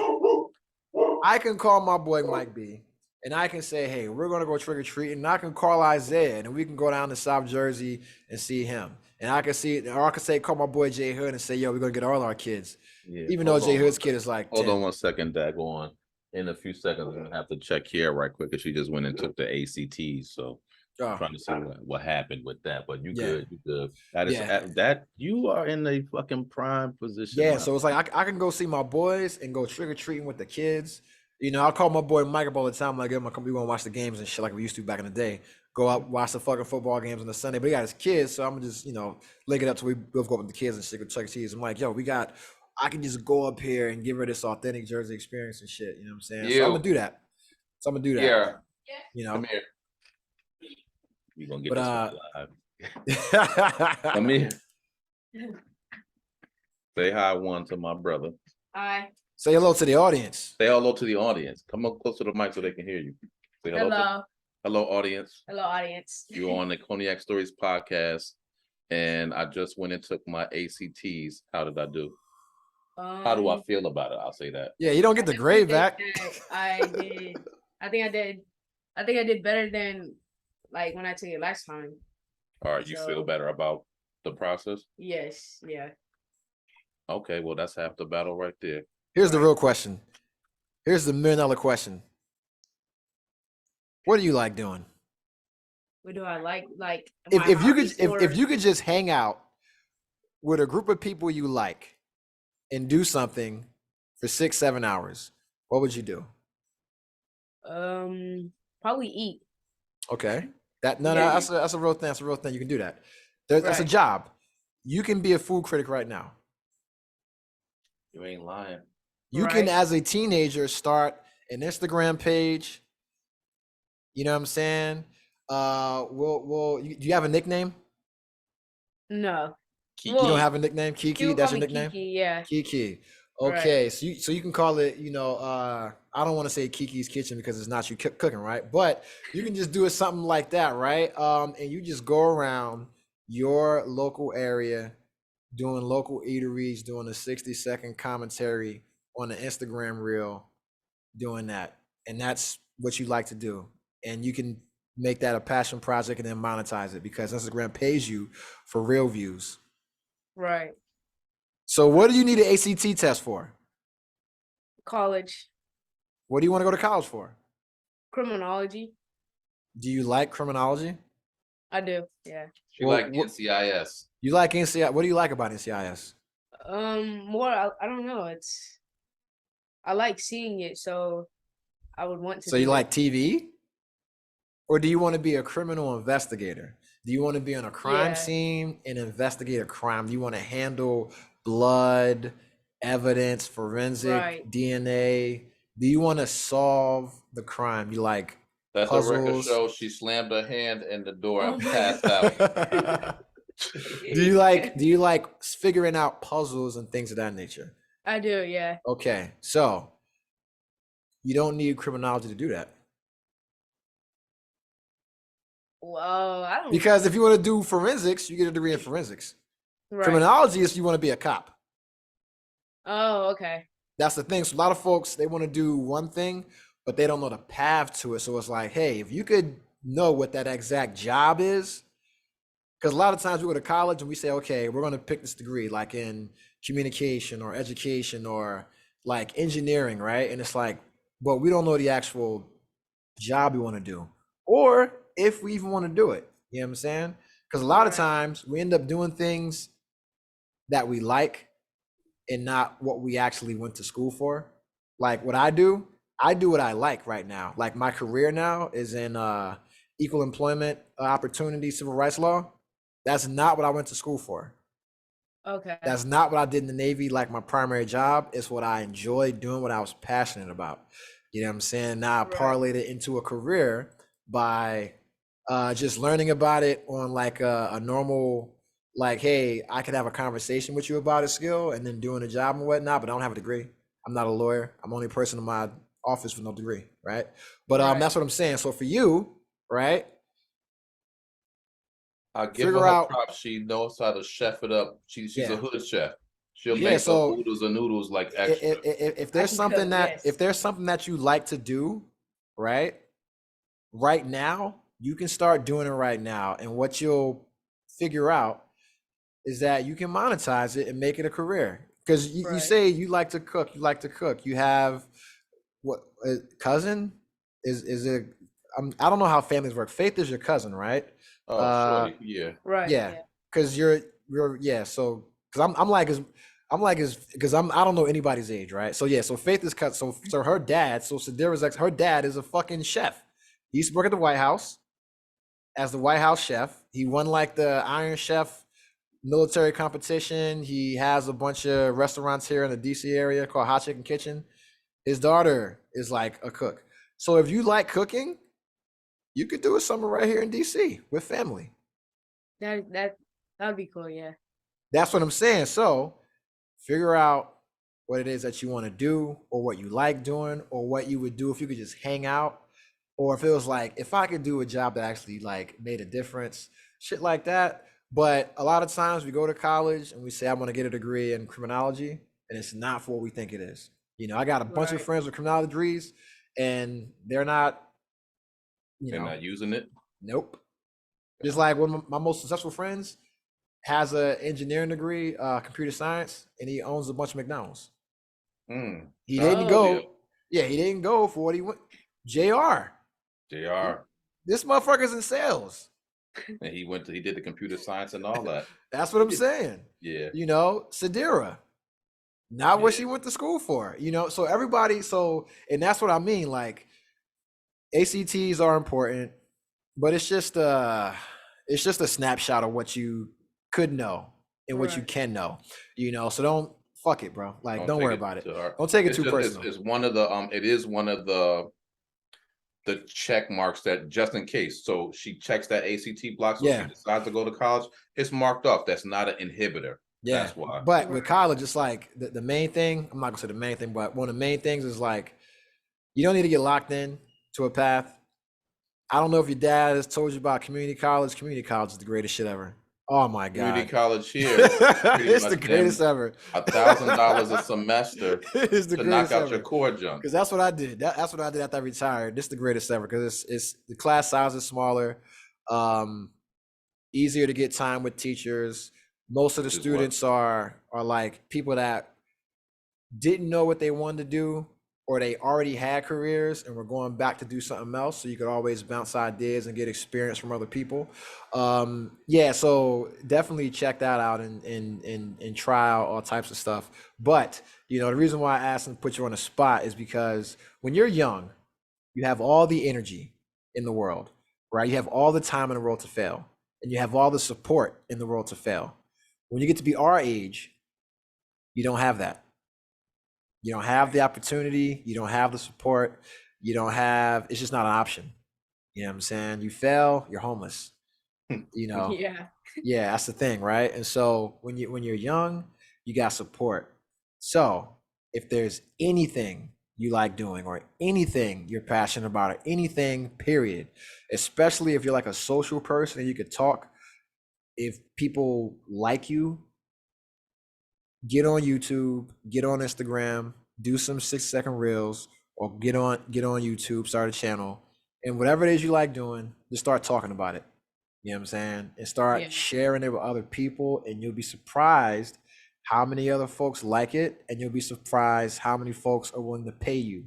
I can call my boy Mike B. And I can say, hey, we're gonna go trick or treating. And I can call Isaiah, and we can go down to South Jersey and see him. And I can see, or I can say, call my boy Jay Hood and say, yo, we're gonna get all our kids. Yeah, Even though Jay Hood's kid is like hold 10. on 1 second, Dag. Go on. In a few seconds, I'm gonna have to check here right quick because she just went and took the ACTs. So Oh, trying to see what happened with that. But you yeah. good, you good. That is Yeah. that you are in a fucking prime position. Yeah, My so it's like I can go see my boys and go trick or treating with the kids. You know, I call my boy Mike up all the time. Like, I'm we gonna watch the games and shit like we used to back in the day. Go out, watch the fucking football games on the Sunday. But he got his kids, so I'm gonna just, link it up to we both go up with the kids and shit with Chuck E. Cheese. I'm like, yo, I can just go up here and give her this authentic Jersey experience and shit. You know what I'm saying? So I'm gonna do that. yeah, You know, come here. You gonna get but this one live? Come here. Say hi one to my brother. Hi. say hello to the audience. Say hello to the audience. Come up close to the mic so they can hear you. Say hello. Hello. Hello, audience. Hello, audience. You're on the Cognac Stories podcast, and I just went and took my ACTs. How did I do? How do I feel about it? I'll say that. Yeah, you don't get the grade back. I did. I think I did better than like when I took it last time. All right, you feel better about the process? Yes. Yeah. Okay, well, that's half the battle right there. Here's the real question. Here's the $1 million question. What do you like doing? What do I like? Like If you could just hang out with a group of people you like and do something for 6-7 hours, what would you do? probably eat. Okay. That's a real thing. That's a real thing. You can do that. That's a Right. job. You can be a food critic right now. You ain't lying. You can, Right. as a teenager, start an Instagram page. You know what I'm saying? Do you have a nickname? No. Kiki. You don't have a nickname? Kiki, People that's call your me nickname? Kiki, yeah. Kiki. Right. Okay, so you can call it, I don't want to say Kiki's Kitchen because it's not you cooking, right? But you can just do it something like that, right? And you just go around your local area doing local eateries, doing a 60-second commentary on the Instagram reel, doing that. And that's what you like to do. And you can make that a passion project and then monetize it because Instagram pays you for real views. Right. So what do you need an ACT test for? College. What do you want to go to college for? Criminology. Do you like criminology? I do. Yeah. She Well, like NCIS. You like NCIS? What do you like about NCIS? More. I don't know. I like seeing it, so I would want to. So you like TV? Or do you want to be a criminal investigator? Do you want to be on a crime scene and investigate a crime? Do you want to handle blood, evidence, forensic, DNA? Do you want to solve the crime? You like That's puzzles? a record show. She slammed her hand in the door and passed out. Do you like figuring out puzzles and things of that nature? I do, yeah. Okay, so you don't need criminology to do that. Well, I don't. Because if you want to do forensics, you get a degree in forensics. Right. Criminology is you want to be a cop. Oh, okay. That's the thing. So a lot of folks, they want to do one thing, but they don't know the path to it. So it's like, hey, if you could know what that exact job is, because a lot of times we go to college and we say, okay, we're going to pick this degree like in communication or education or like engineering, right? And it's like, but we don't know the actual job we want to do or if we even want to do it. You know what I'm saying? Because a lot of times we end up doing things that we like and not what we actually went to school for. Like what I do what I like right now. Like my career now is in equal employment opportunity, civil rights law. That's not what I went to school for. Okay. That's not what I did in the Navy, like my primary job. It's what I enjoyed doing, what I was passionate about. You know what I'm saying? Now I parlayed it into a career by just learning about it on like a normal, like, hey, I could have a conversation with you about a skill and then doing a job and whatnot, but I don't have a degree. I'm not a lawyer. I'm the only person in my office with no degree, right? But that's what I'm saying. So for you, right? I'll give her props. She knows how to chef it up. She's a hood chef. She'll make the oodles and noodles like extra. If there's something that you like to do, right? Right now, you can start doing it right now. And what you'll figure out is that you can monetize it and make it a career. Because you say you like to cook. You have what a cousin is it? I don't know how families work. Faith is your cousin, right? Oh, yeah. Right. Yeah. Because you're So because I don't know anybody's age, right? So yeah. So Faith is cut. So her dad. So Sadira's her dad is a fucking chef. He used to work at the White House as the White House chef. He won like the Iron Chef military competition. He has a bunch of restaurants here in the DC area called Hot Chicken Kitchen. His daughter is like a cook. So if you like cooking, you could do a summer right here in DC with family. That would be cool, yeah. That's what I'm saying. So figure out what it is that you want to do or what you like doing or what you would do if you could just hang out. Or if it was like, if I could do a job that actually like made a difference, shit like that. But a lot of times we go to college and we say, I want to get a degree in criminology, and it's not for what we think it is. You know, I got a bunch of friends with criminology degrees and they're not, they're not using it. Nope. Just like one of my most successful friends has an engineering degree, computer science, and he owns a bunch of McDonald's. He didn't go. Yeah, he didn't go for what he went. JR. This motherfucker's in sales. And he did the computer science and all that. That's what I'm saying. Yeah. You know, Sadira. Not what she went to school for. You know, so everybody, and that's what I mean. Like, ACTs are important, but it's just a snapshot of what you could know and what you can know. You know, so don't fuck it, bro. Like, don't worry about it. Don't take it too personal. It's one of the it is one of the check marks that just in case. So she checks that ACT block. So she decides to go to college. It's marked off. That's not an inhibitor. Yeah. That's why. But with college, it's like the main thing. I'm not gonna say the main thing, but one of the main things is like you don't need to get locked in to a path. I don't know if your dad has told you about community college. Community college is the greatest shit ever. Oh my Community god, college here is pretty it's the much greatest them ever. $1,000 a semester It's the to knock greatest out your ever. core junk. Because that's what I did. That's what I did after I retired. This is the greatest ever because it's the class size is smaller, easier to get time with teachers. Most of the Which is what? students are like people that didn't know what they wanted to do, or they already had careers and were going back to do something else. So you could always bounce ideas and get experience from other people. Yeah, so definitely check that out and try out all types of stuff. But the reason why I asked and put you on the spot is because when you're young, you have all the energy in the world, right? You have all the time in the world to fail, and you have all the support in the world to fail. When you get to be our age, you don't have that. You don't have the opportunity. You don't have the support. You don't have, it's just not an option. You know what I'm saying? You fail, you're homeless. Yeah. Yeah, that's the thing, right? And so when you're young, you got support. So if there's anything you like doing or anything you're passionate about or anything, period, especially if you're like a social person and you could talk, if people like you, get on YouTube, get on Instagram, do some 6-second reels, or get on YouTube, start a channel, and whatever it is you like doing, just start talking about it. You know what I'm saying? And start Yeah. sharing it with other people, and you'll be surprised how many other folks like it, and you'll be surprised how many folks are willing to pay you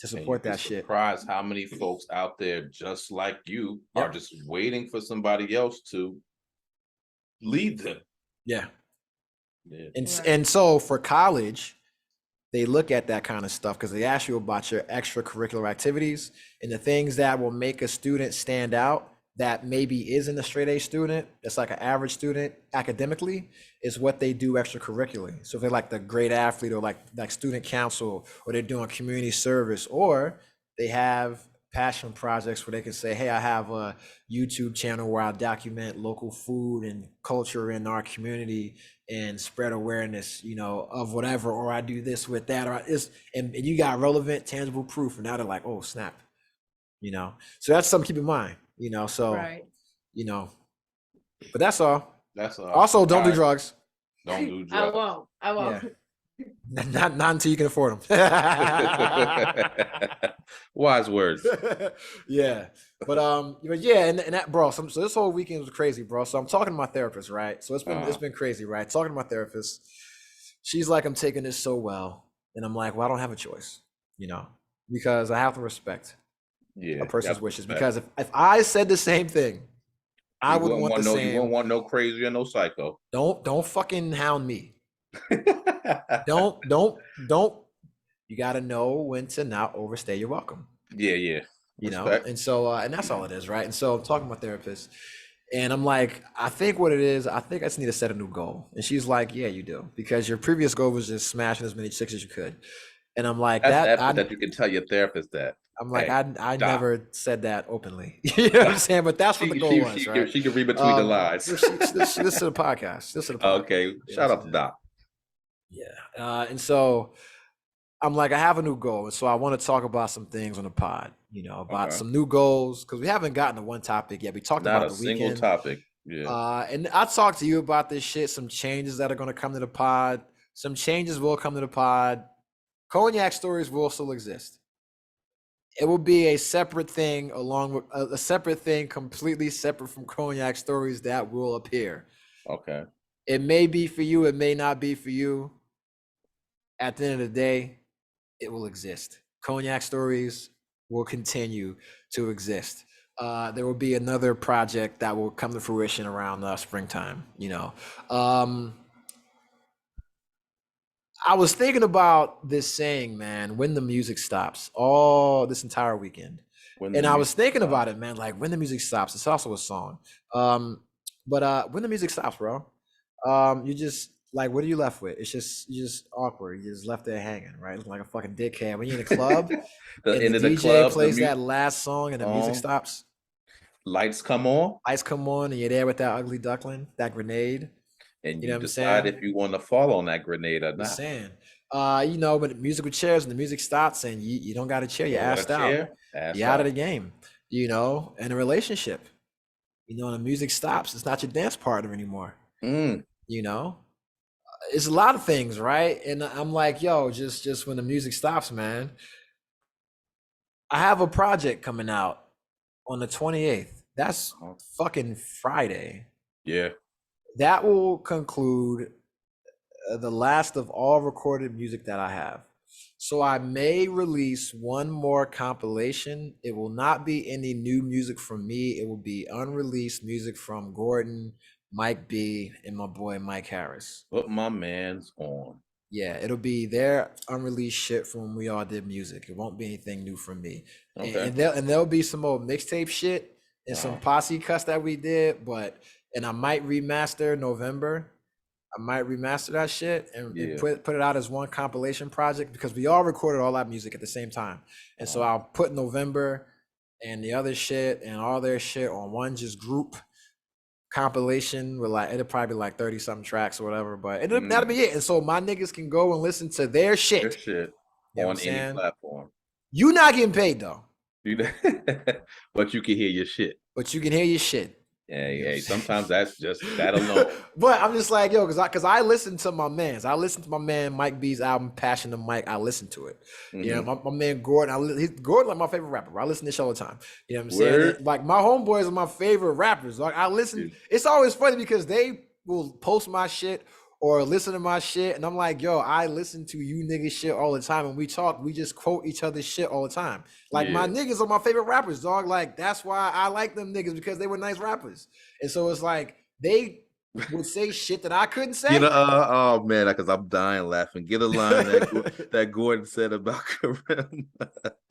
to And support you'd be that shit. surprised how many folks out there just like you Yep. are just waiting for somebody else to lead them. Yeah. Yeah. And so for college, they look at that kind of stuff because they ask you about your extracurricular activities and the things that will make a student stand out that maybe isn't a straight A student, that's like an average student academically, is what they do extracurricularly. So if they're like the great athlete or like student council, or they're doing community service, or they have passion projects where they can say, hey, I have a YouTube channel where I document local food and culture in our community and spread awareness, of whatever, or I do this with that, or and you got relevant, tangible proof, and now they're like, oh snap, So that's something to keep in mind, So, Right. But that's all. That's all. Also, don't do drugs. Don't do I drugs. won't. Yeah. Not until you can afford them. Wise words. Yeah, but yeah, and that, bro. So this whole weekend was crazy, bro. So I'm talking to my therapist, right? So it's been crazy, right? Talking to my therapist, she's like, I'm taking this so well, and I'm like, well, I don't have a choice, because I have to respect a person's wishes. Because if I said the same thing, I would want the same. You won't want no crazy or no psycho. Don't fucking hound me. Don't. You got to know when to not overstay your welcome. Yeah. Respect. And so and that's all it is, right? And so I'm talking to my therapist, and I'm like, I think what it is, I think I just need to set a new goal. And she's like, yeah, you do, because your previous goal was just smashing as many chicks as you could. And I'm like, that you can tell your therapist that. I'm like, hey, I never said that openly. You know what I'm saying? But that's what the goal was, right? She can read between the lines. Listen to the podcast. Listen to the podcast. Okay, shout out to Doc. Yeah. And so I'm like, I have a new goal. And so I want to talk about some things on the pod, about some new goals, because we haven't gotten to one topic yet. We talked about the weekend. Not a single topic. Yeah. And I talked to you about this shit, some changes that are going to come to the pod. Some changes will come to the pod. Cognac stories will still exist. It will be a separate thing, along with a separate thing, completely separate from Cognac stories that will appear. Okay. It may be for you. It may not be for you. At the end of the day, it will exist. Cognac stories will continue to exist. There will be another project that will come to fruition around springtime. I was thinking about this saying, man, when the music stops, this entire weekend. And I was thinking about it, man, like when the music stops. It's also a song. But when the music stops, bro, you just like, what are you left with? It's just, you're just awkward. You just left there hanging, right? Looking like a fucking dickhead. When you're in a club, and the DJ plays that last song and the music stops. Lights come on. And you're there with that ugly duckling, that grenade. And you decide if you want to fall on that grenade or not. I'm saying, but the musical chairs and the music stops and you don't got a chair, you're assed out. You're out of the game, in a relationship. You know, when the music stops, it's not your dance partner anymore. Mm. You know, it's a lot of things, right? And I'm like, yo, just when the music stops, man. I have a project coming out on the 28th. That's Uh-huh. fucking Friday. Yeah. That will conclude the last of all recorded music that I have. So I may release one more compilation. It will not be any new music from me. It will be unreleased music from Gordon, Mike B, and my boy Mike Harris. Put my man's on. Yeah, it'll be their unreleased shit from when we all did music. It won't be anything new from me. Okay. And there'll be some old mixtape shit and some posse cuts that we did, and I might remaster November. I might remaster that shit and put it out as one compilation project because we all recorded all that music at the same time. And so I'll put November and the other shit and all their shit on one just group compilation with like it'll probably be like 30 something tracks or whatever, but that'll be it. And so my niggas can go and listen to their shit. Their shit on any platform. You not getting paid though. But you can hear your shit. But you can hear your shit. Hey, sometimes that's just that alone. But I'm just like, yo, because I listen to my mans. I listen to my man Mike B's album, Passion of Mike. I listen to it. Mm-hmm. You know, my man Gordon, Gordon like my favorite rapper. I listen to this all the time. You know what I'm saying? Like my homeboys are my favorite rappers. Like I listen. Dude. It's always funny because they will post my shit or listen to my shit. And I'm like, yo, I listen to you niggas shit all the time. And we talk, we just quote each other's shit all the time. Like my niggas are my favorite rappers, dog. Like that's why I like them niggas because they were nice rappers. And so it's like they would say shit that I couldn't say. Oh man, because I'm dying laughing. Get a line that Gordon said about Kareem.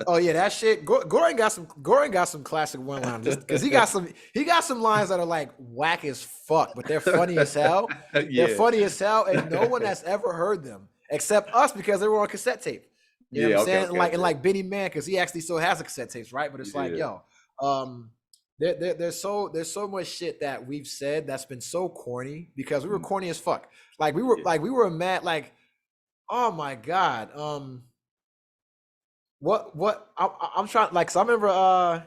Oh yeah, that shit. Gordon got some classic one liners because he got some lines that are like whack as fuck, but they're funny as hell. They're funny as hell, and no one has ever heard them except us because they were on cassette tape. You know what I'm saying? Okay. And like Benny Man, because he actually still has the cassette tapes, right? But it's like, yo, there's so much shit that we've said that's been so corny because we were corny as fuck. Like we were mad. Like, oh my god. What I'm trying like. So I remember.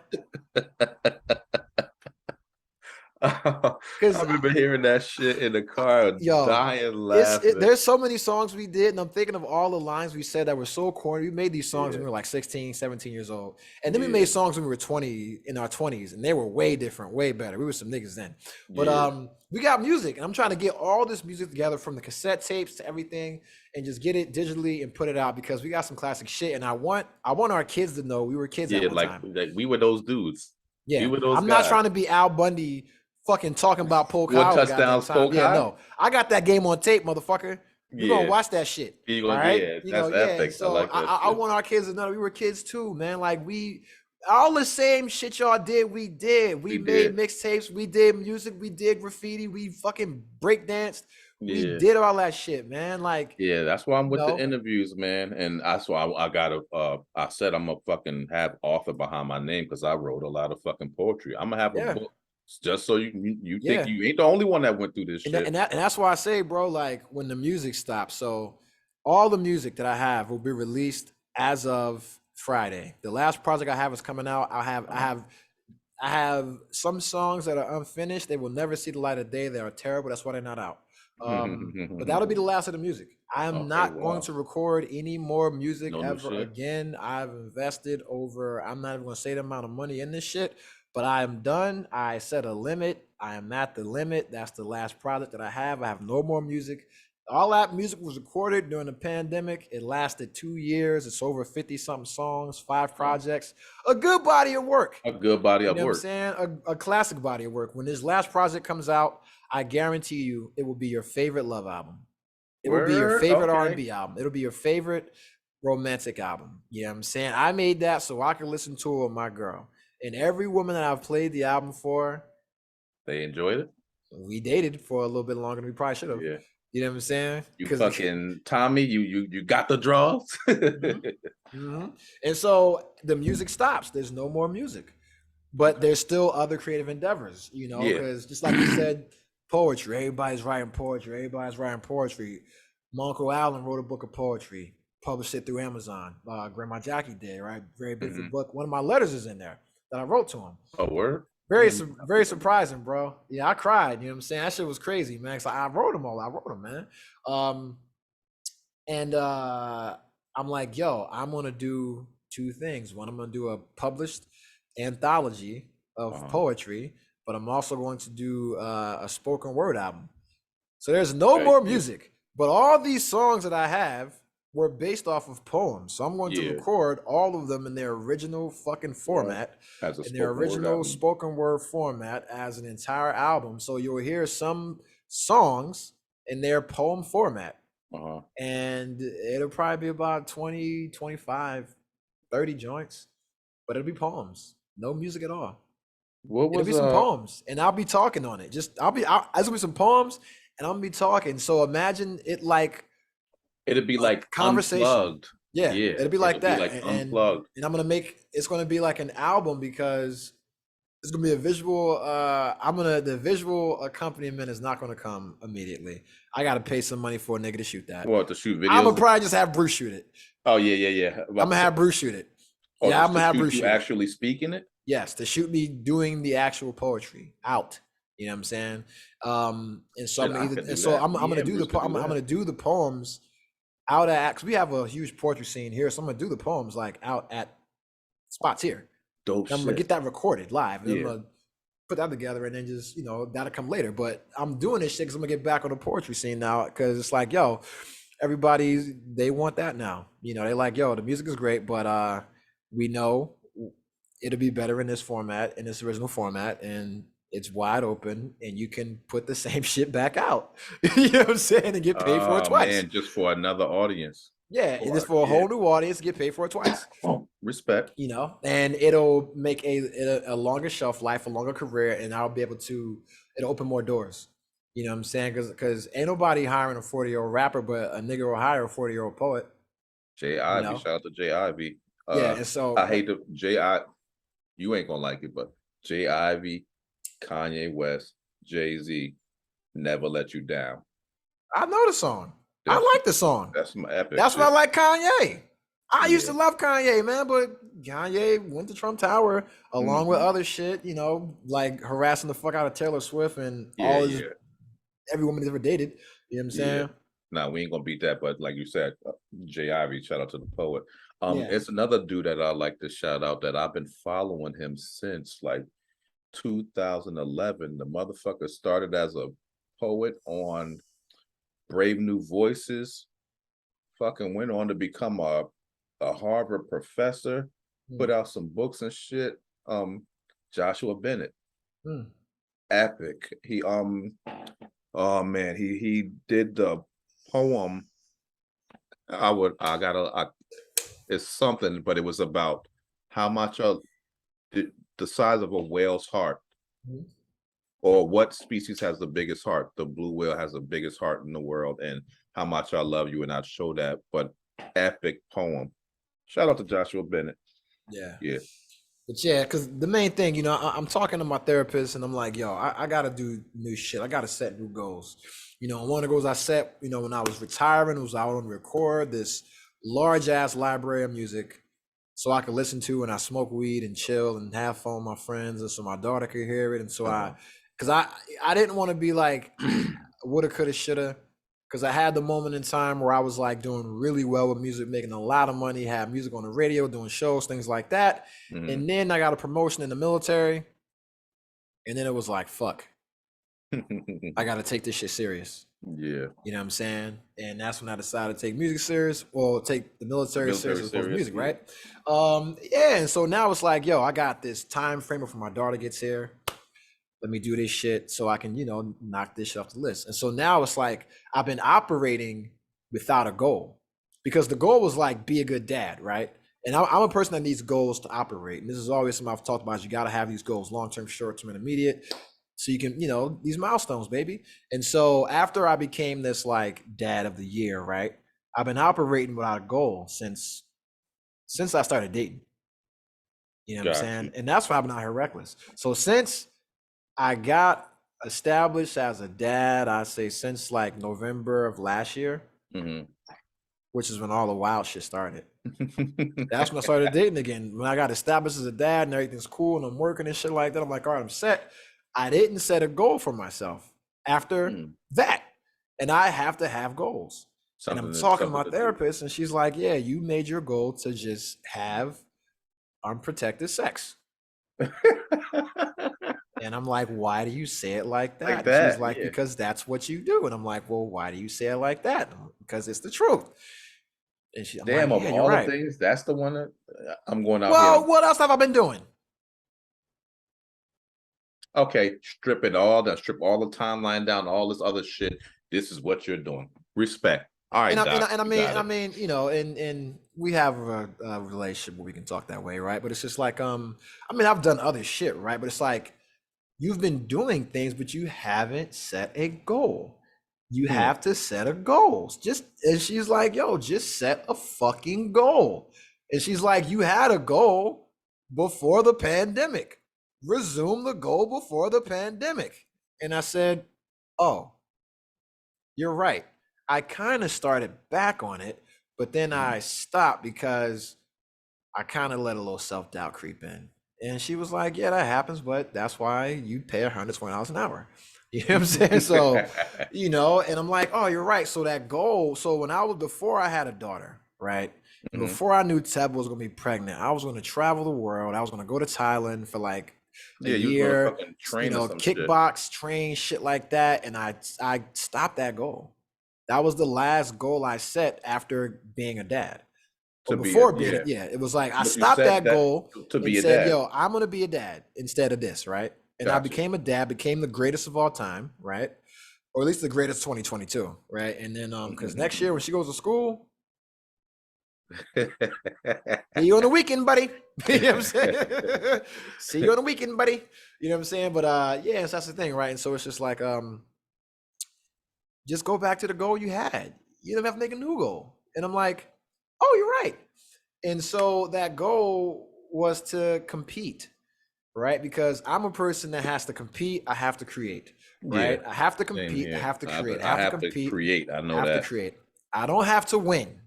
I remember hearing that shit in the car, dying laughing. There's so many songs we did, and I'm thinking of all the lines we said that were so corny. We made these songs when we were like 16, 17 years old. And then we made songs when we were 20, in our 20s, and they were way different, way better. We were some niggas then. But we got music, and I'm trying to get all this music together from the cassette tapes to everything and just get it digitally and put it out because we got some classic shit. And I want our kids to know we were kids at one time. Like we were those dudes. Yeah, I'm not trying to be Al Bundy fucking talking about Polk Howard. Touchdowns, Polk Howard? No. I got that game on tape, motherfucker. You're gonna watch that shit. All right? That's epic. So I want our kids to know we were kids too, man. Like all the same shit y'all did, we did. We made mixtapes, we did music, we did graffiti, we fucking breakdanced. We did all that shit, man. Like that's why I'm with the interviews, man. And that's why I gotta I said I'm gonna fucking have author behind my name because I wrote a lot of fucking poetry. I'm gonna have a book. Just so you think you ain't the only one that went through this shit. And that's why I say, bro, like when the music stops. So all the music that I have will be released as of Friday. The last project I have is coming out. I have some songs that are unfinished. They will never see the light of day. They are terrible. That's why they're not out. But that'll be the last of the music. I am not going to record any more music ever again. I've invested I'm not even gonna say the amount of money in this shit. But I am done. I set a limit. I am at the limit. That's the last project that I have. I have no more music. All that music was recorded during the pandemic. It lasted 2 years. It's over 50-something songs, 5 projects. A good body of work. A good body of work. You know what I'm saying? A classic body of work. When this last project comes out, I guarantee you it will be your favorite love album. It will be your favorite R&B album. It'll be your favorite romantic album. You know what I'm saying? I made that so I can listen to it with my girl. And every woman that I've played the album for, they enjoyed it. We dated for a little bit longer than we probably should have. Yeah. You know what I'm saying? You fucking Tommy, you got the draws. And so the music stops. There's no more music. But there's still other creative endeavors, you know, because just like you said, poetry. Everybody's writing poetry. My Uncle Alan wrote a book of poetry, published it through Amazon. Grandma Jackie did, right? Very beautiful book. One of my letters is in there that I wrote to him. Oh, word? very surprising, bro. Yeah, I cried. You know what I'm saying? That shit was crazy, man. So I wrote them all. I wrote them, man. And I'm like, yo, I'm gonna do two things. One, I'm gonna do a published anthology of poetry, but I'm also going to do a spoken word album. So there's no more music, but all these songs that I have were based off of poems. So I'm going to record all of them in their original fucking format, in their original spoken word format as an entire album. So you'll hear some songs in their poem format. And it'll probably be about 20, 25, 30 joints, but it'll be poems. No music at all. It'll be some poems, and I'll be talking on it. There's gonna be some poems, and I'm gonna be talking. So imagine it like it'd be like conversation. Unplugged. Yeah, it'll be like that. Be like unplugged. And I'm gonna make it's gonna be like an album because it's gonna be a visual. The visual accompaniment is not gonna come immediately. I gotta pay some money for a nigga to shoot that. What, to shoot videos? I'm gonna probably just have Bruce shoot it. Oh yeah. I'm gonna have Bruce shoot it. Oh, yeah, I'm gonna have Bruce shoot actually speaking it. Yes, to shoot me doing the actual poetry out. You know what I'm saying? And so I'm gonna do the poems out at, because we have a huge poetry scene here. So I'm gonna do the poems like out at spots here. Dope. I'm gonna get that recorded live, and I'm gonna put that together, and then just that'll come later. But I'm doing this shit because I'm gonna get back on the poetry scene now, because it's like, yo, they want that now. They like, yo, the music is great, but we know it'll be better in this format, in this original format, and it's wide open, and you can put the same shit back out. You know what I'm saying? And get paid for it twice. Man, just for another audience. Yeah, and it's for a whole new audience, get paid for it twice. Respect. And it'll make a longer shelf life, a longer career, and it'll open more doors. You know what I'm saying? Because ain't nobody hiring a 40-year-old rapper, but a nigga will hire a 40-year-old poet. J. Ivy, shout out to J. Ivy. And so I hate you ain't gonna like it, but J. Ivy, Kanye West, Jay-Z, Never Let You Down. I know the song. I like the song. That's my epic. That's why I like Kanye. I used to love Kanye, man, but Kanye went to Trump Tower along with other shit, like harassing the fuck out of Taylor Swift and every woman he's ever dated. You know what I'm saying? Nah, we ain't gonna beat that, but like you said, J. Ivy, shout out to the poet. It's another dude that I like to shout out that I've been following him since like 2011. The motherfucker started as a poet on Brave New Voices, fucking went on to become a Harvard professor, put out some books and shit. Joshua Bennett. Epic. He he did the poem. It's something, but it was about how much of the size of a whale's heart, or what species has the biggest heart. The blue whale has the biggest heart in the world, and how much I love you, and I show that. But epic poem. Shout out to Joshua Bennett. Yeah. But because the main thing, I'm talking to my therapist, and I'm like, yo, I gotta do new shit. I gotta set new goals. One of the goals I set, when I was retiring, was I want to record this large ass library of music so I could listen to, and I smoke weed and chill and have fun with my friends, and so my daughter could hear it. And so because I didn't want to be like woulda, coulda, shoulda, because I had the moment in time where I was like doing really well with music, making a lot of money, had music on the radio, doing shows, things like that. And then I got a promotion in the military, and then it was like, fuck, I got to take this shit serious. Yeah. You know what I'm saying? And that's when I decided to take music serious, or take the military serious as opposed to music, right? And so now it's like, yo, I got this time frame before my daughter gets here. Let me do this shit so I can, knock this shit off the list. And so now it's like I've been operating without a goal, because the goal was like, be a good dad, right? And I'm a person that needs goals to operate. And this is always something I've talked about, is you got to have these goals, long-term, short-term, and immediate. So you can, these milestones, baby. And so after I became this like dad of the year, right? I've been operating without a goal since I started dating. You know what I'm saying? And that's why I've been out here reckless. So since I got established as a dad, I say since like November of last year, which is when all the wild shit started. That's when I started dating again. When I got established as a dad and everything's cool and I'm working and shit like that, I'm like, all right, I'm set. I didn't set a goal for myself after that. And I have to have goals. And I'm talking to my therapist, and she's like, yeah, you made your goal to just have unprotected sex. And I'm like, why do you say it like that? Like And she's that, like, yeah. because that's what you do. And I'm like, well, why do you say it like that? Because it's the truth. And I'm Damn, like, of yeah, you're all the right. things, that's the one that I'm going out Well, here. what else have I been doing? Okay, strip all the timeline down, all this other shit. This is what you're doing. Respect. All right, Doc, And you got I it. mean, you know, and we have a relationship where we can talk that way, right? But it's just like, I mean, I've done other shit, right? But it's like you've been doing things, but you haven't set a goal. You have to set a goal. And she's like, yo, just set a fucking goal. And she's like, you had a goal before the pandemic. Resume the goal before the pandemic. And I said, oh, you're right. I kind of started back on it, but then I stopped because I kind of let a little self-doubt creep in. And she was like, yeah, that happens, but that's why you pay $120 an hour. You know what I'm saying? So, you know, and I'm like, oh, you're right. So that goal, so before I had a daughter, right? And before I knew Teb was going to be pregnant, I was going to travel the world. I was going to go to Thailand for like a year, fucking train you know, or some shit. kickbox, train, shit like that. And I stopped that goal. That was the last goal I set after being a dad. Or before being, it was like I stopped that goal to and be a said, dad. yo, I'm gonna be a dad instead of this, right? And I Gotcha. became a dad, became the greatest of all time, right? Or at least the greatest 2022, right? And then because next year when she goes to school, see you on the weekend, buddy. You know what I'm saying? See you on the weekend, buddy. You know what I'm saying? But yeah, so that's the thing, right? And so it's just like just go back to the goal you had. You don't have to make a new goal. And I'm like, oh, you're right. And so that goal was to compete, right? Because I'm a person that has to compete. I have to create, right? I have to compete. I have to create. I have to compete. Create. I know I have that. to create. I don't have to win.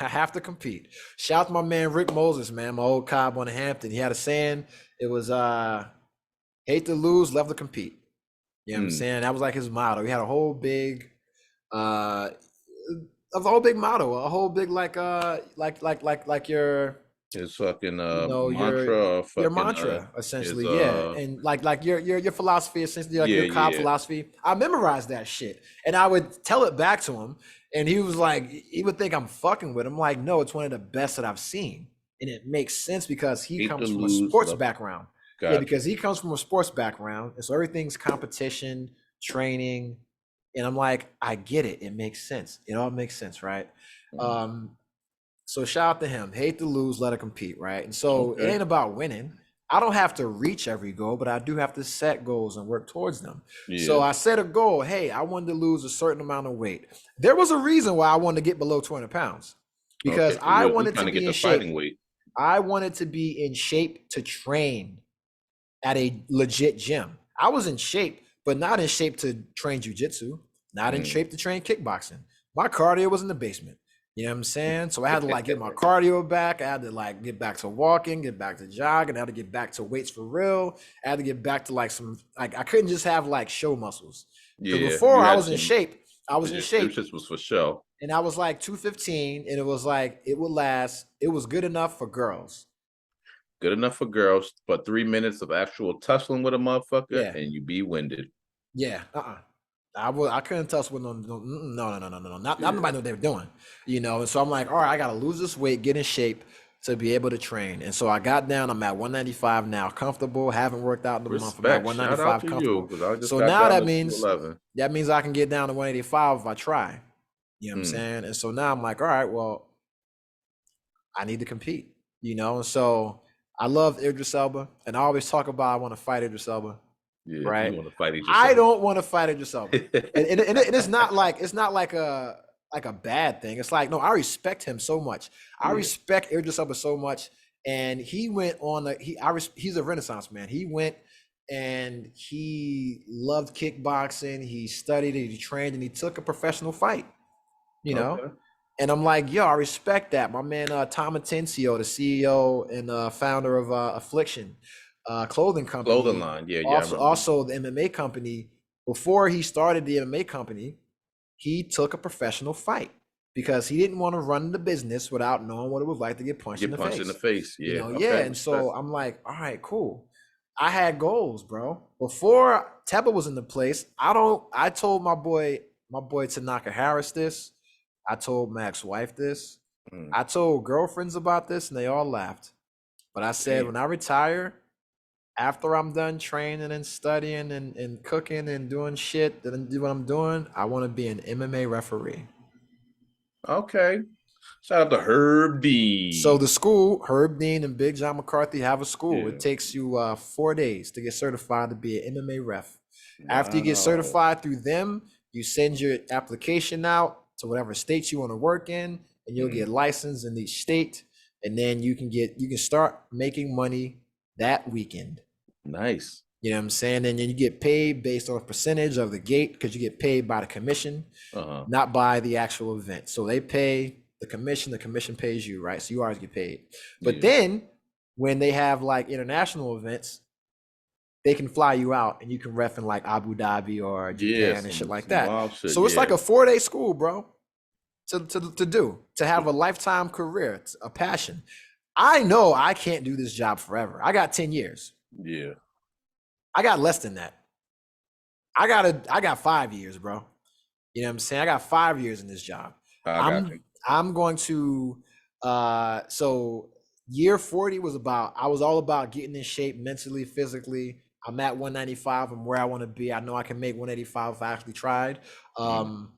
I have to compete. Shout out to my man Rick Moses, man, my old cob on the Hampton. He had a saying. It was hate to lose, love to compete. You know what I'm saying? That was like his motto. He had a whole big a whole big motto, a whole big like your His fucking mantra, your mantra essentially, and like your philosophy essentially, like your cob philosophy. I memorized that shit, and I would tell it back to him, and he was like, he would think I'm fucking with him. I'm like, no, it's one of the best that I've seen, and it makes sense because he comes from a sports background. Gotcha. Yeah, because he comes from a sports background, and so everything's competition, training. And I'm like, I get it. It makes sense. It all makes sense, right? So shout out to him. Hate to lose, let her compete, right? And so it ain't about winning. I don't have to reach every goal, but I do have to set goals and work towards them. Yeah. So I set a goal. Hey, I wanted to lose a certain amount of weight. There was a reason why I wanted to get below 200 pounds because I wanted to be in shape. I wanted to be in shape to train at a legit gym. I was in shape, but not in shape to train jujitsu, not in shape to train kickboxing. My cardio was in the basement. You know what I'm saying? So I had to like get my cardio back. I had to like get back to walking, get back to jogging. I had to get back to weights for real. I had to get back to like some, like I couldn't just have like show muscles. Yeah. Before I was in shape. I was in shape. This was for show. And I was like 215, and it was like, it would last. It was good enough for girls. Good enough for girls, but 3 minutes of actual tussling with a motherfucker, and you be winded. Yeah, I couldn't tussle with no, not nobody knew what they were doing, you know. And so I'm like, all right, I gotta lose this weight, get in shape to be able to train. And so I got down. I'm at 195 now, comfortable. Haven't worked out in a month. I'm at 195, comfortable. So now that means I can get down to 185 if I try. You know what I'm saying? And so now I'm like, all right, well, I need to compete, you know. And so I love Idris Elba, and I always talk about I want to fight Idris Elba. Yeah, right. You want to fight Idris Elba. I don't want to fight Idris Elba, and it's not like a bad thing. It's like, no, I respect him so much. I respect Idris Elba so much, and he went on he's a Renaissance man. He went and he loved kickboxing. He studied it, he trained, and he took a professional fight. You know. And I'm like, yo, I respect that. My man Tom Atencio, the CEO and founder of Affliction clothing company, Clothing line. Yeah, I also remember. the MMA company. Before he started the MMA company, he took a professional fight because he didn't want to run the business without knowing what it was like to get punched in Get the punched face. in the face. Yeah. You know, Okay. yeah. And so I'm like, all right, cool. I had goals, bro. Before Teppa was in the place, I told my boy Tanaka Harris this. I told Mac's wife this. Mm, I told girlfriends about this, and they all laughed. But I said, damn. when I retire, after I'm done training and studying and cooking and doing shit that I do what I'm doing, I want to be an MMA referee. Okay. Shout out to Herb D. So the school, Herb Dean and Big John McCarthy have a school. Yeah. It takes you 4 days to get certified to be an MMA ref. After you get Wow. certified through them, you send your application out to whatever state you want to work in, and you'll get licensed in each state. And then you can start making money that weekend. Nice. You know what I'm saying? And then you get paid based on a percentage of the gate because you get paid by the commission, not by the actual event. So they pay the commission pays you, right? So you always get paid. But then when they have like international events, they can fly you out and you can ref in like Abu Dhabi or Japan and shit like that. Shit, so it's like a 4-day school, bro, to have a lifetime career. It's a passion. I know I can't do this job forever. I got 10 years. Yeah. I got less than that. I got 5 years, bro. You know what I'm saying? I got 5 years in this job. I'm going to so year 40 I was all about getting in shape mentally, physically. I'm at 195. I'm where I want to be. I know I can make 185 if I actually tried. And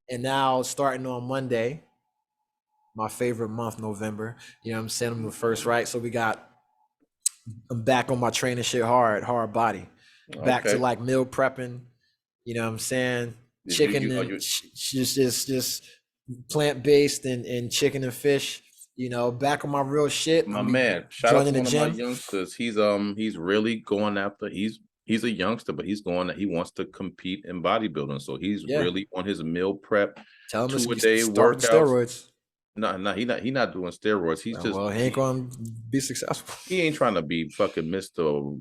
now starting on Monday, my favorite month, November, you know what I'm saying? I'm the first, right? So I'm back on my training shit hard body. Back to like meal prepping, you know what I'm saying? Chicken and just plant-based and chicken and fish, you know, back on my real shit. My man, shout out to one of my youngsters. He's really going after, he's a youngster, but he wants to compete in bodybuilding. So he's really on his meal prep. Tell him 2 a day workouts. Steroids. No, he not doing steroids. He's just he ain't gonna be successful. He ain't trying to be fucking Mr.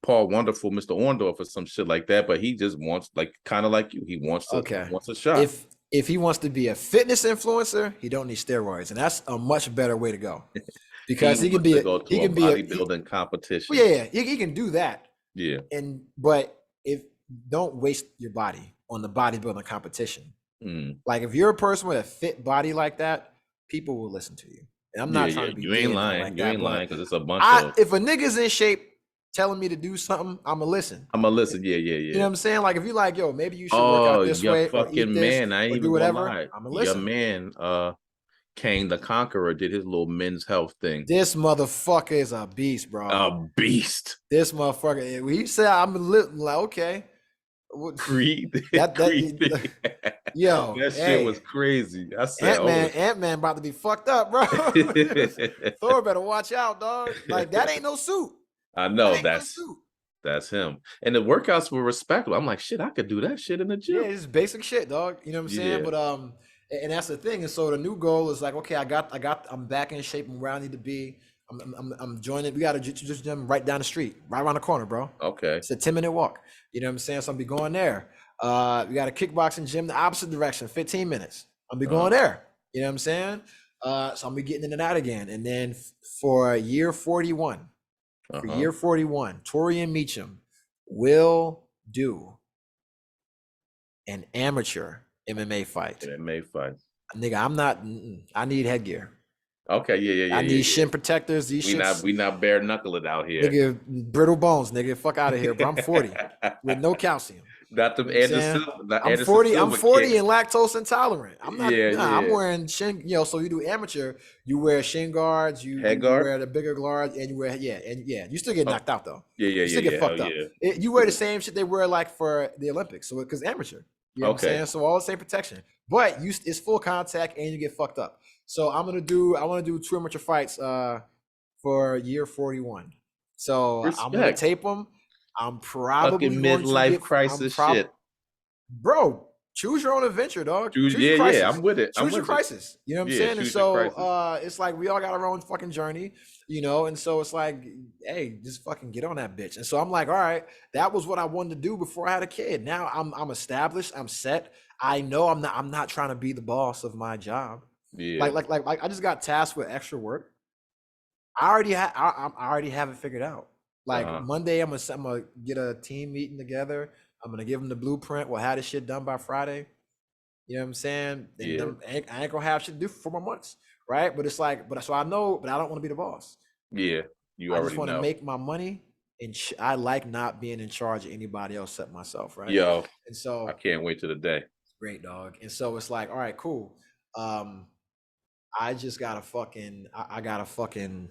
Paul Wonderful, Mr. Orndorff or some shit like that, but he just wants, like, kind of like you. He wants a shot. If he wants to be a fitness influencer, he don't need steroids, and that's a much better way to go. Because he can be a bodybuilding competition. Yeah, he can do that. Yeah. But don't waste your body on the bodybuilding competition. Like if you're a person with a fit body like that, people will listen to you. And I'm not trying to be. You ain't lying. Like you ain't lying because it's a bunch of. If a nigga's in shape telling me to do something, I'ma listen. Yeah. You know what I'm saying? Like if you like, yo, maybe you should work out this way or eat this, man, I ain't or even do whatever. Your I'ma listen. man, Kane the Conqueror did his little men's health thing. This motherfucker is a beast, bro. A beast. This motherfucker. He said, "I'm like, okay." Creed. Yo, that shit was crazy. I said, Ant-Man about to be fucked up, bro. Thor better watch out, dog. Like that ain't no suit. I know that's him. And the workouts were respectable. I'm like, shit, I could do that shit in the gym. Yeah, it's basic shit, dog. You know what I'm saying? But and that's the thing. And so the new goal is like, okay, I'm back in shape and where I need to be. I'm joining. We got a jiu-jitsu gym right down the street, right around the corner, bro. Okay. It's a 10-minute walk. You know what I'm saying? So I'll be going there. We got a kickboxing gym the opposite direction, 15 minutes. I'll be going there. You know what I'm saying? So I'm be getting into that again. And then for year 41, Torian Meacham will do an amateur MMA fight. Nigga, I'm not. I need headgear. Okay, yeah. I need shin protectors. These we not bare knuckling out here. Nigga, brittle bones, nigga. Fuck out of here, bro. I'm 40 with no calcium. Not the I'm 40 and lactose intolerant. I'm not. I'm wearing shin. You know, so you do amateur. You wear shin guards. You wear the bigger guards, and you wear You still get knocked out though. You still get fucked up. You wear the same shit they wear like for the Olympics. So because amateur. You know what I'm saying? So all the same protection, but it's full contact and you get fucked up. So I want to do 2 amateur fights for year 41. So I'm gonna tape them. I'm probably fucking midlife crisis shit. Bro, choose your own adventure, dog. Choose, Choose your crisis. I'm with it. Choose your crisis. You know what I'm saying? And choose your crisis. so it's like we all got our own fucking journey, you know, and so it's like, hey, just fucking get on that bitch. And so I'm like, all right, that was what I wanted to do before I had a kid. Now I'm established, I'm set. I know I'm not trying to be the boss of my job. Yeah. Like I just got tasked with extra work. I already have it figured out. Like Monday, I'm gonna get a team meeting together. I'm gonna give them the blueprint. We'll have this shit done by Friday. You know what I'm saying? Yeah. I ain't gonna have shit to do for 4 more months, right? But it's like, so I know, but I don't want to be the boss. Yeah, I just want to make my money, and I like not being in charge of anybody else except myself, right? Yo, and so I can't wait to the day. Great, dog. And so it's like, all right, cool. I just gotta fucking, I gotta fucking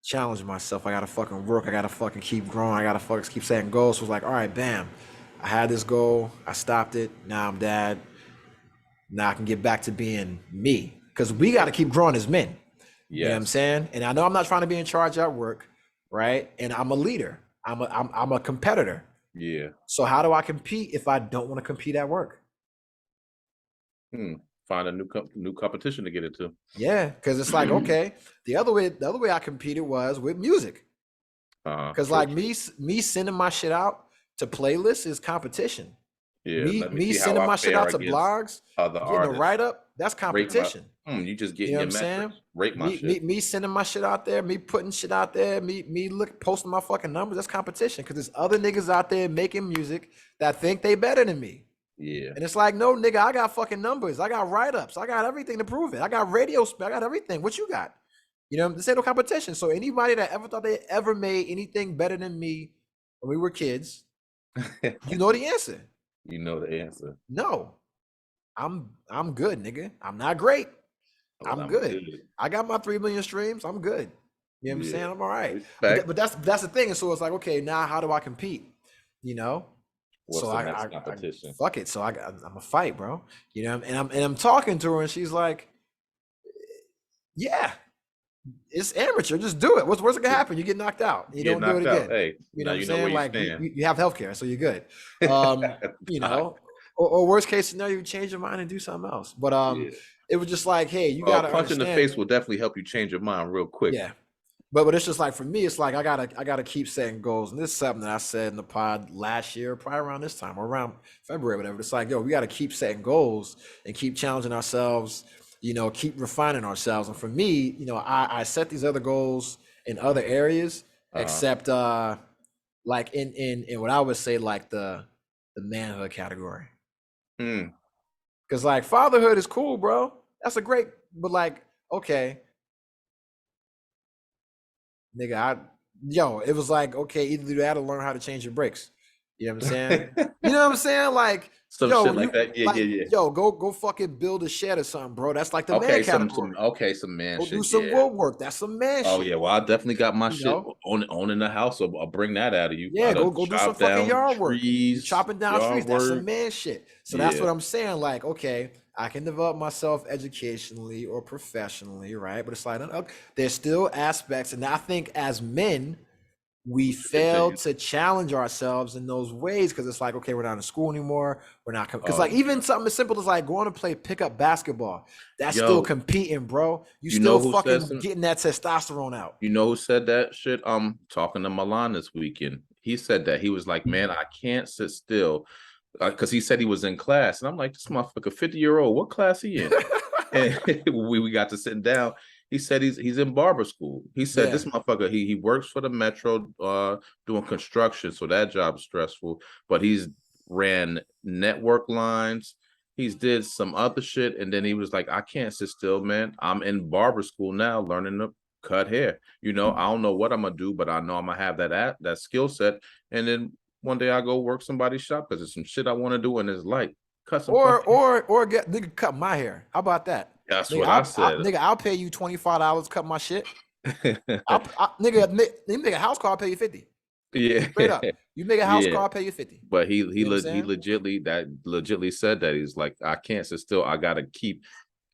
challenge myself. I gotta fucking work. I gotta fucking keep growing. I gotta fucking keep setting goals. So it's like, all right, bam. I had this goal. I stopped it. Now I'm dad. Now I can get back to being me. Because we gotta keep growing as men. You know what I'm saying? And I know I'm not trying to be in charge at work, right? And I'm a leader. I'm a competitor. Yeah. So how do I compete if I don't want to compete at work? Find a new competition to get into. Yeah, because it's like, okay, the other way I competed was with music. Because like me sending my shit out to playlists is competition. Yeah, me sending my shit out to blogs, getting a write up, that's competition. You just getting your metrics. Rate my shit. Me sending my shit out there, me putting shit out there, me posting my fucking numbers, that's competition. Because there's other niggas out there making music that think they better than me. Yeah. And it's like, no, nigga, I got fucking numbers. I got write-ups. I got everything to prove it. I got radio, I got everything. What you got? You know, this ain't no competition. So anybody that ever thought they ever made anything better than me when we were kids, you know the answer. You know the answer. No. I'm good, nigga. I'm not great. I'm good. I got my 3 million streams. I'm good. You know what I'm saying? I'm all right. But that's the thing. And so it's like, okay, now how do I compete? You know? What's the next competition? Fuck it. So I'm a fight, bro. You know, and I'm talking to her, and she's like, "Yeah, it's amateur. Just do it. What's it gonna happen? You get knocked out. You don't do it again. Hey, you know what I'm saying? Like you have healthcare, so you're good. You know, or worst case scenario, you change your mind and do something else. But it was just like, hey, you gotta punch in the face will definitely help you change your mind real quick. Yeah. But it's just like, for me, it's like I gotta keep setting goals. And this is something that I said in the pod last year, probably around this time or around February, whatever. It's like, yo, we gotta keep setting goals and keep challenging ourselves, you know, keep refining ourselves. And for me, you know, I set these other goals in other areas, except like in what I would say, like the manhood category. Cause like fatherhood is cool, bro. That's a great, but like, okay. Nigga, it was like, okay, either do that or learn how to change your brakes. You know what I'm saying? You know what I'm saying? Like, some shit like that. Yeah, yeah. Yo, go fucking build a shed or something, bro. That's like the man category. Some man go shit. Do some road work. That's some man shit. Oh yeah, well I definitely got my shit owning the house. So I'll bring that out of you. Yeah, go do some fucking yard work. Chopping down trees. That's some work. man shit. So that's what I'm saying. Like, okay, I can develop myself educationally or professionally, right? But it's like, there's still aspects, and I think as men, we fail to challenge ourselves in those ways because it's like, okay, we're not in school anymore. We're not because like even something as simple as like going to play pickup basketball, that's still competing, bro. You still fucking getting that testosterone out. You know who said that shit? Talking to Milan this weekend. He said that he was like, man, I can't sit still. Because he said he was in class, and I'm like, this motherfucker, 50-year-old, what class he in? And we got to sitting down. He said he's in barber school. He said this motherfucker, he works for the Metro doing construction, so that job's stressful. But he's ran network lines. He's did some other shit, and then he was like, I can't sit still, man. I'm in barber school now, learning to cut hair. You know, I don't know what I'm gonna do, but I know I'm gonna have that skill set, and then one day I go work somebody's shop because there's some shit I want to do, and it's like cut some or get nigga cut my hair. How about that? That's nigga, what I said. Nigga, I'll pay you $25 cut my shit. Nigga, you make a house call, I'll pay you 50. Yeah, straight up. You make a house call, I'll pay you 50. But he legitly said that he's like, I can't sit still. I gotta keep.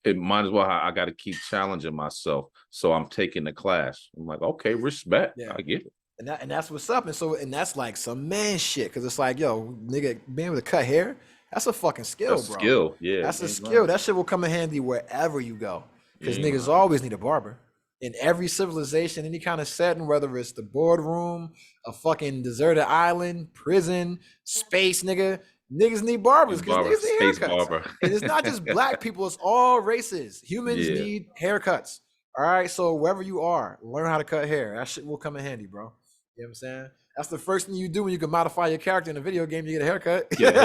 It might as well. I gotta keep challenging myself. So I'm taking the class. I'm like, okay, respect. Yeah. I get it. And that's what's up. And that's like some man shit. Cause it's like, yo, nigga, being able to cut hair That's a fucking skill, That's a bro. skill. Yeah. That's a ain't skill. lying. That shit will come in handy wherever you go. Because You ain't niggas lying. always need a barber. In every civilization, any kind of setting, whether it's the boardroom, a fucking deserted island, prison, space, niggas need barbers because Barber, niggas need space haircuts. barber. And it's not just black people, it's all races. Humans Yeah. need haircuts. All right. So wherever you are, learn how to cut hair. That shit will come in handy, bro. You know what I'm saying? That's the first thing you do when you can modify your character in a video game, you get a haircut. Get a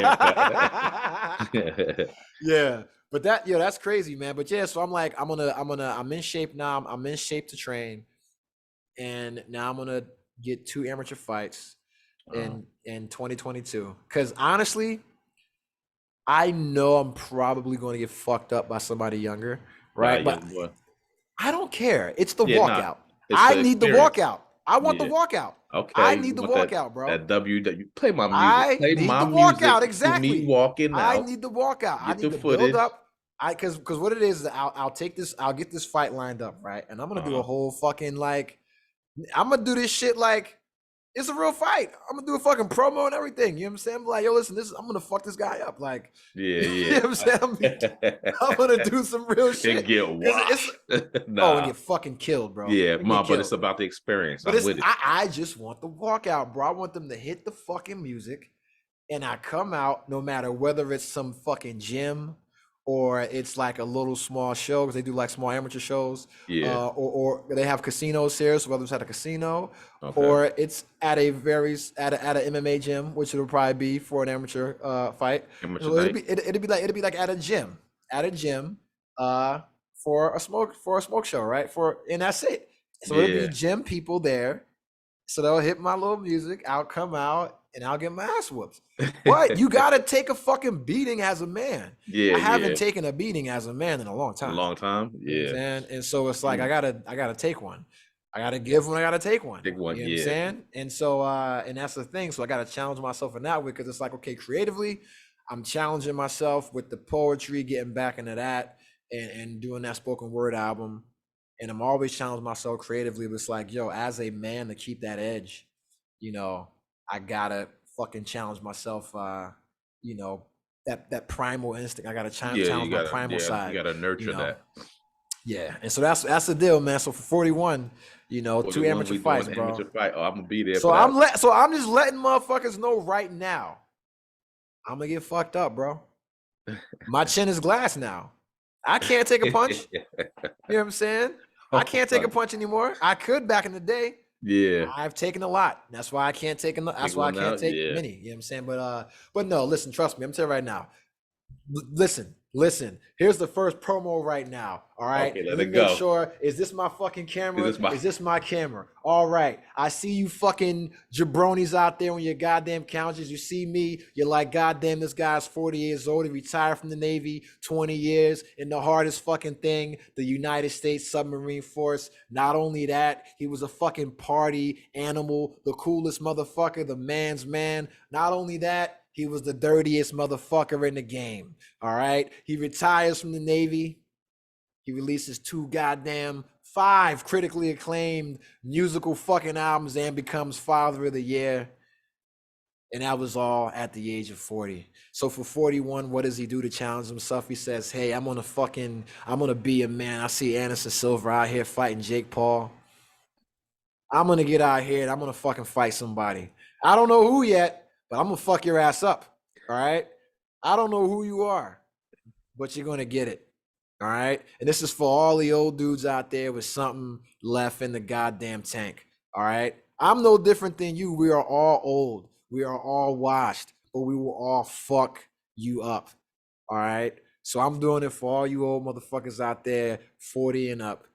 haircut. Yeah. But that's crazy, man. But yeah, so I'm like, I'm in shape now. I'm in shape to train. And now I'm gonna get 2 amateur fights in 2022. Cause honestly, I know I'm probably gonna get fucked up by somebody younger, right? But I don't care. It's the walkout. I need the walkout. I want the walkout. Okay. I need the walkout, bro. That W, play my music. I Play need my the music walkout. to Exactly. me walking out. I need the walkout. I Get need the to build footage. up. Because what it is, I'll take this. I'll get this fight lined up, right? And I'm gonna do a whole fucking like. I'm gonna do this shit like it's a real fight. I'm gonna do a fucking promo and everything. You know what I'm saying? I'm like, yo, listen, I'm gonna fuck this guy up. Like, you know what I'm saying? I'm gonna do some real shit. And get washed. Oh, and get fucking killed, bro. Yeah, but it's about the experience. But I'm with it. I just want the walkout, bro. I want them to hit the fucking music, and I come out no matter whether it's some fucking gym or it's like a little small show because they do like small amateur shows. Yeah. Or they have casinos here, so whether it's at a casino or it's at a at an MMA gym, which it'll probably be for an amateur fight. So it'd be like at a gym for a smoke show, right? And that's it. So it'll be gym people there. So they'll hit my little music, I'll come out and I'll get my ass whooped. But you gotta take a fucking beating as a man. Yeah. I haven't taken a beating as a man in a long time. A long time? Yeah. And so it's like I gotta take one. I gotta give one, I gotta take one. Take one, you know what I'm saying? And so and that's the thing. So I gotta challenge myself in that way because it's like, okay, creatively, I'm challenging myself with the poetry, getting back into that and doing that spoken word album. And I'm always challenging myself creatively, but it's like, yo, as a man to keep that edge, I gotta fucking challenge myself, that primal instinct. I gotta challenge my primal side. You gotta nurture that. Yeah. And so that's the deal, man. So for 41, 2 amateur fights, bro. Amateur fight. Oh, I'm gonna be there. So I'm just letting motherfuckers know right now. I'm gonna get fucked up, bro. My chin is glass now. I can't take a punch. You know what I'm saying? I can't take a punch anymore. I could back in the day. Yeah. I've taken a lot. That's why I can't take that's why I can't take many. You know what I'm saying? But no, listen, trust me. I'm telling you right now. Listen. Here's the first promo right now. All right. Okay, let me make sure. Is this my fucking camera? Is this my camera? All right. I see you fucking jabronis out there on your goddamn couches. You see me. You're like, goddamn, this guy's 40 years old. He retired from the Navy, 20 years in the hardest fucking thing, the United States Submarine Force. Not only that, he was a fucking party animal, the coolest motherfucker, the man's man. Not only that, he was the dirtiest motherfucker in the game. All right. He retires from the Navy. He releases 5 critically acclaimed musical fucking albums and becomes Father of the Year. And that was all at the age of 40. So for 41, what does he do to challenge himself? He says, hey, I'm gonna be a man. I see Anderson Silva out here fighting Jake Paul. I'm gonna get out here and I'm gonna fucking fight somebody. I don't know who yet, but I'm gonna fuck your ass up. All right. I don't know who you are, but you're gonna get it. All right. And this is for all the old dudes out there with something left in the goddamn tank. All right. I'm no different than you. We are all old. We are all washed, but we will all fuck you up. All right. So I'm doing it for all you old motherfuckers out there, 40 and up.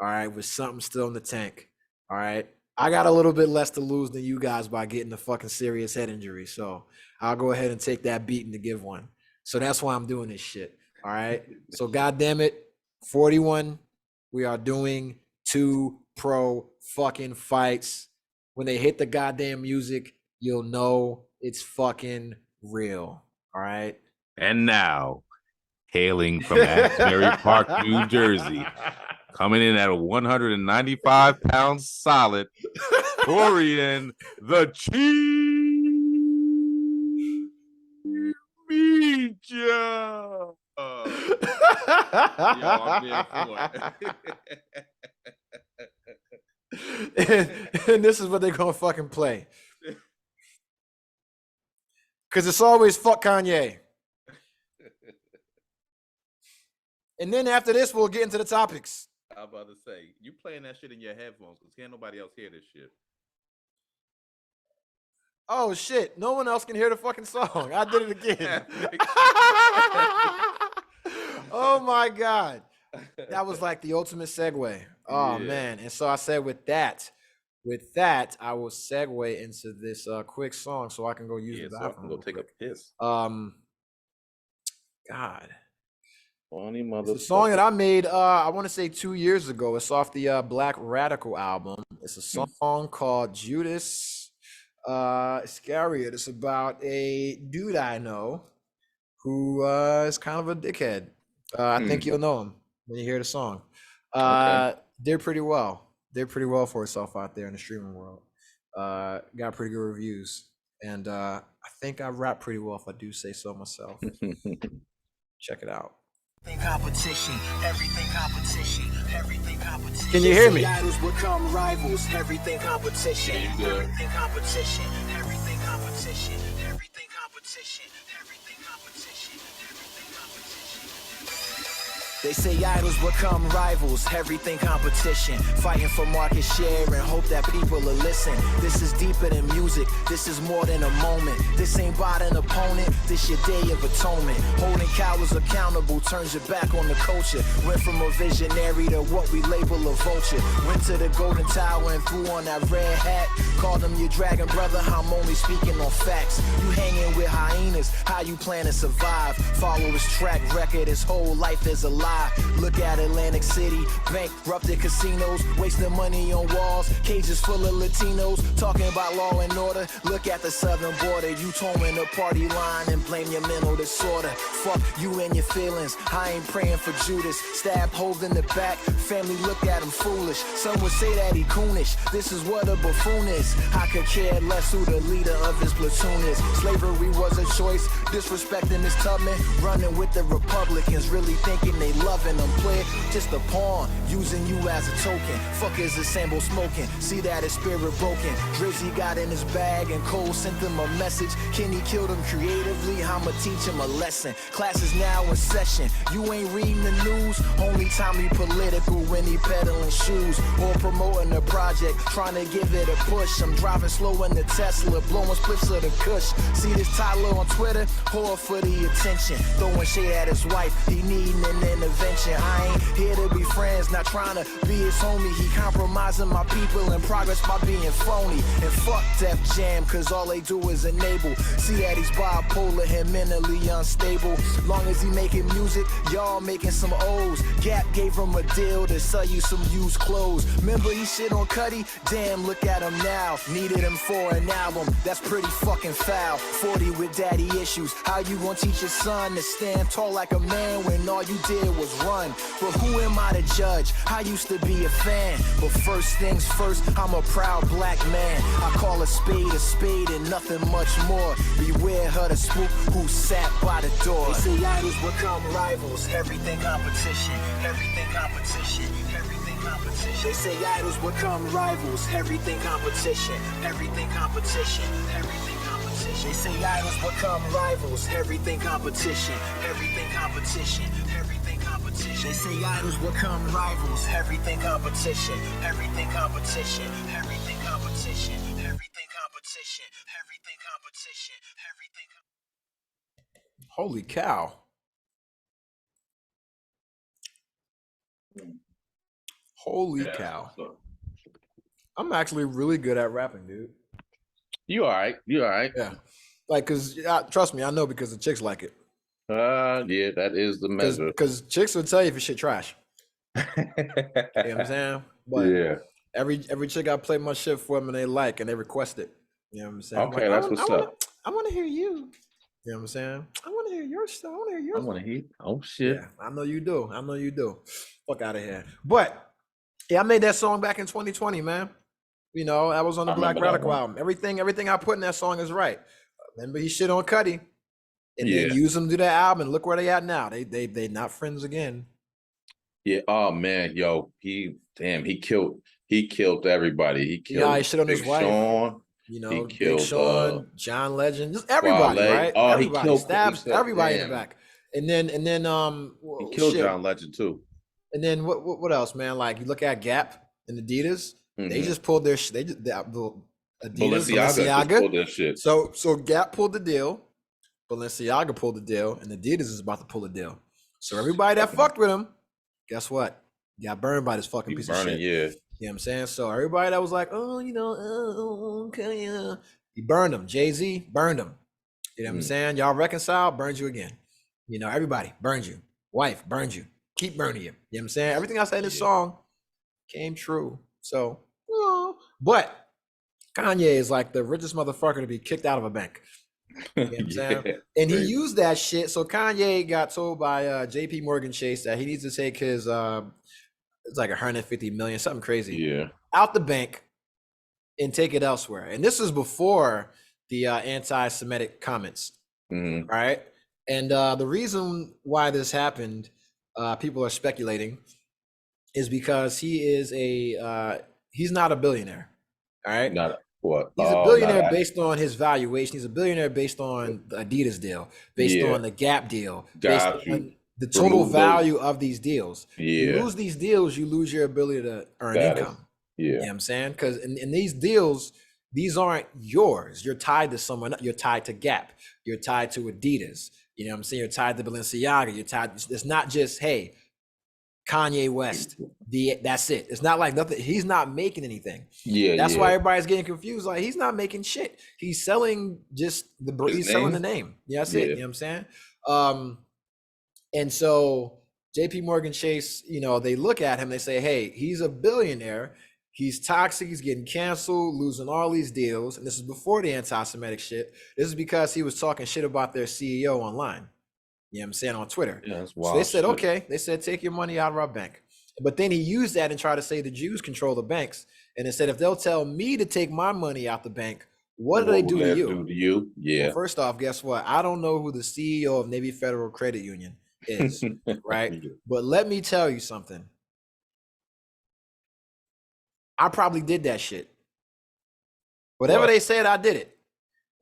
All right. With something still in the tank. All right. I got a little bit less to lose than you guys by getting a fucking serious head injury. So I'll go ahead and take that beating to give one. So that's why I'm doing this shit. All right. So goddamn it, 41. We are doing 2 pro fucking fights. When they hit the goddamn music, you'll know it's fucking real. All right. And now, hailing from Asbury Park, New Jersey, coming in at 195 pounds solid, Torian the Cheese. I'm being and this is what they're gonna fucking play. Cause it's always fuck Kanye. And then after this, we'll get into the topics. I'm about to say, you playing that shit in your headphones because can't nobody else hear this shit. Oh shit! No one else can hear the fucking song. I did it again. Oh my god, that was like the ultimate segue. Oh man! And so I said, with that, I will segue into this quick song so I can go use the bathroom. So I can go take a piss. God, Funny mother. it's a song that I made. I want to say 2 years ago. It's off the Black Radical album. It's a song called Judas Iscariot. It's about a dude I know who is kind of a dickhead. I think you'll know him when you hear the song. Did pretty well. Did pretty well for itself out there in the streaming world. Got pretty good reviews. And I think I rap pretty well, if I do say so myself. Check it out. Competition, everything competition, everything competition. Can you hear me? Idols become rivals, everything competition. Yeah, you good. Everything competition, everything competition, everything competition, everything competition, everything competition. They say idols become rivals, everything competition. Fighting for market share and hope that people will listen. This is deeper than music, this is more than a moment. This ain't about an opponent, this your day of atonement. Holding cowards accountable turns your back on the culture. Went from a visionary to what we label a vulture. Went to the Golden Tower and threw on that red hat. Called him your dragon brother, I'm only speaking on facts. You hanging with hyenas, how you plan to survive? Follow his track record, his whole life is a lie. Look at Atlantic City, bankrupted casinos, wasting money on walls, cages full of Latinos, talking about law and order. Look at the southern border, you towing the party line and blame your mental disorder. Fuck you and your feelings, I ain't praying for Judas. Stab holes in the back, family look at him foolish. Some would say that he coonish, this is what a buffoon is. I could care less who the leader of his platoon is. Slavery was a choice, disrespecting his Tubman, running with the Republicans, really thinking they loving them. Play just a pawn, using you as a token. Fuckers assemble smoking, see that his spirit broken. Drizzy got in his bag and Cole sent him a message. Kenny killed him creatively, I'ma teach him a lesson. Class is now in session, you ain't reading the news. Only time he political when he peddling shoes or promoting a project, trying to give it a push. I'm driving slow in the Tesla, blowing spliffs of the kush. See this Tyler on Twitter, whore for the attention. Throwing shade at his wife, he needing an intervention. I ain't here to be friends, not trying to be his homie. He compromising my people in progress by being phony. And fuck Def Jam, cause all they do is enable. See that he's bipolar and mentally unstable. Long as he making music, y'all making some O's. Gap gave him a deal to sell you some used clothes. Remember he shit on Cuddy? Damn, look at him now. Needed him for an album, that's pretty fucking foul. 40 with daddy issues, how you gonna teach your son to stand tall like a man when all you did was run? But who am I to judge? I used to be a fan, but first things first, I'm a proud black man. I call a spade and nothing much more. Beware her the spook who sat by the door. They say idols become rivals, everything competition, everything competition, everything competition. They say idols become rivals, everything competition, everything competition, everything competition. They say idols become rivals, everything competition, everything competition, everything competition. They say idols become rivals, everything competition, everything competition, everything competition, everything competition, everything competition, everything. Holy cow. Holy cow. I'm actually really good at rapping, dude. You all right? You all right? Yeah. Like, cause trust me, I know because the chicks like it. Yeah, that is the measure. Because chicks will tell you if your shit trash. You know what I'm saying? But yeah. Every chick I play my shit for them and they like and they request it. You know what I'm saying? Okay, that's what's up. I want to hear you. You know what I'm saying? I want to hear your stuff. I want to hear yours. I want to hear. Oh shit! Yeah, I know you do. I know you do. Fuck out of here. But yeah, I made that song back in 2020, man. You know, I was on the Black Radical album. Everything I put in that song is right. Remember, he shit on Cuddy, and then use them to that album. And look where they at now. They not friends again. Yeah. Oh man, yo, he killed everybody. He Yeah, he killed shit on his Big wife. Sean. You He know, Big killed Sean, John Legend, just everybody, Wale. right? Oh, he Everybody killed. He stabs said, everybody in the "Damn." back, and then He killed shit, John Legend too. and then what else, man? Like you look at Gap and Adidas, they Mhm. just pulled their they just the Adidas, Balenciaga just Balenciaga. pulled that shit. So Gap pulled the deal, Balenciaga pulled the deal, and Adidas is about to pull the deal. So everybody that Fucking- fucked with him, guess what? Got burned by this fucking He piece burning. of shit. Yeah. You know what I'm saying? So everybody that was like, oh, okay, he burned him. Jay-Z burned him. You know what I'm saying? Y'all reconcile, burns you again. You know, everybody burns you. Wife burns you. Keep burning you. You know what I'm saying? Everything I said in this song came true. So, but Kanye is like the richest motherfucker to be kicked out of a bank. You know what I'm saying? And he used that shit. So Kanye got told by JP Morgan Chase that he needs to take his it's like 150 million, something crazy, out the bank and take it elsewhere. And this is before the anti-Semitic comments, right? And the reason why this happened, people are speculating, is because he is he's not a billionaire, all right? Not what? He's a billionaire based on his valuation. He's a billionaire based on the Adidas deal, based on the Gap deal, based on the total value of these deals. You lose these deals, you lose your ability to earn income. You know what I'm saying? Because in these deals, these aren't yours. You're tied to someone. You're tied to Gap. You're tied to Adidas. You know what I'm saying? You're tied to Balenciaga. You're tied. It's not just, hey, Kanye West. That's it. It's not like nothing. He's not making anything. That's why everybody's getting confused. Like, he's not making shit. He's selling just he's selling the name. Yeah, that's it. You know what I'm saying? And so JP Morgan Chase, you know, they look at him, they say, hey, he's a billionaire. He's toxic. He's getting canceled, losing all these deals. And this is before the anti-Semitic shit. This is because he was talking shit about their CEO online. You know what I'm saying? On Twitter. Yeah, that's wild. So they said, okay. They said, take your money out of our bank. But then he used that and tried to say the Jews control the banks. And instead, if they'll tell me to take my money out the bank, what do they do to you? Yeah. Well, first off, guess what? I don't know who the CEO of Navy Federal Credit Union is, right? But let me tell you something. I probably did that shit. Whatever they said, I did it.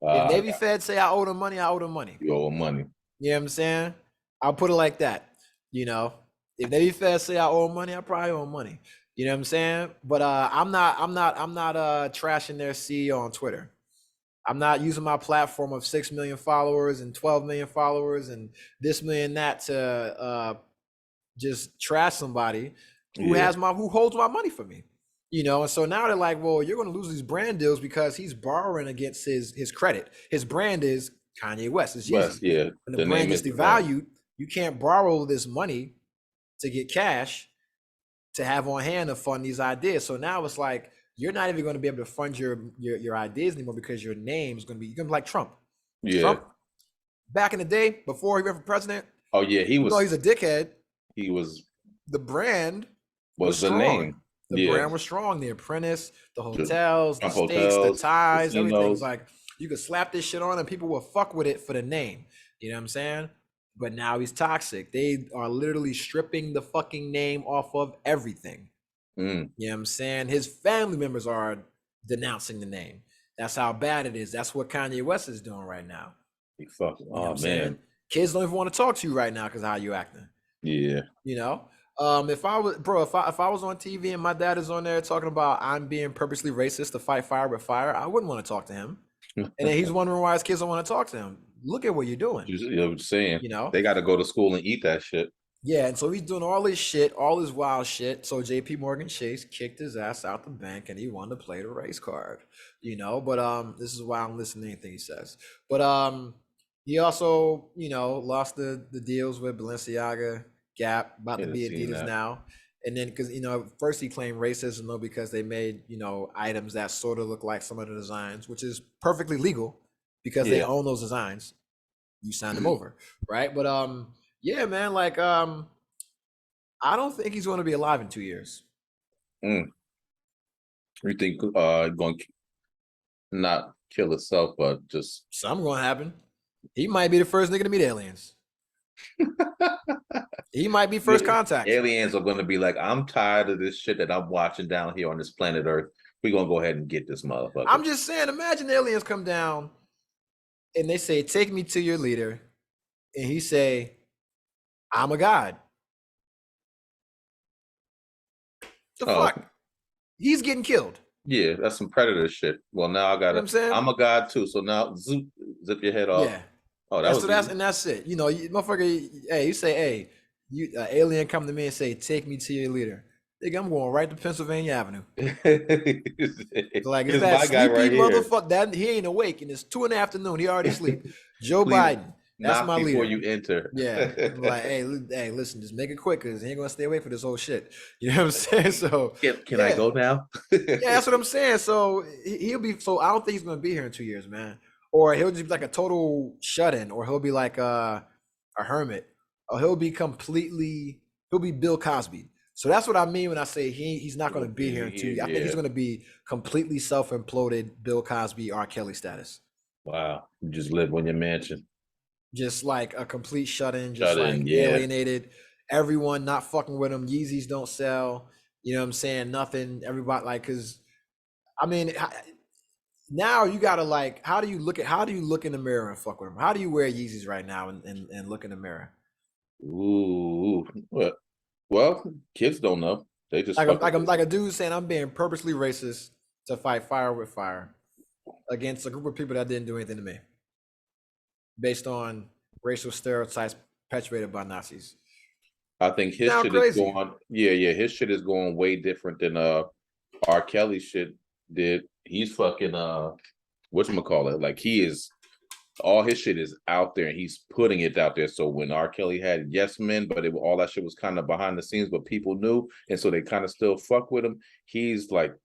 If Navy Fed say I owe them money, I owe them money. You owe them money. You know what I'm saying? I'll put it like that. You know, if Navy Fed say I owe them money, I probably owe them money. You know what I'm saying? But I'm not trashing their CEO on Twitter. I'm not using my platform of 6 million followers and 12 million followers and this million that to just trash somebody who who holds my money for me. You know, and so now they're like, well, you're going to lose these brand deals because he's borrowing against his credit. His brand is Kanye West. It's Yeezy. Yeah. When the brand gets devalued, you can't borrow this money to get cash to have on hand to fund these ideas. So now it's like, you're not even going to be able to fund your ideas anymore because your name is going to be, you're going to be like Trump. Yeah. Trump, back in the day, before he ran for president. Oh, yeah. He was. No, he's a dickhead. He was. The brand was the strong. name. The brand was strong. The Apprentice, the hotels, the steaks, the ties, everything's like, you could slap this shit on and people will fuck with it for the name. You know what I'm saying? But now he's toxic. They are literally stripping the fucking name off of everything. You know what I'm saying? His family members are denouncing the name. That's how bad it is. That's what Kanye West is doing right now. He fucking, you know man. Kids don't even want to talk to you right now because of how you acting. Yeah. You know? If I was on TV and my dad is on there talking about I'm being purposely racist to fight fire with fire, I wouldn't want to talk to him. And then he's wondering why his kids don't want to talk to him. Look at what you're doing. You know what I'm saying? You know, they got to go to school and eat that shit. Yeah, and so he's doing all this shit, all this wild shit. So JP Morgan Chase kicked his ass out the bank and he wanted to play the race card. You know, but this is why I'm listening to anything he says. But he also, you know, lost the deals with Balenciaga, Gap, about to be Adidas now. And then because, you know, first he claimed racism though because they made, you know, items that sort of look like some of the designs, which is perfectly legal because they own those designs. You sign them over, right? But yeah, man, like I don't think he's going to be alive in 2 years. You think going to not kill himself, but just something going to happen? He might be the first nigga to meet aliens. He might be first contact. Aliens are going to be like, I'm tired of this shit that I'm watching down here on this planet Earth. We're going to go ahead and get this motherfucker. I'm just saying, imagine aliens come down and they say, take me to your leader. And he say, I'm a god. The fuck? He's getting killed. Yeah, that's some predator shit. Well, now I got You know what I'm saying? I'm a god too. So now zip your head off. Yeah. Oh, that's it. You know, motherfucker, hey, you say, hey, you alien come to me and say, take me to your leader. Nigga, I'm going right to Pennsylvania Avenue. Like, it's that my guy sleepy right here. motherfucker that he ain't awake and it's 2 in the afternoon. He already asleep. Joe Please, Biden. That's Not my before leader. you enter. Yeah. I'm like, hey, listen, just make it quick because he ain't gonna stay awake for this whole shit. You know what I'm saying? So Can I go now? yeah, that's what I'm saying. So he'll be I don't think he's gonna be here in 2 years, man. Or he'll just be like a total shut-in, or he'll be like a hermit, or he'll be Bill Cosby. So that's what I mean when I say he's not gonna be here in 2 years. I think he's gonna be completely self-imploded Bill Cosby, R. Kelly status. Wow. You just live on your mansion. Just like a complete shut-in, Yeah. alienated. Everyone not fucking with him. Yeezys don't sell. You know what I'm saying? Nothing. Everybody because I mean, now you gotta how do you look in the mirror and fuck with him? How do you wear Yeezys right now and look in the mirror? Ooh. Well, kids don't know. They just like a dude saying I'm being purposely racist to fight fire with fire against a group of people that didn't do anything to me, based on racial stereotypes perpetuated by Nazis. I think his shit is going. Yeah. His shit is going way different than R. Kelly shit did. He's fucking whatchamacallit. Like he is. All his shit is out there, and he's putting it out there. So when R. Kelly had Yes Men, but all that shit was kind of behind the scenes, but people knew, and so they kind of still fuck with him. He's the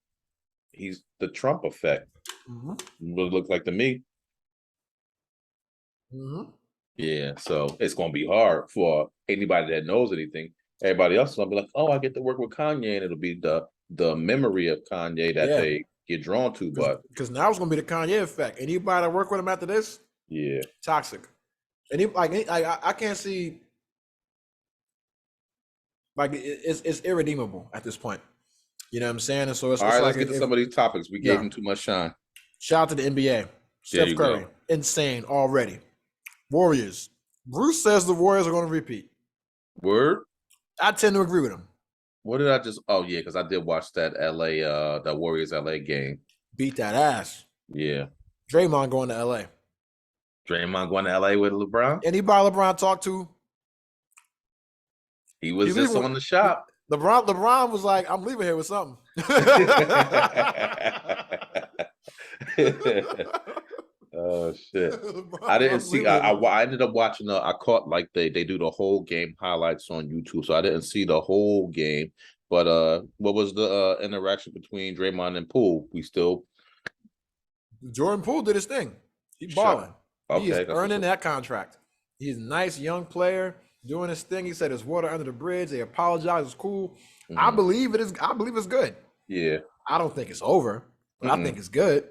Trump effect. Mm-hmm. What it looks like to me. Mm-hmm. Yeah, so it's gonna be hard for anybody that knows anything. Everybody else is gonna be like, "Oh, I get to work with Kanye," and it'll be the memory of Kanye that they get drawn to. But because now it's gonna be the Kanye effect. Anybody that work with him after this, toxic. And I can't see it's irredeemable at this point. You know what I'm saying? And so it's all right. like Let's get to some of these topics. We gave him too much shine. Shout out to the NBA. Steph Curry, insane already. Warriors. Bruce says the Warriors are going to repeat. Word. I tend to agree with him. What did I just? Oh yeah, because I did watch that that Warriors LA game. Beat that ass. Yeah. Draymond going to LA. Draymond going to LA with LeBron. Anybody LeBron talked to? He was just on the shop. LeBron was like, "I'm leaving here with something." Oh shit! I didn't see. I ended up watching. I caught they do the whole game highlights on YouTube, so I didn't see the whole game. But what was the interaction between Draymond and Poole? Jordan Poole did his thing. He's balling. He is earning that contract. He's a nice young player doing his thing. He said it's water under the bridge. They apologize. It's cool. Mm-hmm. I believe it's good. Yeah. I don't think it's over, but I think it's good.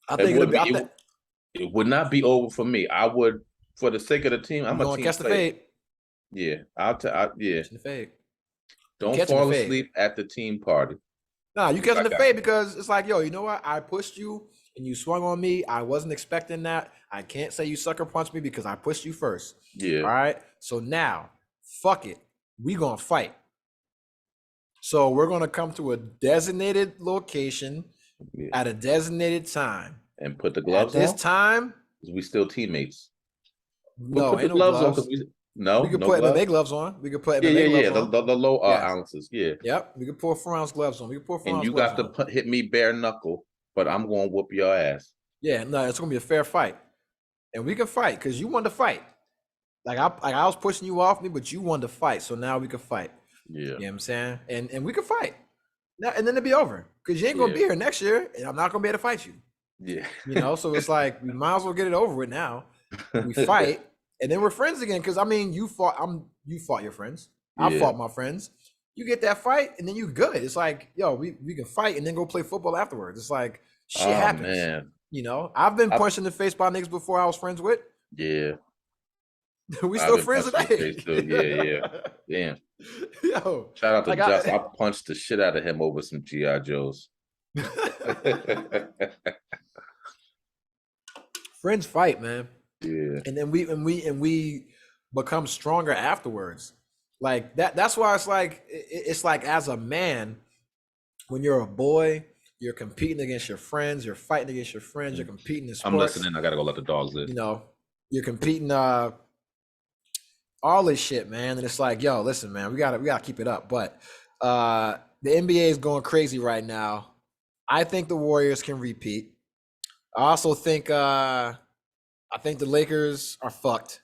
I think it would not be over for me. I would, for the sake of the team. I'm going to catch the fade. Yeah, yeah. The fade. Don't fall asleep at the team party. Nah, you catching the fade because it's like, yo, you know what? I pushed you and you swung on me. I wasn't expecting that. I can't say you sucker punched me because I pushed you first. Yeah. All right. So now, fuck it. We gonna fight. So we're gonna come to a designated location at a designated time. And put the gloves on? At this on? time? We still teammates. No, put the gloves on. We could put MMA gloves on. We could put MMA gloves on. The low ounces. Yeah. Yep. We could put 4 ounce gloves on. We could put 4 ounce gloves on. And you got to hit me bare knuckle, but I'm going to whoop your ass. Yeah, no, it's going to be a fair fight. And we can fight because you wanted to fight. Like I was pushing you off me, but you wanted to fight. So now we can fight. Yeah. You know what I'm saying? And we can fight. Now, and then it'll be over. Because you ain't going to be here next year, and I'm not going to be able to fight you. Yeah. You know, so it's like we might as well get it over with now. We fight, and then we're friends again. Because I mean, you fought your friends. I fought my friends. You get that fight, and then you good. It's like, yo, we can fight and then go play football afterwards. It's like shit happens. Man. You know, I've been punched in the face by niggas before I was friends with. Yeah. We I've still been friends punching his today. face too. Yeah. Damn. Yo, Shout out to like Just. I punched the shit out of him over some GI Joes. friends fight, man. Yeah. And then we become stronger afterwards. Like that's why it's like as a man, when you're a boy, you're competing against your friends, you're fighting against your friends, you're competing in sports. I'm listening. I gotta go let the dogs live. You know, you're competing all this shit, man. And it's like, yo, listen, man, we gotta keep it up. But the NBA is going crazy right now. I think the Warriors can repeat. I also think the Lakers are fucked.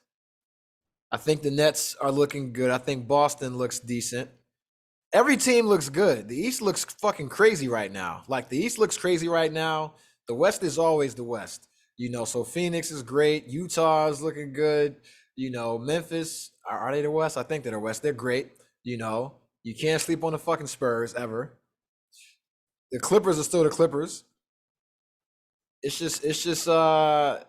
I think the Nets are looking good. I think Boston looks decent. Every team looks good. The East looks fucking crazy right now. Like the East looks crazy right now. The West is always the West. You know, so Phoenix is great. Utah is looking good. You know, Memphis, are they the West? I think they're the West. They're great. You know, you can't sleep on the fucking Spurs ever. The Clippers are still the Clippers. It's just I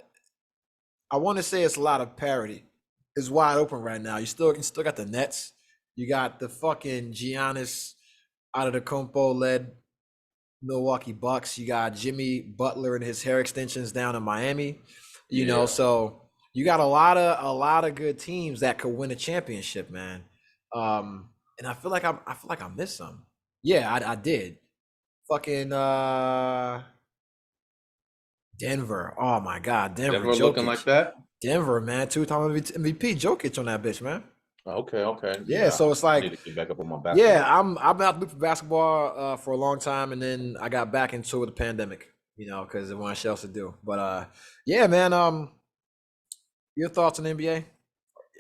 want to say it's a lot of parity. It's wide open right now. You still got the Nets. You got the fucking Giannis Antetokounmpo led Milwaukee Bucks. You got Jimmy Butler and his hair extensions down in Miami. You know, so you got a lot of good teams that could win a championship, man. And I feel like I missed some. Yeah, I did. Fucking Denver. Oh my God, Denver looking like that. Denver, man, 2-time MVP Jokic on that bitch, man. Okay. Yeah, so it's like, I need to get back up on my basketball. yeah, I've been out for basketball for a long time, and then I got back into it with the pandemic, you know, because there wasn't shit else to do. But yeah, man, your thoughts on the NBA?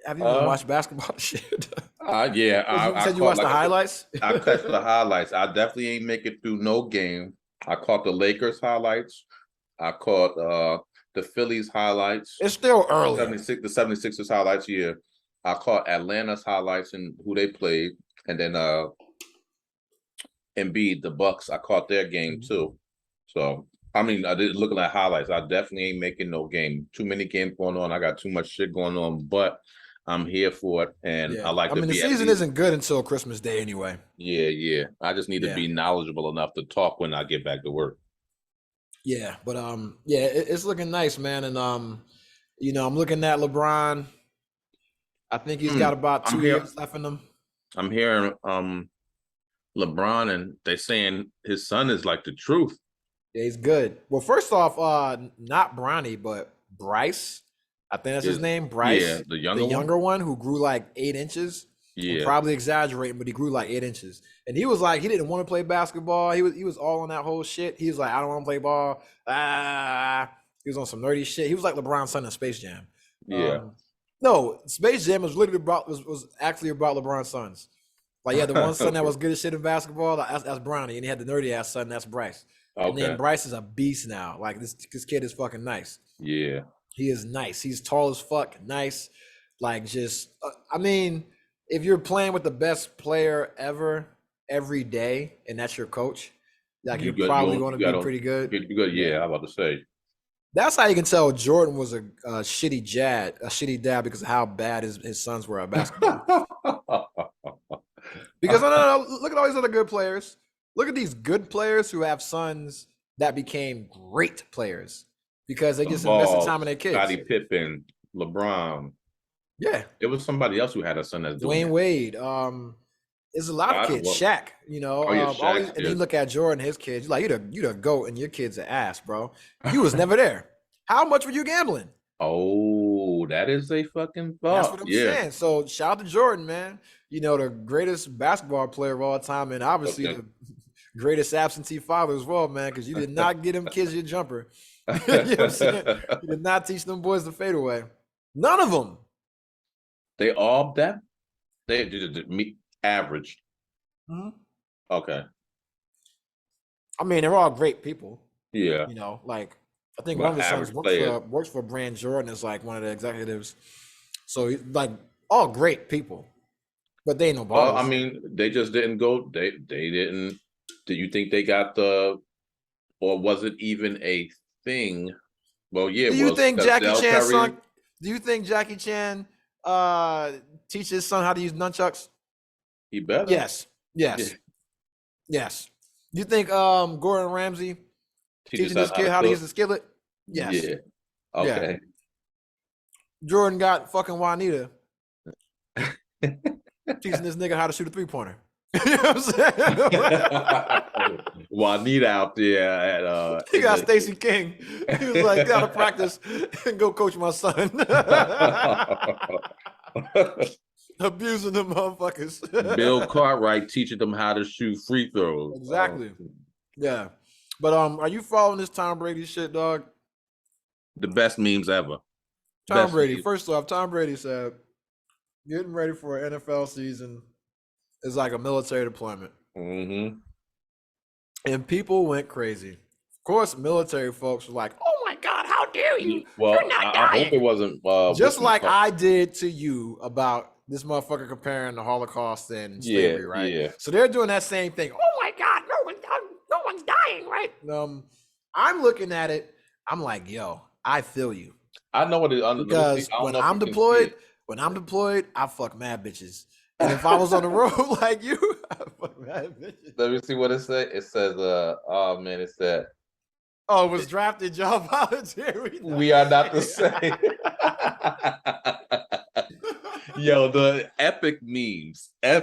Have you even watched basketball shit? Yeah, you said you watched the highlights. I catch the highlights. I definitely ain't make it through no game. I caught the Lakers highlights. I caught the Phillies highlights. It's still early. The 76ers highlights. Yeah, I caught Atlanta's highlights and who they played, and then Embiid, the Bucks. I caught their game too. So I mean, I did looking at highlights. I definitely ain't making no game. Too many games going on. I got too much shit going on, but I'm here for it, and I like. I mean, the season isn't good until Christmas Day anyway. Yeah. I just need to be knowledgeable enough to talk when I get back to work. Yeah, but it's looking nice, man, and you know, I'm looking at LeBron. I think he's got about 2 years left in him. I'm hearing LeBron, and they're saying his son is like the truth. Yeah, he's good. Well, first off, not Bronny, but Bryce. I think that's his name, Bryce. Yeah, the younger one who grew like 8 inches. Yeah, I'm probably exaggerating, but he grew like 8 inches. And he was like, he didn't want to play basketball. He was all on that whole shit. He was like, I don't want to play ball. He was on some nerdy shit. He was like LeBron's son in Space Jam. Yeah. No, Space Jam was literally was actually about LeBron's sons. Like, yeah, the one son that was good as shit in basketball, that's Bronny, and he had the nerdy ass son, that's Bryce. Okay. And then Bryce is a beast now. Like this kid is fucking nice. Yeah. He is nice. He's tall as fuck, nice. Like just, I mean, if you're playing with the best player ever every day, and that's your coach, like you're probably going to be pretty good. Yeah, I'm about to say. That's how you can tell Jordan was a shitty dad because of how bad his sons were at basketball. Because no, look at all these other good players. Look at these good players who have sons that became great players because they just invested time in their kids. Scottie Pippen, LeBron. Yeah. There was somebody else who had a son that's doing Dwayne Wade. There's a lot of kids. Shaq, you know. And you look at Jordan, his kids, like you the GOAT and your kids are ass, bro. You was never there. How much were you gambling? Oh, that is a fucking thought. That's what I'm saying. So shout out to Jordan, man. You know, the greatest basketball player of all time, and obviously the greatest absentee father as well, man, because you did not get them kids your jumper. You know what I'm saying? You did not teach them boys to fade away. None of them. They all they did me average. Mm-hmm. Okay. I mean, they're all great people. Yeah. You know, like I think one of his sons works for Brand Jordan as like one of the executives. So like all great people, but they ain't no ballers. Well, I mean, they just didn't go. They didn't. Do you think they got or was it even a thing? Well, yeah. Do you think Jackie Chan's son? Do you think Jackie Chan teach his son how to use nunchucks? He better. Yes. You think Gordon Ramsay teaching this kid how to use the skillet? Yes. Yeah. Okay. Yeah. Jordan got fucking Juanita teaching this nigga how to shoot a 3-pointer. You know what I'm saying? Juanita out there at he got Stacey King. He was like, gotta practice and go coach my son. Abusing them motherfuckers. Bill Cartwright teaching them how to shoot free throws. Exactly. Yeah. But are you following this Tom Brady shit, dog? The best memes ever. Tom Brady. First off, Tom Brady said getting ready for an NFL season is like a military deployment. Mm-hmm. And people went crazy. Of course, military folks were like, oh my God, how dare you? Well, You're not dying. I hope it wasn't just like I did to you about this motherfucker comparing the Holocaust and slavery, right? Yeah. So they're doing that same thing. Oh my God, no one's dying, right? I'm looking at it, I'm like, yo, I feel you. I know what it is. Because when I'm deployed, I fuck mad bitches. And if I was on the road like you, I fuck mad bitches. Let me see what it says. It says, oh man, it said, oh, it was drafted job voluntary. We are not the same. Yo, the epic memes. Yo,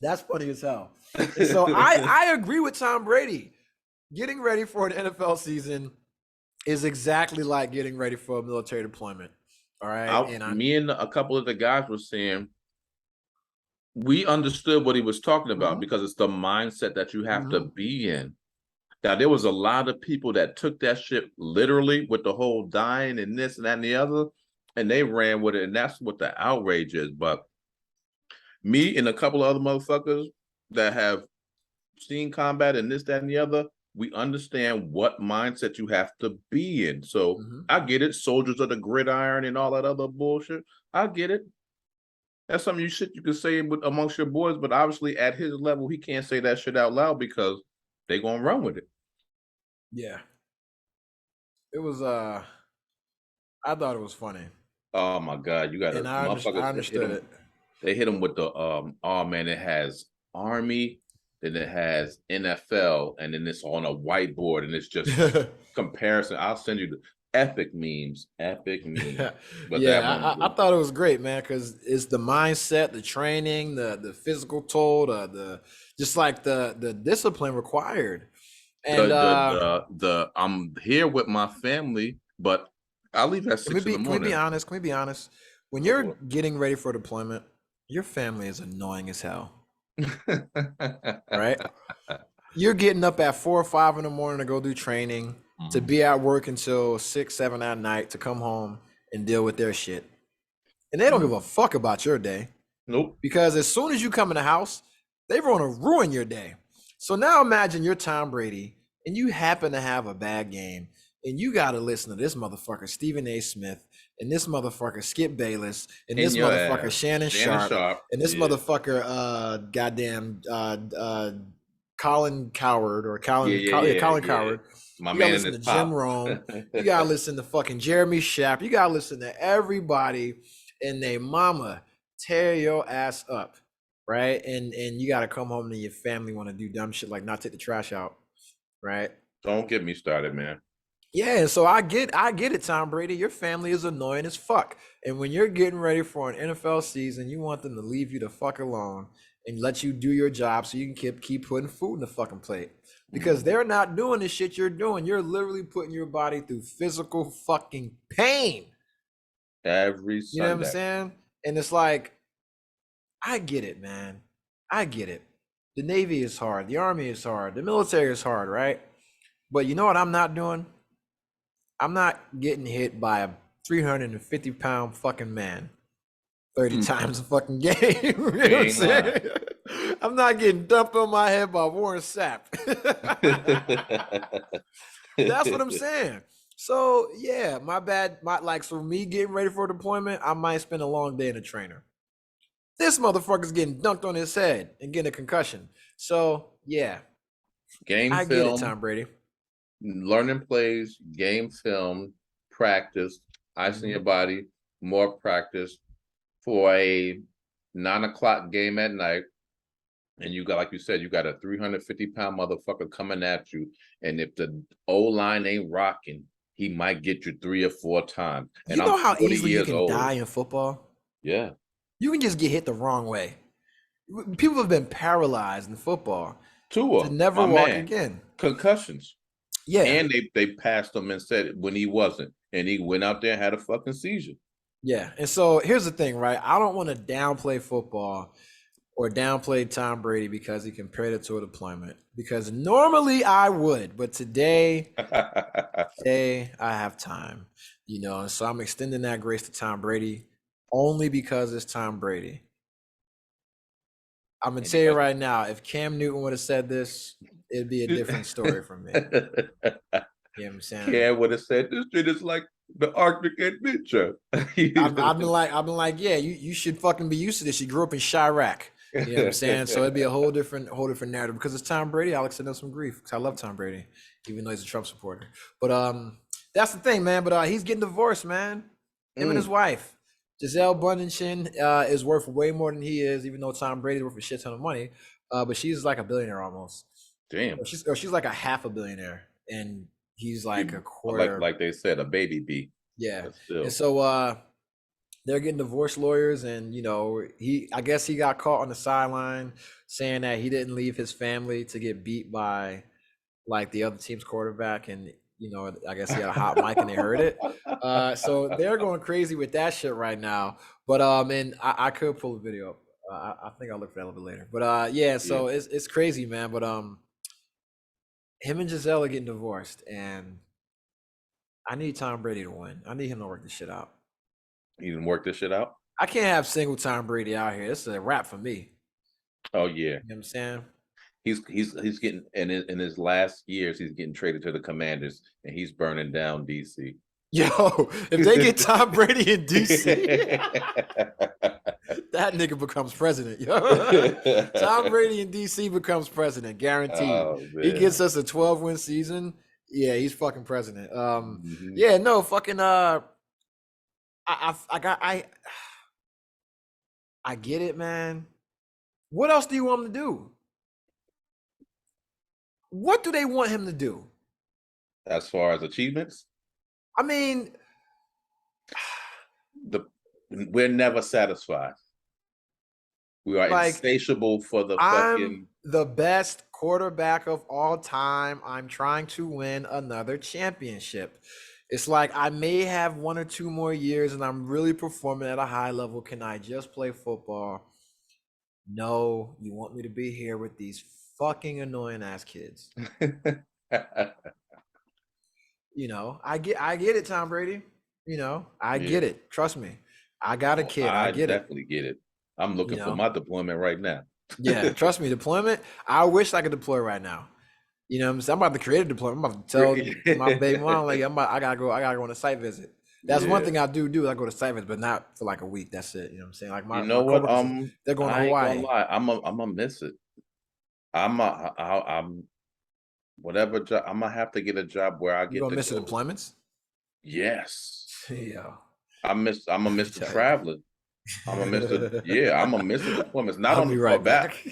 that's funny as hell. And so I agree with Tom Brady. Getting ready for an NFL season is exactly like getting ready for a military deployment. All right. Me and a couple of the guys were saying we understood what he was talking about because it's the mindset that you have to be in. Now, there was a lot of people that took that shit literally with the whole dying and this and that and the other, and they ran with it, and that's what the outrage is. But me and a couple of other motherfuckers that have seen combat and this, that, and the other, we understand what mindset you have to be in. So I get it. Soldiers of the gridiron and all that other bullshit. I get it. That's something you can say amongst your boys, but obviously at his level, he can't say that shit out loud because they gonna run with it. Yeah. It was I thought it was funny. Oh my God, you got to I understood it. They hit him with the oh man, it has Army, then it has NFL, and then it's on a whiteboard, and it's just comparison. I'll send you the epic memes. But yeah, I thought it was great, man, because it's the mindset, the training, the physical toll, the just like the discipline required. And I'm here with my family, but I'll leave at 6 in the morning. Can we be honest? When you're getting ready for deployment, your family is annoying as hell. Right? You're getting up at 4 or 5 in the morning to go do training, to be at work until 6, 7 at night, to come home and deal with their shit. And they don't give a fuck about your day. Nope. Because as soon as you come in the house, they want to ruin your day. So now imagine you're Tom Brady and you happen to have a bad game and you got to listen to this motherfucker, Stephen A. Smith, and this motherfucker, Skip Bayless, and this motherfucker, Shannon Sharp, and this motherfucker, Colin Coward, or Colin Coward. My you man gotta listen to Jim Rome. You gotta listen to fucking Jeremy Schaap. You gotta listen to everybody and they mama tear your ass up, right? And you gotta come home and your family want to do dumb shit like not take the trash out, right? Don't get me started, man. Yeah, so I get it, Tom Brady. Your family is annoying as fuck. And when you're getting ready for an NFL season, you want them to leave you the fuck alone and let you do your job so you can keep putting food in the fucking plate. Because they're not doing the shit you're doing. You're literally putting your body through physical fucking pain. Every Sunday. You know what I'm saying? And it's like, I get it, man. I get it. The Navy is hard. The Army is hard. The military is hard, right? But you know what I'm not doing? I'm not getting hit by a 350-pound fucking man 30 times a fucking game. You know what I'm saying? I'm not getting dumped on my head by Warren Sapp. That's what I'm saying. So yeah, my bad. So me getting ready for deployment, I might spend a long day in a trainer. This motherfucker's getting dunked on his head and getting a concussion. So yeah, I get it, Tom Brady. Learning plays, game film, practice, ice in your body, more practice for a 9 o'clock game at night. And you got, like you said, you got a 350-pound motherfucker coming at you. And if the O-line ain't rocking, he might get you 3 or 4 times. And you know how 40 easily you can old. die in football? Yeah. You can just get hit the wrong way. People have been paralyzed in football to never walk again. Concussions. Yeah. And they passed him and said it when he wasn't. And he went out there and had a fucking seizure. Yeah. And so here's the thing, right? I don't want to downplay football or downplay Tom Brady because he compared it to a deployment. Because normally I would, but today I have time. You know, and so I'm extending that grace to Tom Brady only because it's Tom Brady. I'm gonna tell you right now, if Cam Newton would have said this, it'd be a different story for me. You know what I'm saying? Cam would have said this shit is like the Arctic adventure. I've been like, yeah, you should fucking be used to this. You grew up in Chirac. You know what I'm saying? So it'd be a whole different narrative. Because it's Tom Brady, I'll extend up some grief. Because I love Tom Brady, even though he's a Trump supporter. But that's the thing, man. But he's getting divorced, man. Him and his wife. Gisele Bundchen is worth way more than he is, even though Tom Brady's worth a shit ton of money. But she's like a billionaire almost. Damn. She's like a half a billionaire, and he's like a quarter. Like they said, a baby bee. Yeah. And so they're getting divorce lawyers, and you know, I guess he got caught on the sideline saying that he didn't leave his family to get beat by like the other team's quarterback, and you know, I guess he had a hot mic and they heard it. So they're going crazy with that shit right now. But and I could pull the video up. I think I'll look for that a little bit later. But yeah, so it's crazy, man. But him and Gisele are getting divorced, and I need Tom Brady to win. I need him to work this shit out. You didn't work this shit out? I can't have single Tom Brady out here. This is a wrap for me. Oh yeah. You know what I'm saying? He's getting in his last years, he's getting traded to the Commanders, and he's burning down DC. Yo, if they get Tom Brady in DC, that nigga becomes president. Yo. Tom Brady in DC becomes president, guaranteed. Oh, he gets us a 12-win season. Yeah, he's fucking president. Yeah, no, fucking I get it, man. What else do you want him to do? What do they want him to do? As far as achievements? I mean, we're never satisfied. We are like, insatiable for the fucking... the best quarterback of all time. I'm trying to win another championship. It's like I may have 1 or 2 more years and I'm really performing at a high level. Can I just play football? No, you want me to be here with these fucking annoying ass kids. You know, I get it, Tom Brady. You know, I get it. Trust me. I got a kid. I get it. I definitely get it. I'm looking for my deployment right now. Yeah, trust me, deployment. I wish I could deploy right now. You know what I'm saying? I'm about to create a deployment. I'm about to tell my baby mom, like, I gotta go on a site visit. That's one thing I do. I go to site visit, but not for like a week. That's it. You know what I'm saying? Like my, you know what? They're going to Hawaii. I'm gonna miss it. I'm whatever job. I'm gonna have to get a job where I get. You gonna miss the deployments? Yes. Yeah. I'm gonna miss the traveling. I'm gonna miss the I'm gonna miss the deployments. Not on the right back.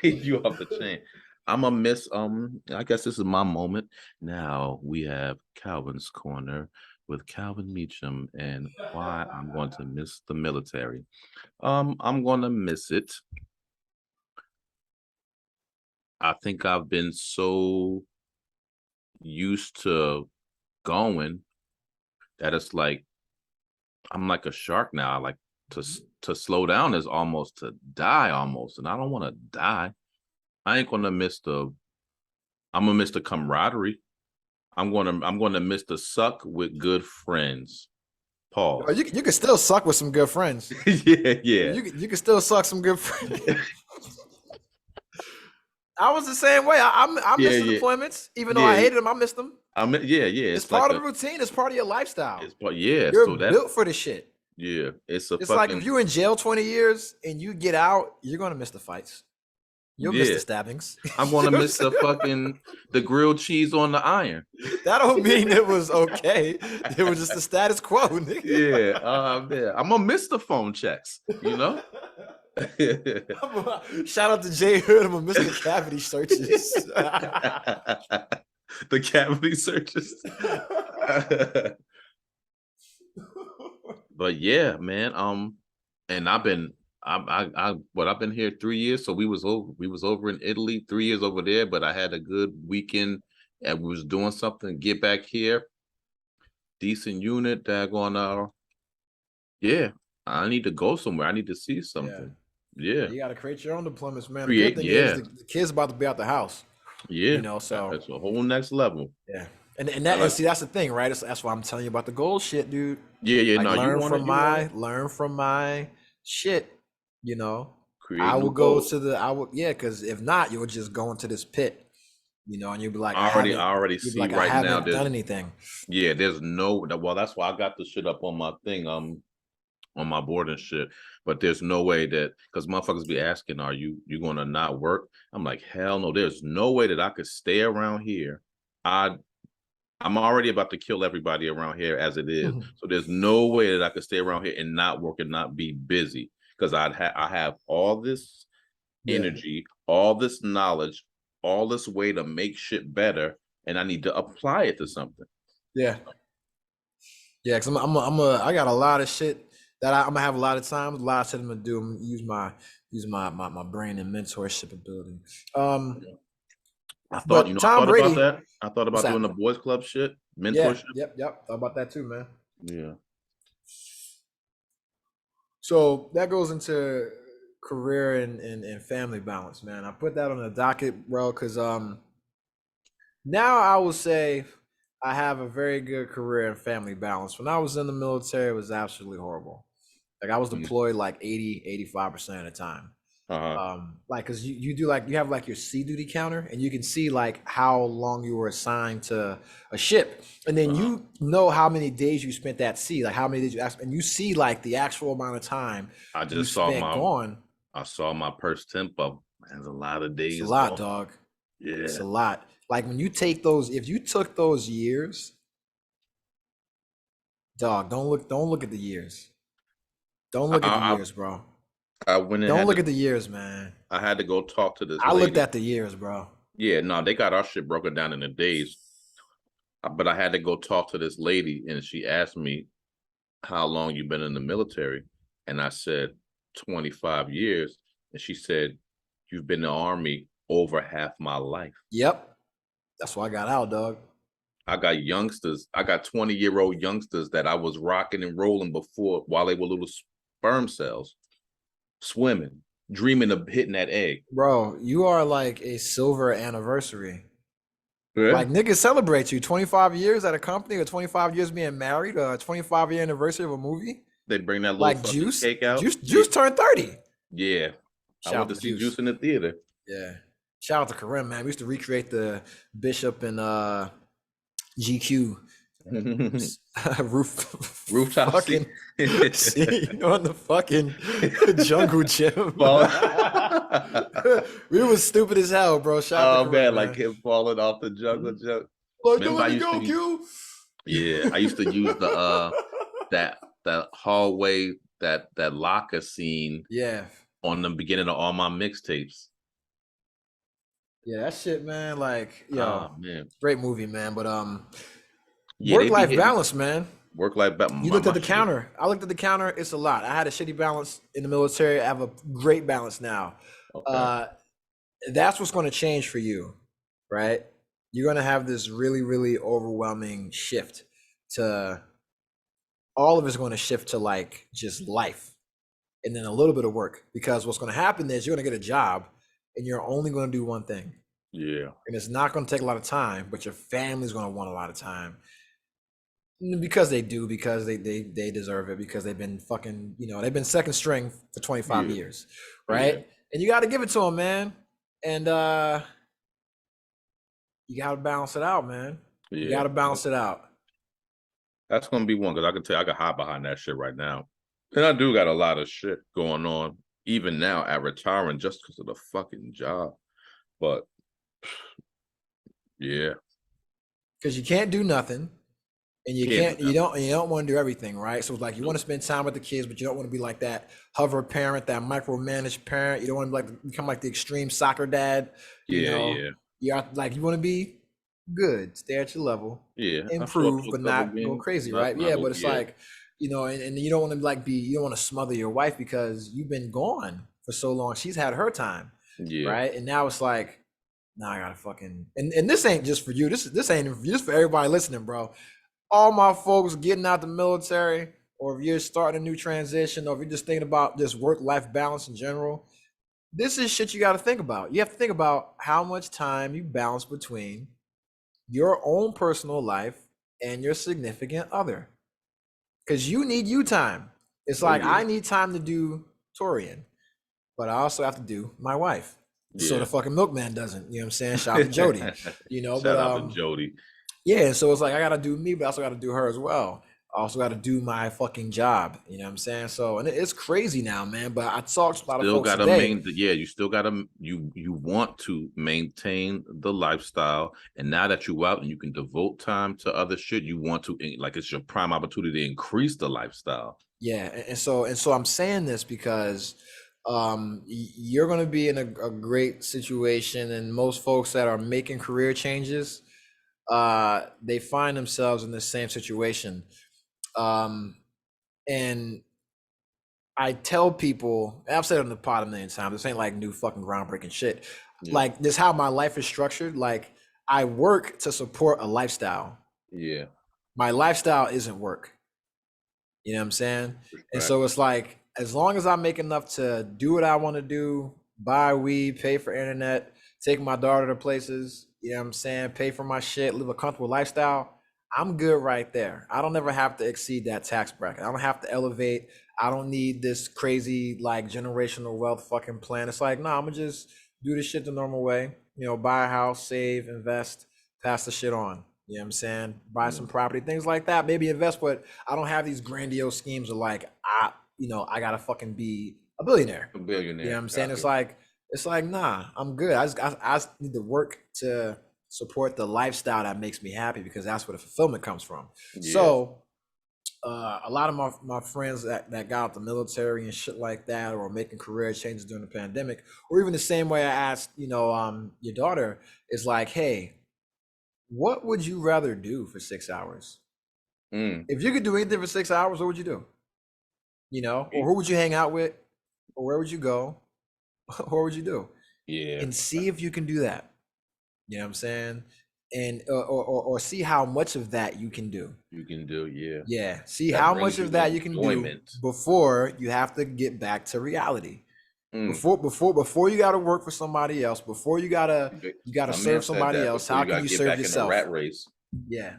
You off the chain. I'm gonna miss. I guess this is my moment. Now we have Calvin's Corner with Calvin Meacham and why I'm going to miss the military. I'm gonna miss it. I think I've been so used to going that it's like I'm like a shark now. Like to slow down is almost to die almost, and I don't want to die. I ain't gonna miss I'm gonna miss the camaraderie. I'm gonna miss the suck with good friends. Pause. Oh, you can still suck with some good friends. Yeah. You can still suck some good friends. I was the same way. I miss the deployments, even though I hated them. I missed them. It's part of the routine. It's part of your lifestyle. You're so built for this shit. Yeah, it's like if you're in jail 20 years and you get out, you're gonna miss the fights. You'll miss the stabbings. I'm gonna miss the grilled cheese on the iron. That don't mean it was okay. It was just the status quo, nigga. Yeah, man. I'm gonna miss the phone checks, you know. Shout out to Jay Hood. I'm gonna miss the cavity searches. The cavity searches. But yeah, man. And I've been here 3 years. So we was over in Italy, 3 years over there, but I had a good weekend and we was doing something, get back here. Decent unit, daggone. Yeah, I need to go somewhere. I need to see something. Yeah. You gotta create your own deployments, man. The good thing is the kid's about to be out the house. Yeah. You know, so that's a whole next level. Yeah. And see, that's the thing, right? That's why I'm telling you about the gold shit, dude. Yeah. Like, No, learn from my shit. You know, because if not, you'll just go into this pit. You know, and you'll be like, I already see like, right I now. haven't done anything. Yeah, there's no. Well, that's why I got the shit up on my thing. On my board and shit. But there's no way that, because motherfuckers be asking, are you gonna not work? I'm like, hell no. There's no way that I could stay around here. I'm already about to kill everybody around here as it is. So there's no way that I could stay around here and not work and not be busy, because I have all this energy, all this knowledge, all this way to make shit better, and I need to apply it to something. Yeah, because I got a lot of shit that I'm gonna have a lot of time, a lot of shit I'm gonna do. I'm gonna use my brain and mentorship ability. I thought about that. I thought about doing the boys club shit, mentorship. Yep. Thought about that too, man. Yeah. So that goes into career and family balance, man. I put that on the docket, bro, because now I will say I have a very good career and family balance. When I was in the military, it was absolutely horrible. Like, I was deployed like 80-85% of the time. Like, because you have like your sea duty counter, and you can see like how long you were assigned to a ship, and then you know how many days you spent at sea, like how many days and you see like the actual amount of time I just saw I saw my purse temp up. There's a lot of days. It's a lot, dog. Yeah, it's a lot. Like, when you take those, if you took those years, dog, don't look at the years. Don't look at the years, bro. I went in. Don't look at the years, man. I had to go talk to this. I looked at the years, bro. Yeah, no, they got our shit broken down in the days. But I had to go talk to this lady, and she asked me, how long you been in the military? And I said, 25 years. And she said, you've been in the Army over half my life. Yep. That's why I got out, dog. I got youngsters. I got 20-year-old youngsters that I was rocking and rolling before, while they were little sperm cells, swimming, dreaming of hitting that egg. Bro, you are like a silver anniversary. Yeah. Like, niggas celebrate you 25 years at a company, or 25 years being married, or a 25-year anniversary of a movie. They bring that little like Juice cake out. Juice turned 30. Yeah. I went to see Juice in the theater. Yeah. Shout out to Karim, man. We used to recreate the Bishop and GQ rooftop fucking scene on the fucking jungle gym. We was stupid as hell, bro. Shout out to Karim, man, like him falling off the jungle gym. Like, don't let me go, Q. Yeah, I used to use the that hallway, that locker scene. Yeah. On the beginning of all my mixtapes. Yeah, that shit, man. Like, yo, man, great movie, man. But work-life balance, man. Work-life balance. You looked at the counter. I looked at the counter. It's a lot. I had a shitty balance in the military. I have a great balance now. Okay. That's what's going to change for you, right? You're going to have this really, really overwhelming shift to, all of it's going to shift to like just life, and then a little bit of work, because what's going to happen is you're going to get a job and you're only going to do one thing. Yeah. And it's not going to take a lot of time, but your family's going to want a lot of time, because they deserve it, because they've been fucking, they've been second string for 25 years. Right. Yeah. And you got to give it to them, man. And you got to balance it out, man. Yeah. You got to balance it out. That's going to be one, because I can tell you, I can hide behind that shit right now. And I do got a lot of shit going on, even now at retiring just because of the fucking job. But yeah, because you can't do nothing, and you don't want to do everything, right? So it's like you want to spend time with the kids, but you don't want to be like that hover parent, that micromanaged parent. You don't want to become like the extreme soccer dad. You want to be good, stay at your level, improve, but not go crazy, right? But it's like, and you don't want to you don't want to smother your wife because you've been gone for so long. She's had her time, right? And now it's like, now I gotta fucking, and this ain't just for you. This ain't just for everybody listening, bro. All my folks getting out the military, or if you're starting a new transition, or if you're just thinking about just work-life balance in general, this is shit you got to think about. You have to think about how much time you balance between your own personal life and your significant other, because you need you time. It's like, I need time to do Torian, but I also have to do my wife. So the fucking milkman doesn't. You know what I'm saying? Shout out to Jody. Shout out to Jody. Yeah, so it's like I gotta do me, but I also gotta do her as well. I also gotta do my fucking job. You know what I'm saying? So, and it's crazy now, man. But I talked to a lot of folks today. You still gotta you want to maintain the lifestyle, and now that you're out and you can devote time to other shit, you want to, like, it's your prime opportunity to increase the lifestyle. Yeah, and so I'm saying this because you're gonna be in a great situation, and most folks that are making career changes, they find themselves in the same situation. And I tell people, and I've said it on the pod a million times, this ain't like new fucking groundbreaking shit. Like, this how my life is structured. Like, I work to support a lifestyle. Yeah. My lifestyle isn't work. You know what I'm saying? And so it's like, as long as I make enough to do what I want to do, buy weed, pay for internet, take my daughter to places, you know what I'm saying, pay for my shit, live a comfortable lifestyle, I'm good right there. I don't ever have to exceed that tax bracket. I don't have to elevate. I don't need this crazy like generational wealth fucking plan. It's like, no, I'm gonna just do this shit the normal way. Buy a house, save, invest, pass the shit on. You know what I'm saying? Buy some property, things like that. Maybe invest, but I don't have these grandiose schemes of like, I gotta fucking be a billionaire. A billionaire. You know what I'm saying? It's like, nah, I'm good. I just need to work to support the lifestyle that makes me happy, because that's where the fulfillment comes from. Yeah. So a lot of my friends that got out the military and shit like that, or making career changes during the pandemic, or even the same way I asked, your daughter, is like, hey, what would you rather do for 6 hours? If you could do anything for 6 hours, what would you do? Or who would you hang out with? Or where would you go? Or what would you do? Yeah. And see if you can do that. You know what I'm saying? And or see how much of that you can do. You can do, yeah. Yeah. See how much of that you can do before you have to get back to reality. Before you got to work for somebody else, before you gotta serve somebody else, how can you serve yourself? In the rat race. Yeah.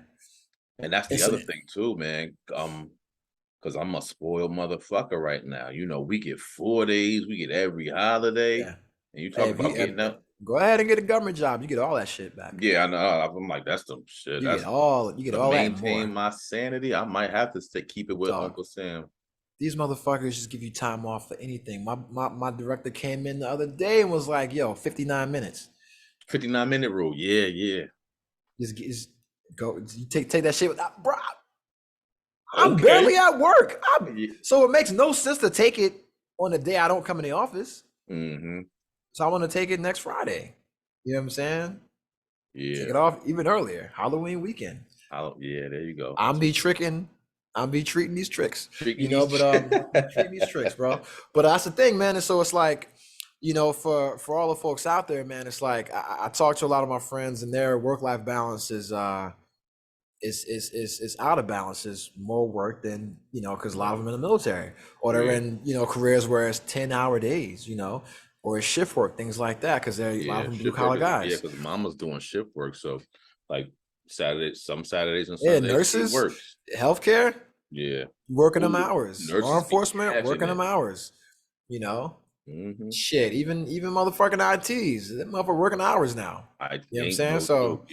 And that's the other thing too, man. Because I'm a spoiled motherfucker right now. We get 4 days, we get every holiday. Yeah. And you talk about getting up. Go ahead and get a government job. You get all that shit back. Yeah, I know. I'm like, that's some shit. You get all that. Maintain my sanity. I might have to keep it with Uncle Sam. These motherfuckers just give you time off for anything. My director came in the other day and was like, yo, 59 minutes. 59-minute rule. Yeah. Just go. You take that shit without, bro. I'm barely at work. So it makes no sense to take it on the day I don't come in the office. Mm-hmm. So I want to take it next Friday. You know what I'm saying? Yeah. Take it off even earlier. Halloween weekend. Yeah, there you go. I'm be treating these tricks. Treating these tricks, bro. But that's the thing, man. And so it's like, for all the folks out there, man, it's like I talk to a lot of my friends, and their work-life balance is out of balance. Is more work than, because a lot of them in the military, or they're in, careers where it's 10-hour days, or it's shift work, things like that, because they're a lot of them blue-collar guys. Yeah, because mama's doing shift work, so like some Saturdays and Sundays. Yeah, nurses, healthcare. Yeah, working them hours. Law enforcement working them hours. Mm-hmm. Shit, even motherfucking ITs, that motherfucker working hours now. You know what I'm saying? So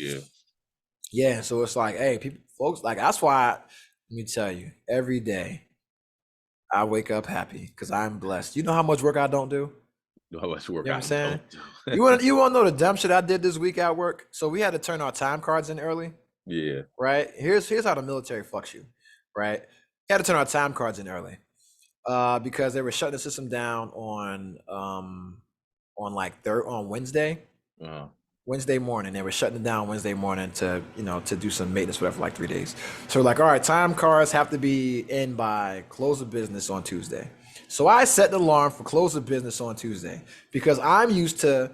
yeah. So it's like, hey, folks, like, that's why let me tell you, every day I wake up happy because I'm blessed. You know how much work I don't do? How much work You know what I I'm saying? don't do. You want to know the dumb shit I did this week at work? So we had to turn our time cards in early. Yeah. Right? Here's how the military fucks you, right? We had to turn our time cards in early. Because they were shutting the system down on Wednesday. Uh-huh. Wednesday morning. They were shutting it down Wednesday morning to do some maintenance, whatever, for like 3 days. So we're like, all right, time cards have to be in by close of business on Tuesday. So I set the alarm for close of business on Tuesday because I'm used to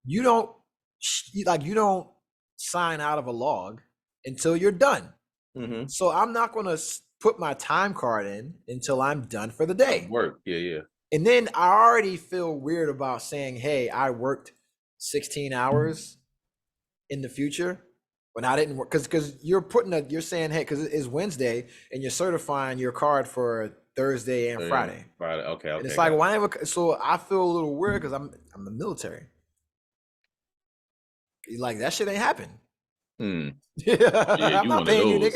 you don't sign out of a log until you're done. Mm-hmm. So I'm not gonna put my time card in until I'm done for the day. Work, yeah. And then I already feel weird about saying, "Hey, I worked 16 hours in the future when I didn't work," because you're saying, "Hey," because it's Wednesday and you're certifying your card for Thursday and Friday. Friday, okay. And it's like, so I feel a little weird because I'm the military. Like that shit ain't happen. Yeah, I'm not paying you, nigga.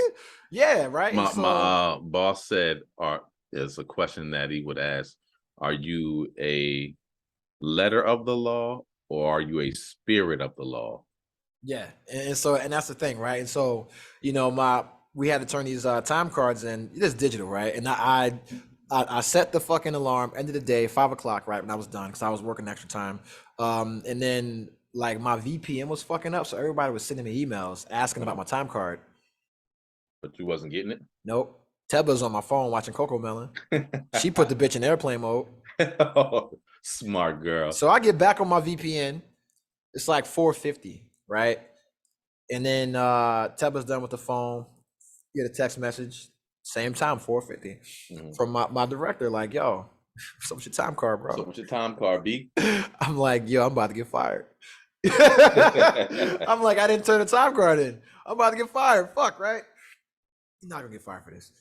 Yeah, right. My boss said, there's a question that he would ask: are you a letter of the law or are you a spirit of the law? Yeah, and that's the thing, right? And so we had to turn these time cards in. It's digital, right? And I set the fucking alarm. End of the day, 5:00, right when I was done because I was working extra time. And then like my VPN was fucking up, so everybody was sending me emails asking about my time card. But you wasn't getting it? Nope. Teba's on my phone watching Coco Melon. She put the bitch in airplane mode. Oh, smart girl. So I get back on my VPN. It's like 4:50, right? And then Teba's done with the phone. Get a text message, same time, 4:50, from my director, like, "Yo, what's up with your time card, bro? What's up with your time card, B?" I'm like, "Yo, I'm about to get fired." I'm like, I didn't turn the time card in. I'm about to get fired. Fuck, right? You're not gonna get fired for this.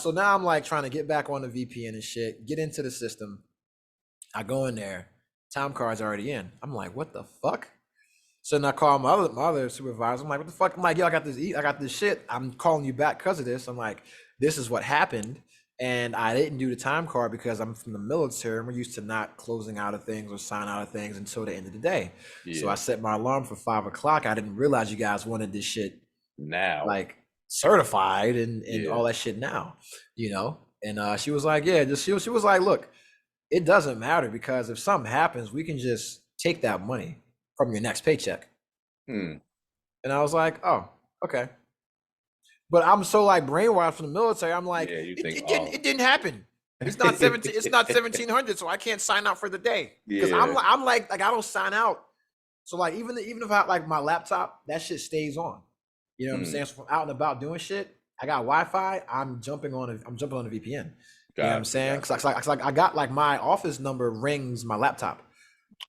So now I'm like trying to get back on the VPN and shit, get into the system. I go in there, time card's already in. I'm like, what the fuck? So then I call my other supervisor. I'm like, what the fuck? I'm like, yo, I got this shit. I'm calling you back because of this. I'm like, this is what happened. And I didn't do the time card because I'm from the military and we're used to not closing out of things or sign out of things until the end of the day. Yeah. So I set my alarm for 5:00. I didn't realize you guys wanted this shit now, like certified and all that shit now, And she was like, yeah, she was like, look, it doesn't matter because if something happens, we can just take that money from your next paycheck. And I was like, oh, okay. But I'm so like brainwashed from the military. I'm like, it didn't happen. It's not 17. It's not 1700, so I can't sign out for the day because I'm like I don't sign out. So like even if I like my laptop, that shit stays on. You know what I'm saying? So if I'm out and about doing shit, I got Wi-Fi. I'm jumping on the VPN. You know what I'm saying? Because I got like my office number rings my laptop.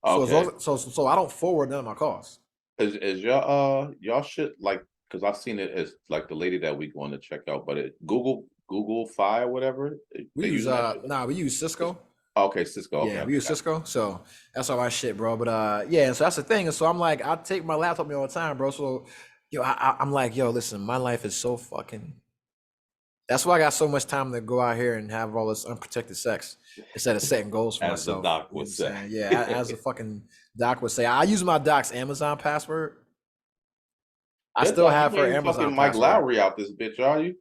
Okay. So I don't forward none of my calls. Is y'all shit like? Because I've seen it as like the lady that we going to check out, but Google Fi or whatever. We use Cisco. Okay, Cisco. Okay, yeah, we use Cisco. So that's all our shit, bro. But yeah, so that's the thing. And so I'm like, I take my laptop with me all the time, bro. So I'm like, yo, listen, my life is so fucking. That's why I got so much time to go out here and have all this unprotected sex instead of setting goals for myself. As the doc would say. Yeah, as the fucking doc would say. I use my doc's Amazon password. I still have her Amazon fucking Mike Lowry out this bitch, are you?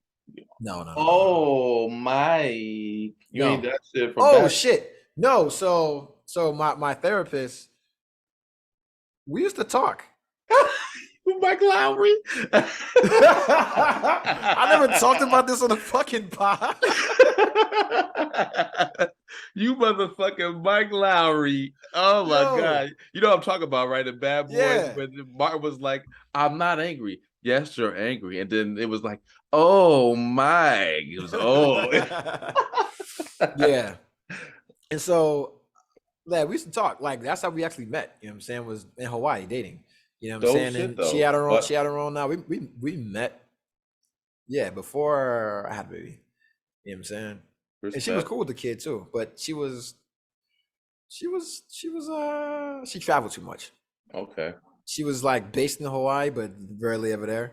No. Oh my! You ain't that shit from. Oh shit! No, so my therapist. We used to talk. Mike Lowry. I never talked about this on the fucking pod. You motherfucking Mike Lowry. Oh my God. You know what I'm talking about, right? The Bad Boys, when Martin was like, I'm not angry. Yes, you're angry. And then it was like, oh my. It was, yeah. And so we used to talk. Like that's how we actually met. You know what I'm saying? Was in Hawaii dating. You know what I'm saying? And she had her own now. We met. Yeah, before I had a baby. You know what I'm saying? Respect. And she was cool with the kid too, but she traveled too much. Okay. She was like based in Hawaii, but rarely ever there.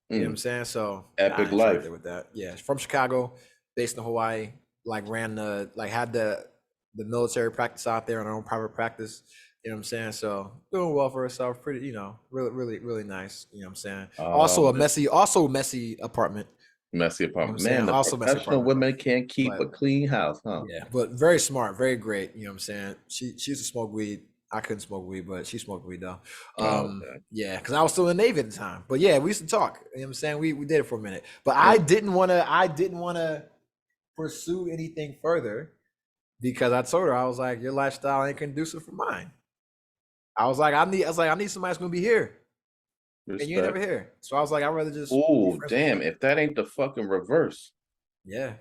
You know what I'm saying? So epic life with that. Yeah, from Chicago, based in Hawaii. like ran the like had the military practice out there on her own private practice. You know what I'm saying? So doing well for herself, pretty, really nice. You know what I'm saying? Also messy apartment. Messy You know what I'm apartment. saying? Man, the Also messy professional apartment. women can't keep a clean house, huh? Yeah, but very smart, very great. You know what I'm saying? She used to smoke weed. I couldn't smoke weed, but she smoked weed though. Okay. Yeah, because I was still in the Navy at the time. But yeah, we used to talk. You know what I'm saying? We did it for a minute. But I didn't wanna pursue anything further because I told her, I was like, your lifestyle ain't conducive for mine. I was like, I need somebody that's gonna be here. Respect. And you ain't never here. So I was like, I'd rather just Oh, damn, if that ain't the fucking reverse. Yeah.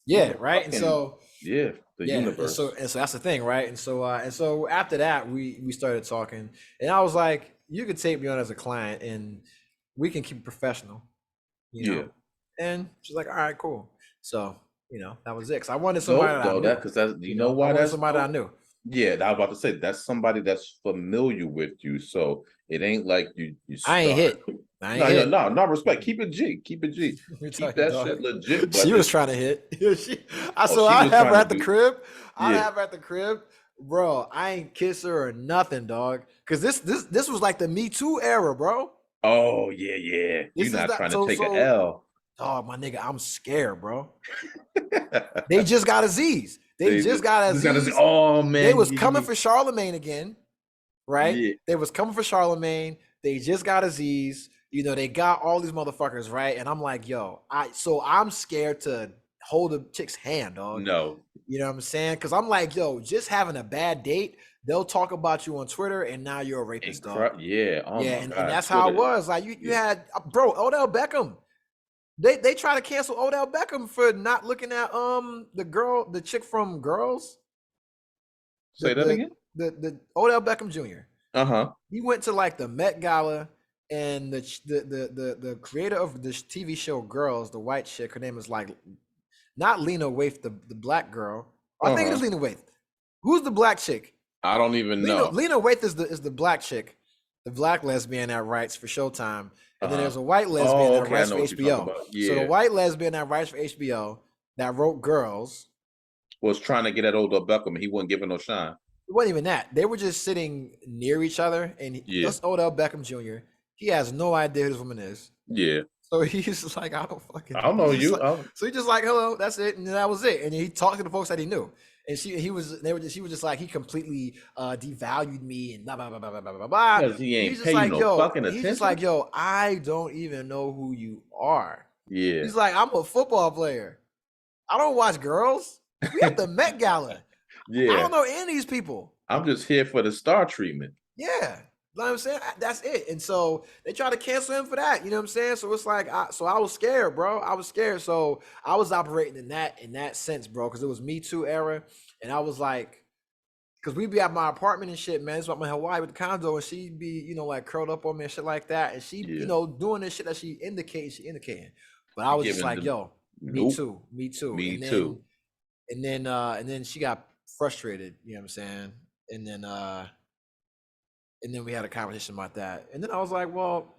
Yeah, right. Fucking, and so the universe. And so that's the thing, right? And so after that, we started talking, and I was like, you could take me on as a client, and we can keep it professional, you know. And she's like, all right, cool. So that was it. Because I wanted somebody that I knew. Because that's why that's somebody that I knew. Yeah, I was about to say that's somebody that's familiar with you, so it ain't like you. I ain't hit. No, respect. Keep it G. Keep it G. Keep that shit legit. Brother. She was trying to hit. I have her at the crib. I have her at the crib, bro. I ain't kiss her or nothing, dog. Because this was like the Me Too era, bro. Oh yeah. You're not trying to take an L. Oh my nigga, I'm scared, bro. They just got Aziz. They just got Aziz. Oh man, they was coming for Charlemagne again, right? Yeah. They was coming for Charlemagne. They just got Aziz. They got all these motherfuckers, right? And I'm like, yo, I'm scared to hold a chick's hand, dog. No. You know what I'm saying? Because I'm like, yo, just having a bad date, they'll talk about you on Twitter, and now you're a rapist, dog. Yeah. Oh yeah, and that's how it was. Like you had, bro, Odell Beckham. They try to cancel Odell Beckham for not looking at the chick from Girls. Say that again. The Odell Beckham Jr. He went to like the Met Gala, and the creator of the TV show Girls, the white chick, her name is like not Lena Waithe, the black girl. I think it is Lena Waithe. Who's the black chick? I don't even know. Lena Waithe is the black chick, the black lesbian that writes for Showtime. And then there's a white lesbian that writes for HBO. Yeah. So the white lesbian that writes for HBO that wrote Girls was trying to get at Odell Beckham. He wasn't giving no shine. It wasn't even that. They were just sitting near each other. And that's Odell Beckham Jr. He has no idea who this woman is. Yeah. So he's just like, I don't know you. So he's just like, hello, that's it. And that was it. And he talked to the folks that he knew. And she was just like, he completely devalued me and blah blah blah blah blah blah blah. Because he ain't paying like, no fucking attention. He's just like, yo, I don't even know who you are. Yeah. He's like, I'm a football player. I don't watch Girls. We at the Met Gala. Yeah. I don't know any of these people. I'm just here for the star treatment. Yeah. You know what I'm saying? That's it. And so they try to cancel him for that. You know what I'm saying? So it's like, I was scared, bro. I was scared. So I was operating in that sense, bro, because it was Me Too era. And I was like, because we'd be at my apartment and shit, man. It's like my Hawaii with the condo, and she'd be, like curled up on me and shit like that. And she, doing this shit that she indicating. But I was just like, yo, me too. And then she got frustrated, you know what I'm saying? And then we had a conversation about that. And then I was like, well,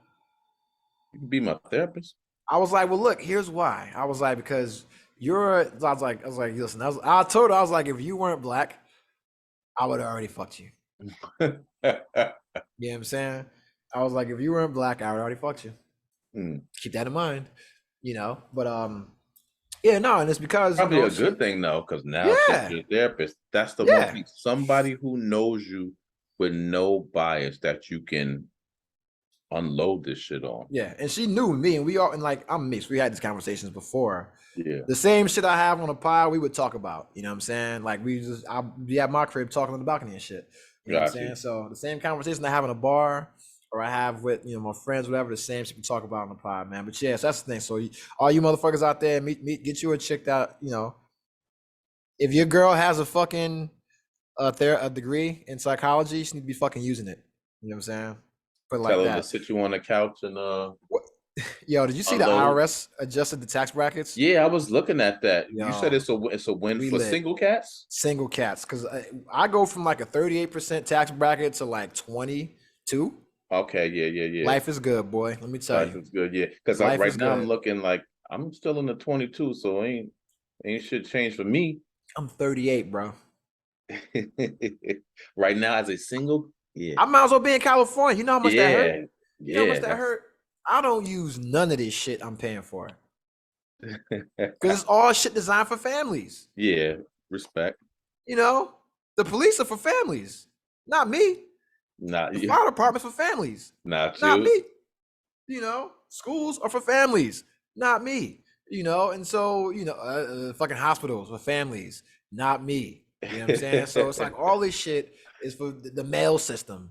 you can be my therapist. I was like, well, look, here's why. I was like, because I was like, listen, I told her, I was like, if you weren't black, I would have already fucked you. You know what I'm saying? I was like, if you weren't black, I would already fucked you. Keep that in mind, but yeah, no, and it's because probably a good thing though, because now she's your therapist. That's the one, somebody who knows you with no bias that you can unload this shit on. Yeah, and she knew me, and we all, and like, I'm mixed. We had these conversations before. Yeah, the same shit I have on a pod, we would talk about. You know what I'm saying? Like I'll be at my crib talking on the balcony and shit. You know what I'm saying? So the same conversation I have in a bar, or I have with my friends, whatever, the same shit we talk about on the pod, man. But yes, that's the thing. So all you motherfuckers out there, get you a chick that if your girl has a fucking a degree in psychology, she need to be fucking using it. You know what I'm saying? But like tell her to sit you on the couch and Yo, did you see the IRS adjusted the tax brackets? Yeah, I was looking at that. You said it's a win for single cats? Single cats, because I go from like a 38% tax bracket to like 22. Okay, yeah. Life is good, boy. Let me tell you. Life is good, yeah. Because right now I'm looking like I'm still in the 22, so ain't shit changed for me. I'm 38, bro. Right now, as a single, yeah. I might as well be in California. You know how much that hurt? You know how much that that's... hurt? I don't use none of this shit I'm paying for. Because it's all shit designed for families. Yeah, respect. You know, the police are for families, not me. Not the you. Fire departments for families, not me. You know, schools are for families, not me. You know, and so fucking hospitals for families, not me. You know what I'm saying? So it's like all this shit is for the mail system.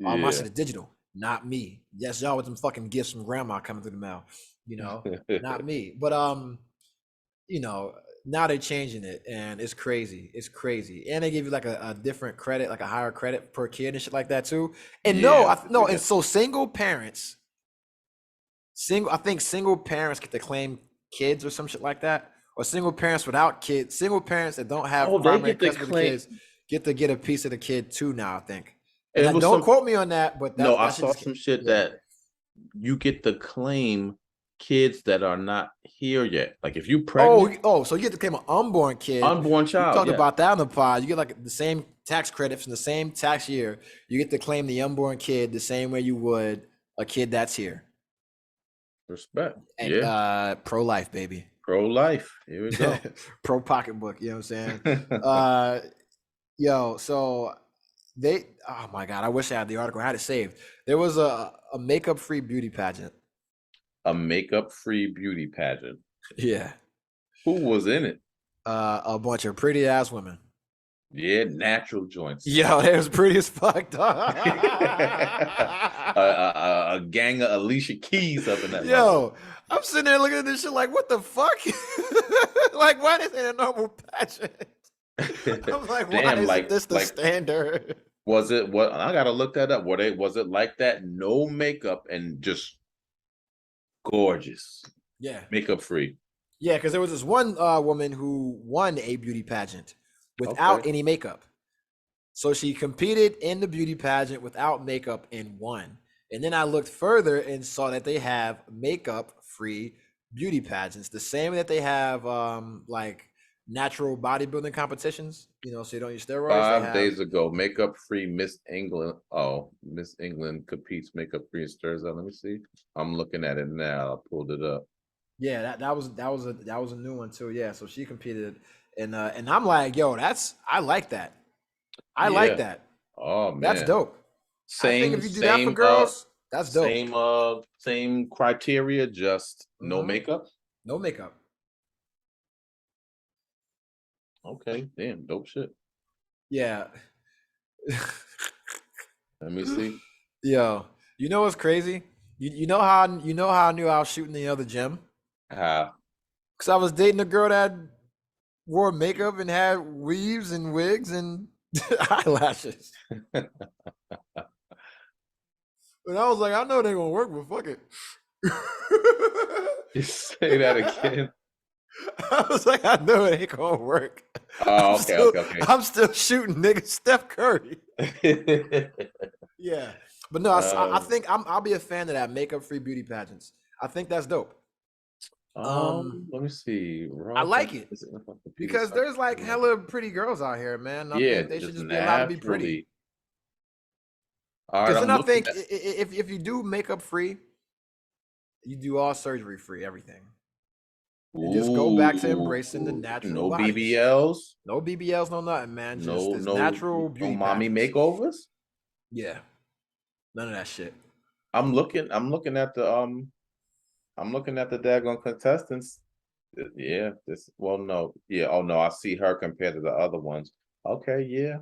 All my shit is digital, not me. Yes, y'all with some fucking gifts from grandma coming through the mail. You know, not me. But you know, now they're changing it, and it's crazy. It's crazy, and they give you like a different credit, like a higher credit per kid and shit like that too. And and so single parents, I think single parents get to claim kids or some shit like that, or single parents without kids, single parents that don't have primary custody of the kids get to get a piece of the kid too now, I think. And don't quote me on that, but no, I saw some shit that you get to claim kids that are not here yet. Like if you pregnant. So you get to claim an unborn kid. Unborn child. We talked about that on the pod. You get like the same tax credits in the same tax year. You get to claim the unborn kid the same way you would a kid that's here. Respect. And pro-life, baby. Pro-life. Here we go. Pro pocketbook, you know what I'm saying? So oh my God, I wish I had the article. I had it saved. There was a makeup-free beauty pageant. A makeup-free beauty pageant. Yeah. Who was in it? A bunch of pretty ass women. Yeah, natural joints. Yo, they was pretty as fuck. A gang of Alicia Keys up in that. Yo, I'm sitting there looking at this shit like, what the fuck? Like, why is it a normal pageant? I'm like, why is this the standard? Was it what? I gotta look that up. Was it like that? No makeup and just gorgeous. Yeah, makeup free. Yeah, because there was this one woman who won a beauty pageant without any makeup. So she competed in the beauty pageant without makeup and won. And then I looked further and saw that they have makeup-free beauty pageants, the same that they have like natural bodybuilding competitions, you know, so you don't use steroids. 5 days ago, makeup-free Miss England. Oh, Miss England competes makeup-free in Thursday. Let me see. I'm looking at it now. I pulled it up. Yeah, that was a new one too. Yeah, so she competed, and I'm like, yo, I like that. I like that. Oh man, that's dope. Same. I think if you do that for girls, that's dope. Same criteria, just no makeup. No makeup. Okay, damn, dope shit. Yeah. Let me see. Yo, you know what's crazy? You know how I knew I was shooting the other gym? How? Because I was dating a girl that wore makeup and had weaves and wigs and eyelashes. And I was like, I know they're gonna work, but fuck it. You say that again. I was like, I know it ain't gonna work. Oh, okay. I'm still shooting nigga Steph Curry. Yeah. But no, I think I'll be a fan of that makeup-free beauty pageants. I think that's dope. Let me see. I like it because there's like hella pretty girls out here, man. I think they should just be allowed to be pretty. Because then I think if you do makeup free, you do all surgery free, everything. And just go back to embracing the natural. No bodies. BBLs. No BBLs, no nothing, man. Just natural beauty. No mommy makeovers. Yeah, none of that shit. I'm looking at the daggone contestants. Yeah, I see her compared to the other ones. Okay, yeah.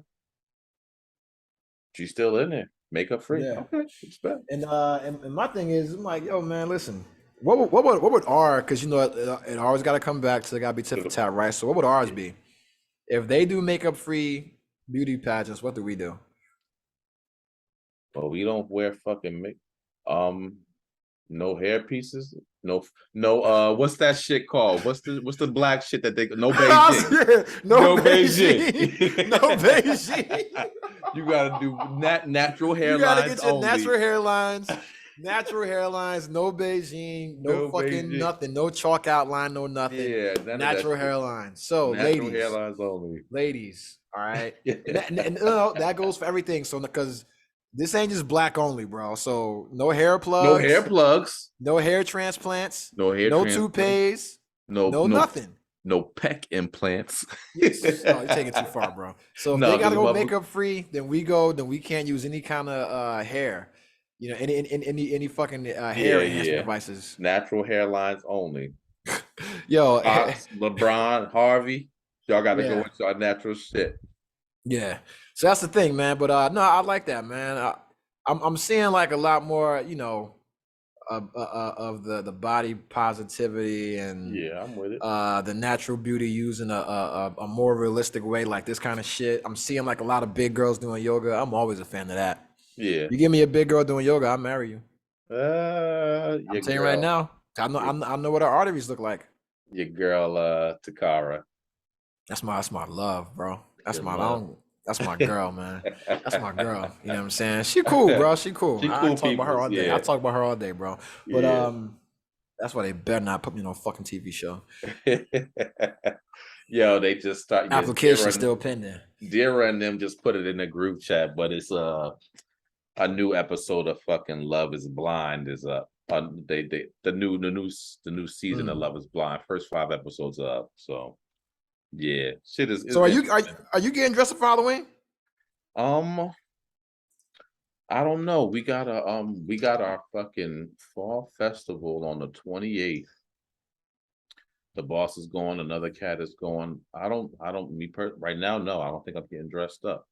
She's still in there. Makeup free. Yeah. Okay, respect. And my thing is, I'm like, yo, man, listen. What would R? Because you know it always got to come back to got to be tit for tat, right? So what would ours be? If they do makeup free beauty pageants, what do we do? Well, we don't wear fucking no hair pieces. No. What's that shit called? What's the black shit that they no Beijing? No Beijing. No Beijing. You gotta do natural hairlines. You gotta get your natural hairlines. Natural hairlines, no Beijing, no fucking Beijing. Nothing, no chalk outline, no nothing. Yeah, natural hairline. So, natural hairlines only. Ladies, all right, and no, that goes for everything. So, because this ain't just black only, bro. So, no hair plugs, no hair transplants, no toupees, no nothing. No peck implants. You're taking it too far, bro. So if they gotta go makeup free, then we can't use any kind of hair. You know, any fucking hair enhancement devices. Natural hairlines only. Yo, Fox, LeBron, Harvey, y'all gotta go into our natural shit. Yeah. So that's the thing, man. But no, I like that, man. I'm seeing like a lot more, you know, of the body positivity and I'm with it. The natural beauty used in a more realistic way, like this kind of shit. I'm seeing like a lot of big girls doing yoga. I'm always a fan of that. Yeah. You give me a big girl doing yoga, I'll marry you. I'm telling you right now. I know what her arteries look like. Your girl, Takara. That's my love, bro. That's my girl, man. That's my girl. You know what I'm saying? She cool, bro. She cool. I talk about her all day. I talk about her all day, bro. But that's why they better not put me on a fucking TV show. Yo, they just start application still pending. Dira and them just put it in the group chat, but it's a new episode of fucking Love Is Blind is up. The new season of Love Is Blind. First 5 episodes are up. So yeah, shit is. So are you getting dressed up for Halloween? I don't know. We got our fucking fall festival on the 28th. The boss is going. Another cat is going. Right now, no. I don't think I'm getting dressed up.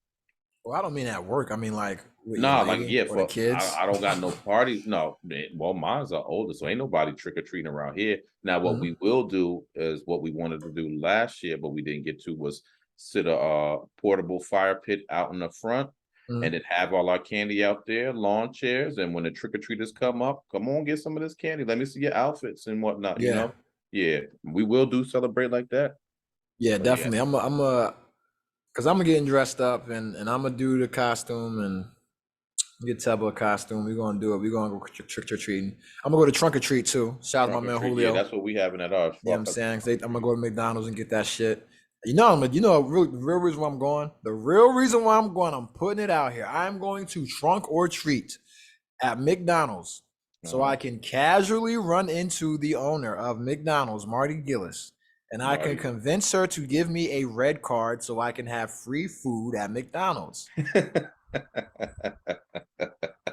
Well, I don't mean at work. I mean like for the kids. I don't got no parties. No, well, mine's are older, so ain't nobody trick or treating around here. Now, what we will do is what we wanted to do last year, but we didn't get to, was sit a portable fire pit out in the front, and then have all our candy out there, lawn chairs, and when the trick or treaters come on, get some of this candy. Let me see your outfits and whatnot. You know, we will celebrate like that. Yeah, definitely. Yeah. Cause I'm getting dressed up and I'm gonna do the costume and get Tubba a costume. We're gonna do it. We're gonna go trick or treating. I'm gonna go to trunk or treat too. Shout out to my man Julio. Yeah, that's what we having at ours. You know what I'm saying? I'm gonna go to McDonald's and get that shit. The real reason why I'm going. The real reason why I'm going. I'm putting it out here. I'm going to trunk or treat at McDonald's so I can casually run into the owner of McDonald's, Marty Gillis. And I can convince her to give me a red card so I can have free food at McDonald's.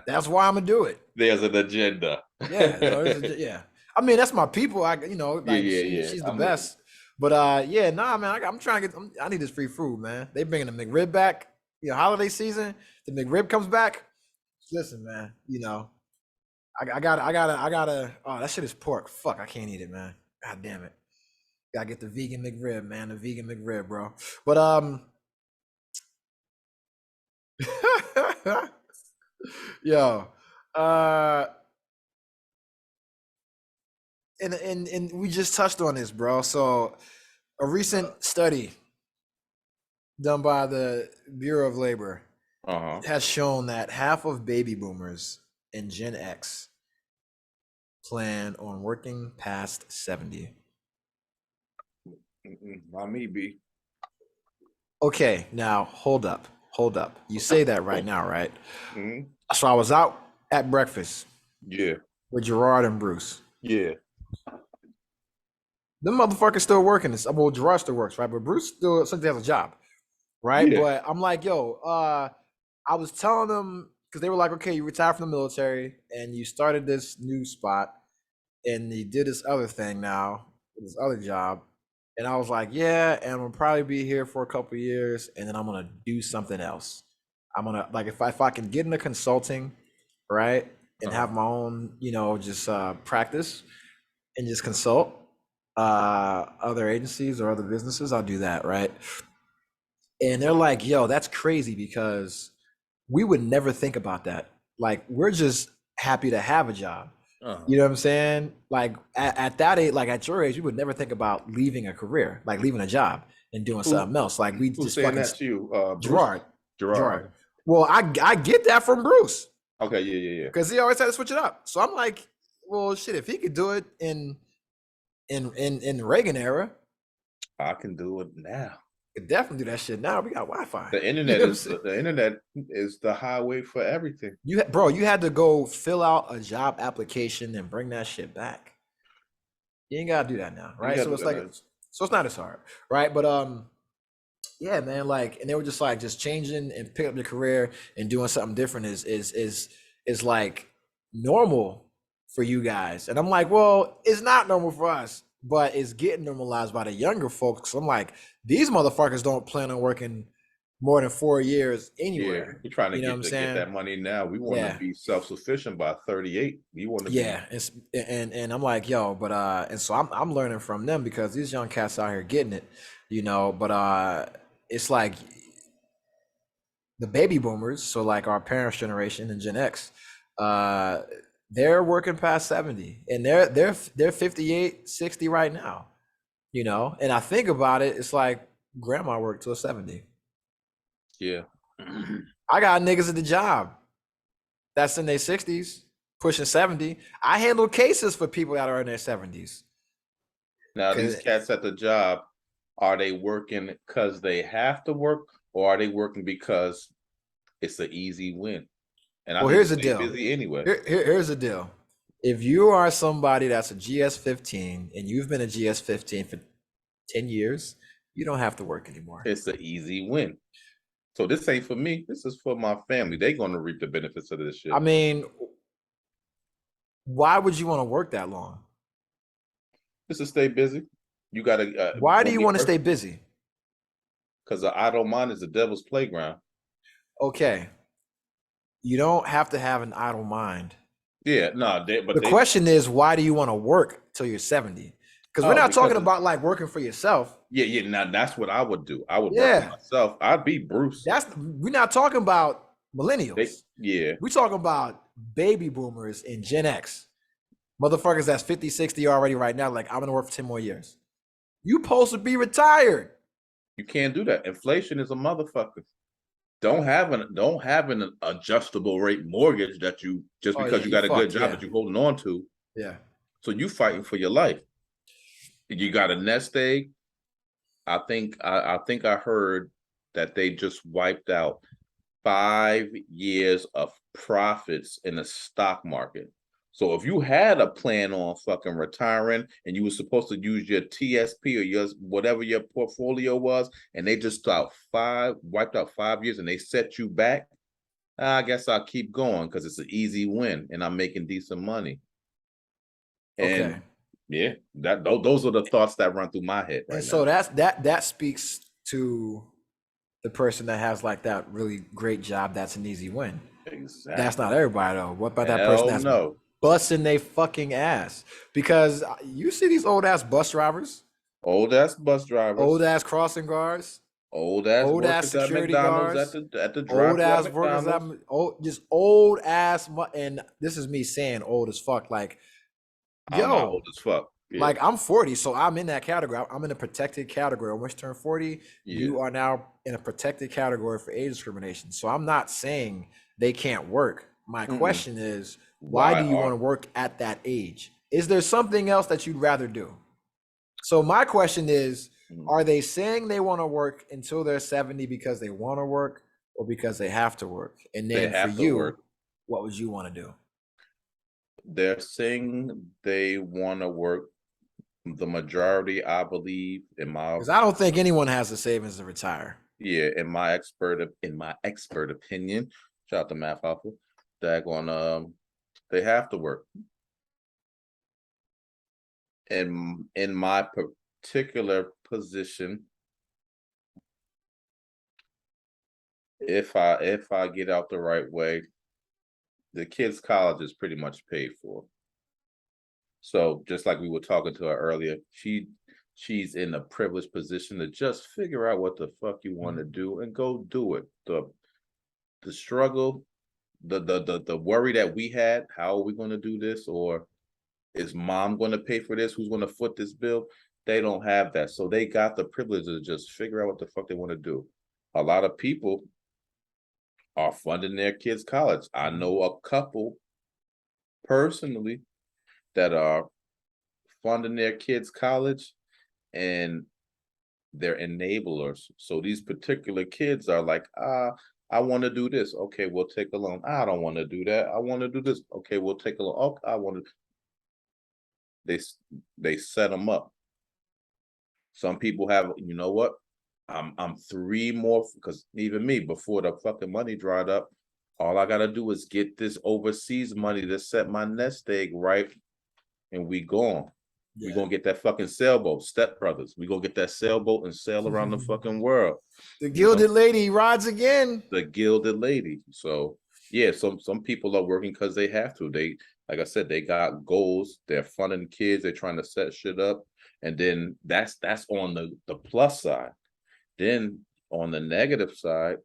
That's why I'm gonna do it. There's an agenda. Yeah. I mean, that's my people. She's the best. But man, I'm trying to get. I need this free food, man. They bringing the McRib back. Holiday season, the McRib comes back. Listen, man. I gotta. Oh, that shit is pork. Fuck, I can't eat it, man. God damn it. Gotta get the vegan McRib, man. The vegan McRib, bro. But yo, and we just touched on this, bro. So a recent study done by the Bureau of Labor has shown that half of baby boomers and Gen X plan on working past 70. Not me, B. Okay, now hold up. You say that right now, right? So I was out at breakfast. Yeah. With Gerard and Bruce. Yeah. Them motherfuckers still working. Well, Gerard still works, right? But Bruce still has a job, right? Yeah. But I'm like, yo, I was telling them, because they were like, okay, you retired from the military and you started this new spot and you did this other thing now, this other job. And I was like, yeah, and I'm gonna probably be here for a couple of years, and then I'm gonna do something else. I'm gonna, like, if I can get into consulting, right, and have my own, just practice and just consult other agencies or other businesses, I'll do that, right? And they're like, yo, that's crazy because we would never think about that. Like, we're just happy to have a job. You know what I'm saying? Like at that age, like at your age, you would never think about leaving a career, like leaving a job and doing something else. Like we just saying that to you, Gerard. Well, I get that from Bruce. Okay, yeah. Because he always had to switch it up. So I'm like, well, shit, if he could do it in the Reagan era, I can do it now. could definitely do that shit now. We got Wi-Fi. The internet is the highway for everything. You had to go fill out a job application and bring that shit back. You ain't gotta do that now, right? So it's like, so it's not as hard, right? But yeah, man, like, and they were just like changing and picking up your career and doing something different is like normal for you guys. And I'm like, well, it's not normal for us, but it's getting normalized by the younger folks. So I'm like, these motherfuckers don't plan on working more than 4 years anywhere. Yeah, we're trying to get that money now. We want to be self-sufficient by 38. We want to and I'm like, yo, but and so I'm learning from them because these young cats out here getting it, but it's like the baby boomers, so like our parents' generation and Gen X, they're working past 70 and they're 58, 60 right now, and I think about it, it's like grandma worked till 70. Yeah. I got niggas at the job that's in their 60s, pushing 70. I handle cases for people that are in their 70s. Now, these cats at the job, are they working because they have to work, or are they working because it's an easy win? And well, here's the deal. Busy anyway. Here's the deal. If you are somebody that's a GS15 and you've been a GS15 for 10 years, you don't have to work anymore. It's an easy win. So this ain't for me. This is for my family. They're going to reap the benefits of this shit. I mean, why would you want to work that long? Just to stay busy. You got to. Why do you want to stay busy? Because the idle mind is the devil's playground. Okay. You don't have to have an idle mind. Yeah, no. But the question is, why do you want to work till you're 70? Because we're not talking about like working for yourself. Yeah. Now that's what I would do. I would work for myself. I'd be Bruce. We're not talking about millennials. We're talking about baby boomers and Gen X. Motherfuckers that's 50, 60 already right now. Like, I'm gonna work for 10 more years. You supposed to be retired. You can't do that. Inflation is a motherfucker. Don't have an adjustable rate mortgage that you just because you got a good job that you're holding on to. Yeah. So you fighting for your life. You got a nest egg. I think I heard that they just wiped out 5 years of profits in the stock market. So if you had a plan on fucking retiring and you were supposed to use your TSP or your whatever your portfolio was, and they just wiped out 5 years and they set you back, I guess I'll keep going because it's an easy win and I'm making decent money. And yeah, those are the thoughts that run through my head. And so that speaks to the person that has like that really great job. That's an easy win. Exactly. That's not everybody though. What about that person that's busting they fucking ass? Because you see these old ass bus drivers, old ass crossing guards, old ass security guards at the old ass workers just old ass. And this is me saying old as fuck. Like, I'm not old as fuck. Yeah. Like, I'm 40, so I'm in that category. I'm in a protected category. Once you turn 40, you are now in a protected category for age discrimination. So I'm not saying they can't work. My question is, why do you want to work at that age? Is there something else that you'd rather do? So my question is, are they saying they want to work until they're 70 because they want to work or because they have to work? And then for you, what would you want to do? They're saying they want to work. The majority, I believe, because I don't think anyone has the savings to retire. Yeah, in my expert opinion, shout out to Math Alpha, they have to work. And in my particular position, if I get out the right way, the kids' college is pretty much paid for. So just like we were talking to her earlier, she's in a privileged position to just figure out what the fuck you want to do and go do it. The struggle, the worry that we had, how are we going to do this, or is mom going to pay for this? Who's going to foot this bill? They don't have that. So they got the privilege to just figure out what the fuck they want to do. A lot of people are funding their kids' college. I know a couple personally that are funding their kids' college, and they're enablers. So these particular kids are like, I want to do this. Okay, we'll take a loan. I don't want to do that. I want to do this. Okay, we'll take a loan. Oh, I want to. They set them up. Some people have, you know what? I'm 3 more, because even me, before the fucking money dried up, all I gotta do is get this overseas money to set my nest egg right, and we gone. Yeah. We gonna get that fucking sailboat, Step Brothers. We gonna get that sailboat and sail around the fucking world. The gilded lady rides again. The gilded lady. So yeah, some people are working because they have to. They, like I said, they got goals. They're funding kids. They're trying to set shit up, and then that's on the plus side. Then on the negative side,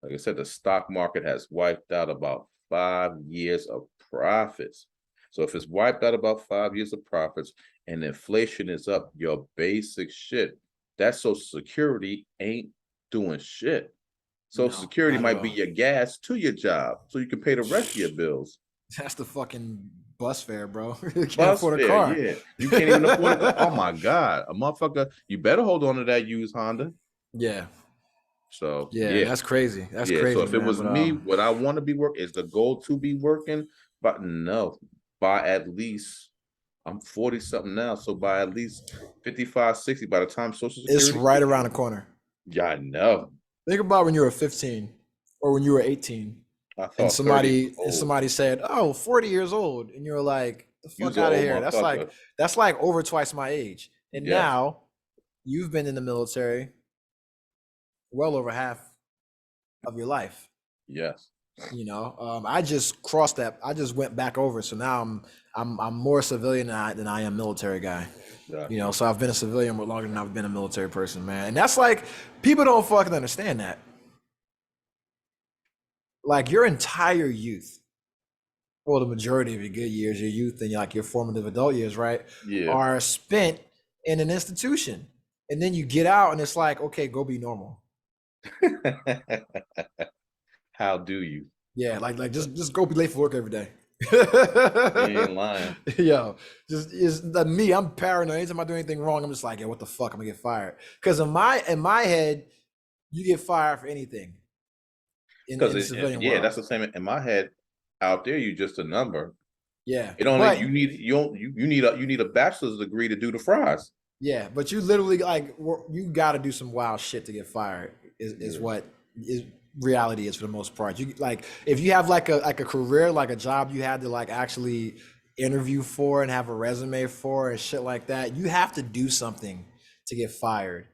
like I said, the stock market has wiped out about 5 years of profits. So if it's wiped out about 5 years of profits and inflation is up your basic shit, that Social Security ain't doing shit. Social Security might be your gas to your job so you can pay the rest of your bills. That's the fucking bus fare, bro. You can't afford a car. Yeah. You can't even afford a car. Oh my God. A motherfucker, you better hold on to that used Honda. Yeah. So yeah, that's crazy. That's crazy. So if it was me, what I want to be working is the goal to be working, but no, by at least, I'm 40 something now, so by at least 55, 60, by the time Social Security, it's right around the corner. Yeah, I know. Think about when you were 15 or when you were 18. And somebody said, "Oh, 40 years old," and you're like, "The fuck out of here!" That's like over twice my age. And now you've been in the military well over half of your life. Yes. You know, I just crossed that. I just went back over. So now I'm more civilian than I am military guy. Yeah. You know, so I've been a civilian longer than I've been a military person, man. And that's like, people don't fucking understand that. Like your entire youth, well, the majority of your good years, your youth and your formative adult years, right, are spent in an institution. And then you get out and it's like, okay, go be normal. How do you? Yeah, like just go be late for work every day. You ain't lying. Yo, just is me. I'm paranoid. Anytime I do anything wrong, I'm just like, yeah, what the fuck? I'm gonna get fired. Because in my head, you get fired for anything. Because that's the same in my head. Out there, you just a number. Yeah, it only you need a bachelor's degree to do the fries. Yeah, but you literally you got to do some wild shit to get fired. Is what is reality is for the most part. You if you have like a career, like a job you had to actually interview for and have a resume for and shit like that, you have to do something to get fired.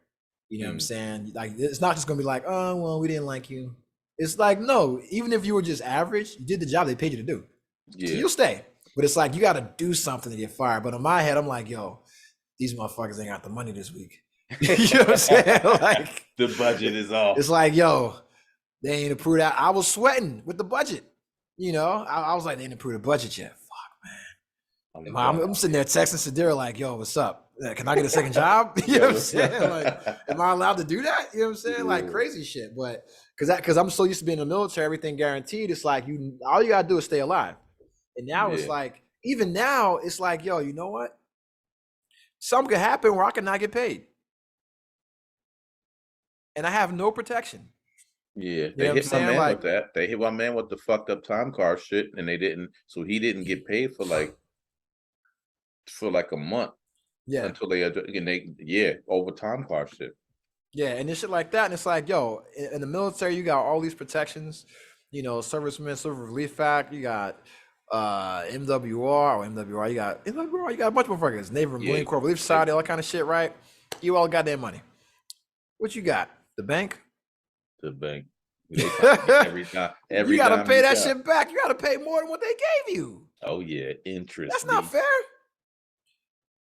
You know what I'm saying? Like, it's not just gonna be like, oh well, we didn't like you. It's like, no, even if you were just average, you did the job they paid you to do. Yeah. So you'll stay. But it's like you got to do something to get fired. But in my head, I'm like, yo, these motherfuckers ain't got the money this week. You know what I'm saying? Like, the budget is off. It's like, yo, they ain't approved that. I was sweating with the budget. You know, I was like, they ain't approved the budget yet. Fuck, man. I'm sitting there texting Sadira like, yo, what's up? Can I get a second job? You know what I'm saying? Like, am I allowed to do that? You know what I'm saying? Like crazy shit. But because I'm so used to being in the military, everything guaranteed. It's like all you gotta do is stay alive. And now it's like, even now, it's like, yo, you know what? Something could happen where I could not get paid. And I have no protection. Yeah, they hit my man with that. They hit my man with the fucked up time card shit, and they didn't. So he didn't get paid for like a month. Yeah, until over time card shit. Yeah, and this shit like that, and it's like, yo, in the military, you got all these protections. You know, Servicemen, Service Relief Act. You got MWR. You got a bunch of motherfuckers. Navy Marine Corps Relief Society, all that kind of shit, right? You all got their money. What you got? The bank? The bank. Every time. You got to pay that shit back. You got to pay more than what they gave you. Oh yeah, interest. That's not fair.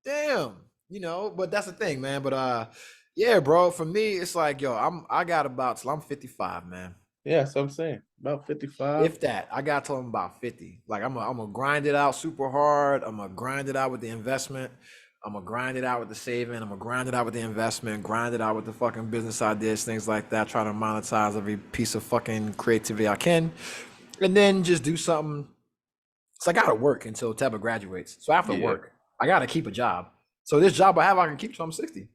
Damn. You know, but that's the thing, man. But yeah, bro. For me, it's like, yo, I got about till I'm 55, man. Yeah, that's what I'm saying. About 55. If that, I got till I'm about 50. Like I'm gonna grind it out super hard. I'm gonna grind it out with the investment. I'm gonna grind it out with the saving. I'm gonna grind it out with the investment. Grind it out with the fucking business ideas, things like that. Try to monetize every piece of fucking creativity I can, and then just do something. So I gotta work until Teba graduates. So after work, I gotta keep a job. So this job I have, I can keep till I'm 60.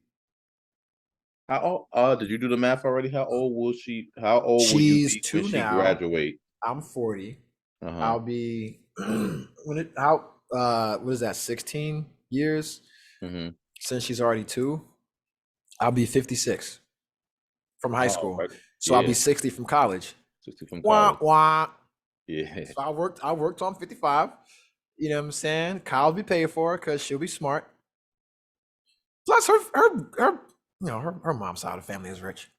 How old? Did you do the math already? How old will she? How old will you be when she graduate? I'm 40. I'll be what is that? 16 years since she's already 2. I'll be 56 from high school. Right. So I'll be 60 from college. 60 from college. Wah. Yeah. So I worked till I'm 55. You know what I'm saying? Kyle will be paid for her because she'll be smart. Plus her you know, her mom's side of the family is rich.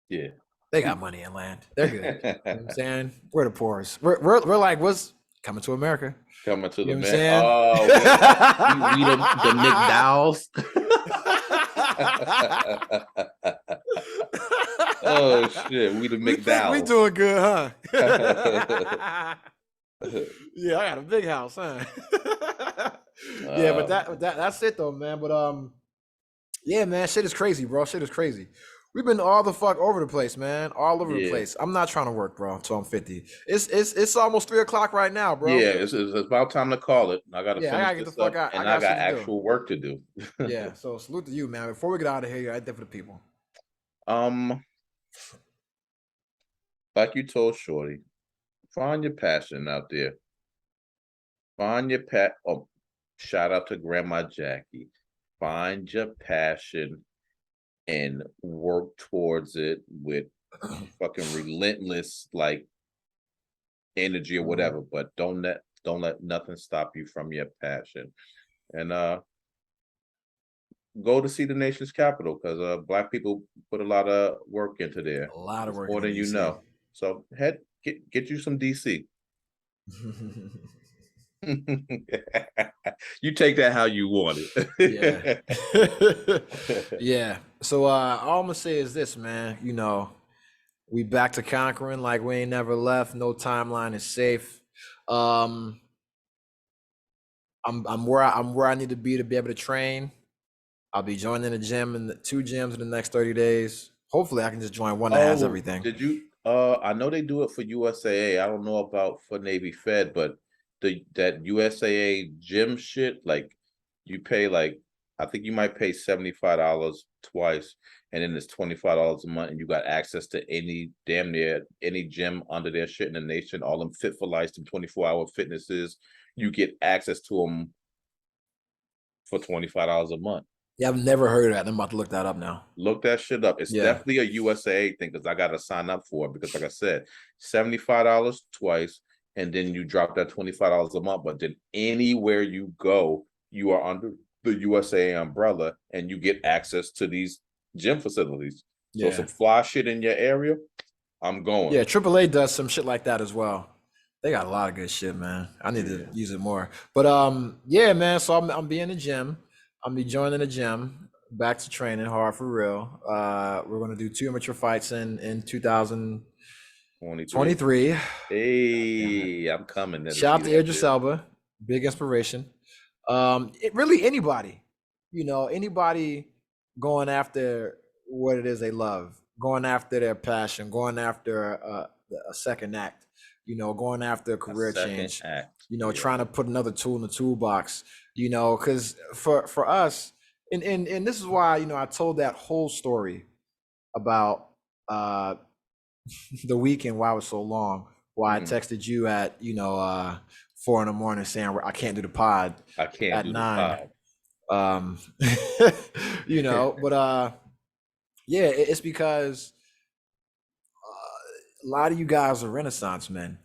Yeah. They got money and land. They're good. You know what I'm saying? We're the poorest. We're like, what's coming to America? Coming to the man. Oh, we the McDowells. Oh shit, we the McDowells. We doing good, huh? Yeah, I got a big house, huh? Yeah, but that's it though, man. But yeah, man, shit is crazy, bro. Shit is crazy. We've been all the fuck over the place, man. All over the place. I'm not trying to work, bro, until I'm 50. It's almost 3:00 right now, bro. Yeah, it's about time to call it. I gotta I gotta get the fuck out. And I got actual work to do. Yeah, so salute to you, man. Before we get out of here, you're right there for the people. Like you told Shorty, find your passion out there. Find your shout out to Grandma Jackie. Find your passion and work towards it with fucking relentless like energy or whatever, but don't let nothing stop you from your passion. And go to see the nation's capital, because Black people put a lot of work into there. A lot of work, more than you know. So get you some DC. You take that how you want it. Yeah. So all I'm gonna say is this, man. You know, we back to conquering like we ain't never left. No timeline is safe. I'm where I need to be able to train. I'll be joining the gym in 2 gyms in the next 30 days. Hopefully I can just join one that has everything. Did you I know they do it for USAA. I don't know about for Navy Fed, but that USAA gym shit, like you pay like, I think you might pay $75 twice, and then it's $25 a month, and you got access to damn near any gym under their shit in the nation. All them Fit for Life, them 24-hour fitnesses, you get access to them for $25 a month. Yeah, I've never heard of that. I'm about to look that up now. Look that shit up. It's definitely a USAA thing, because I got to sign up for it, because like I said, $75 twice, and then you drop that $25 a month. But then anywhere you go, you are under the USAA umbrella, and you get access to these gym facilities. So some fly shit in your area, I'm going. Yeah, AAA does some shit like that as well. They got a lot of good shit, man. I need to use it more. But yeah, man. So I'm be in the gym. I'm be joining the gym. Back to training hard for real. We're gonna do 2 amateur fights in 2023. Hey, I'm coming. Shout out to Idris Elba, big inspiration. Really anybody, you know, anybody going after what it is they love, going after their passion, going after a second act, you know, going after a career change, you know, trying to put another tool in the toolbox, you know, because for us, and this is why, you know, I told that whole story about the weekend, why it was so long, why I texted you at, you know, 4 a.m. saying I can't do the pod. I can't at do 9. the pod. You know, but yeah, it's because a lot of you guys are Renaissance men.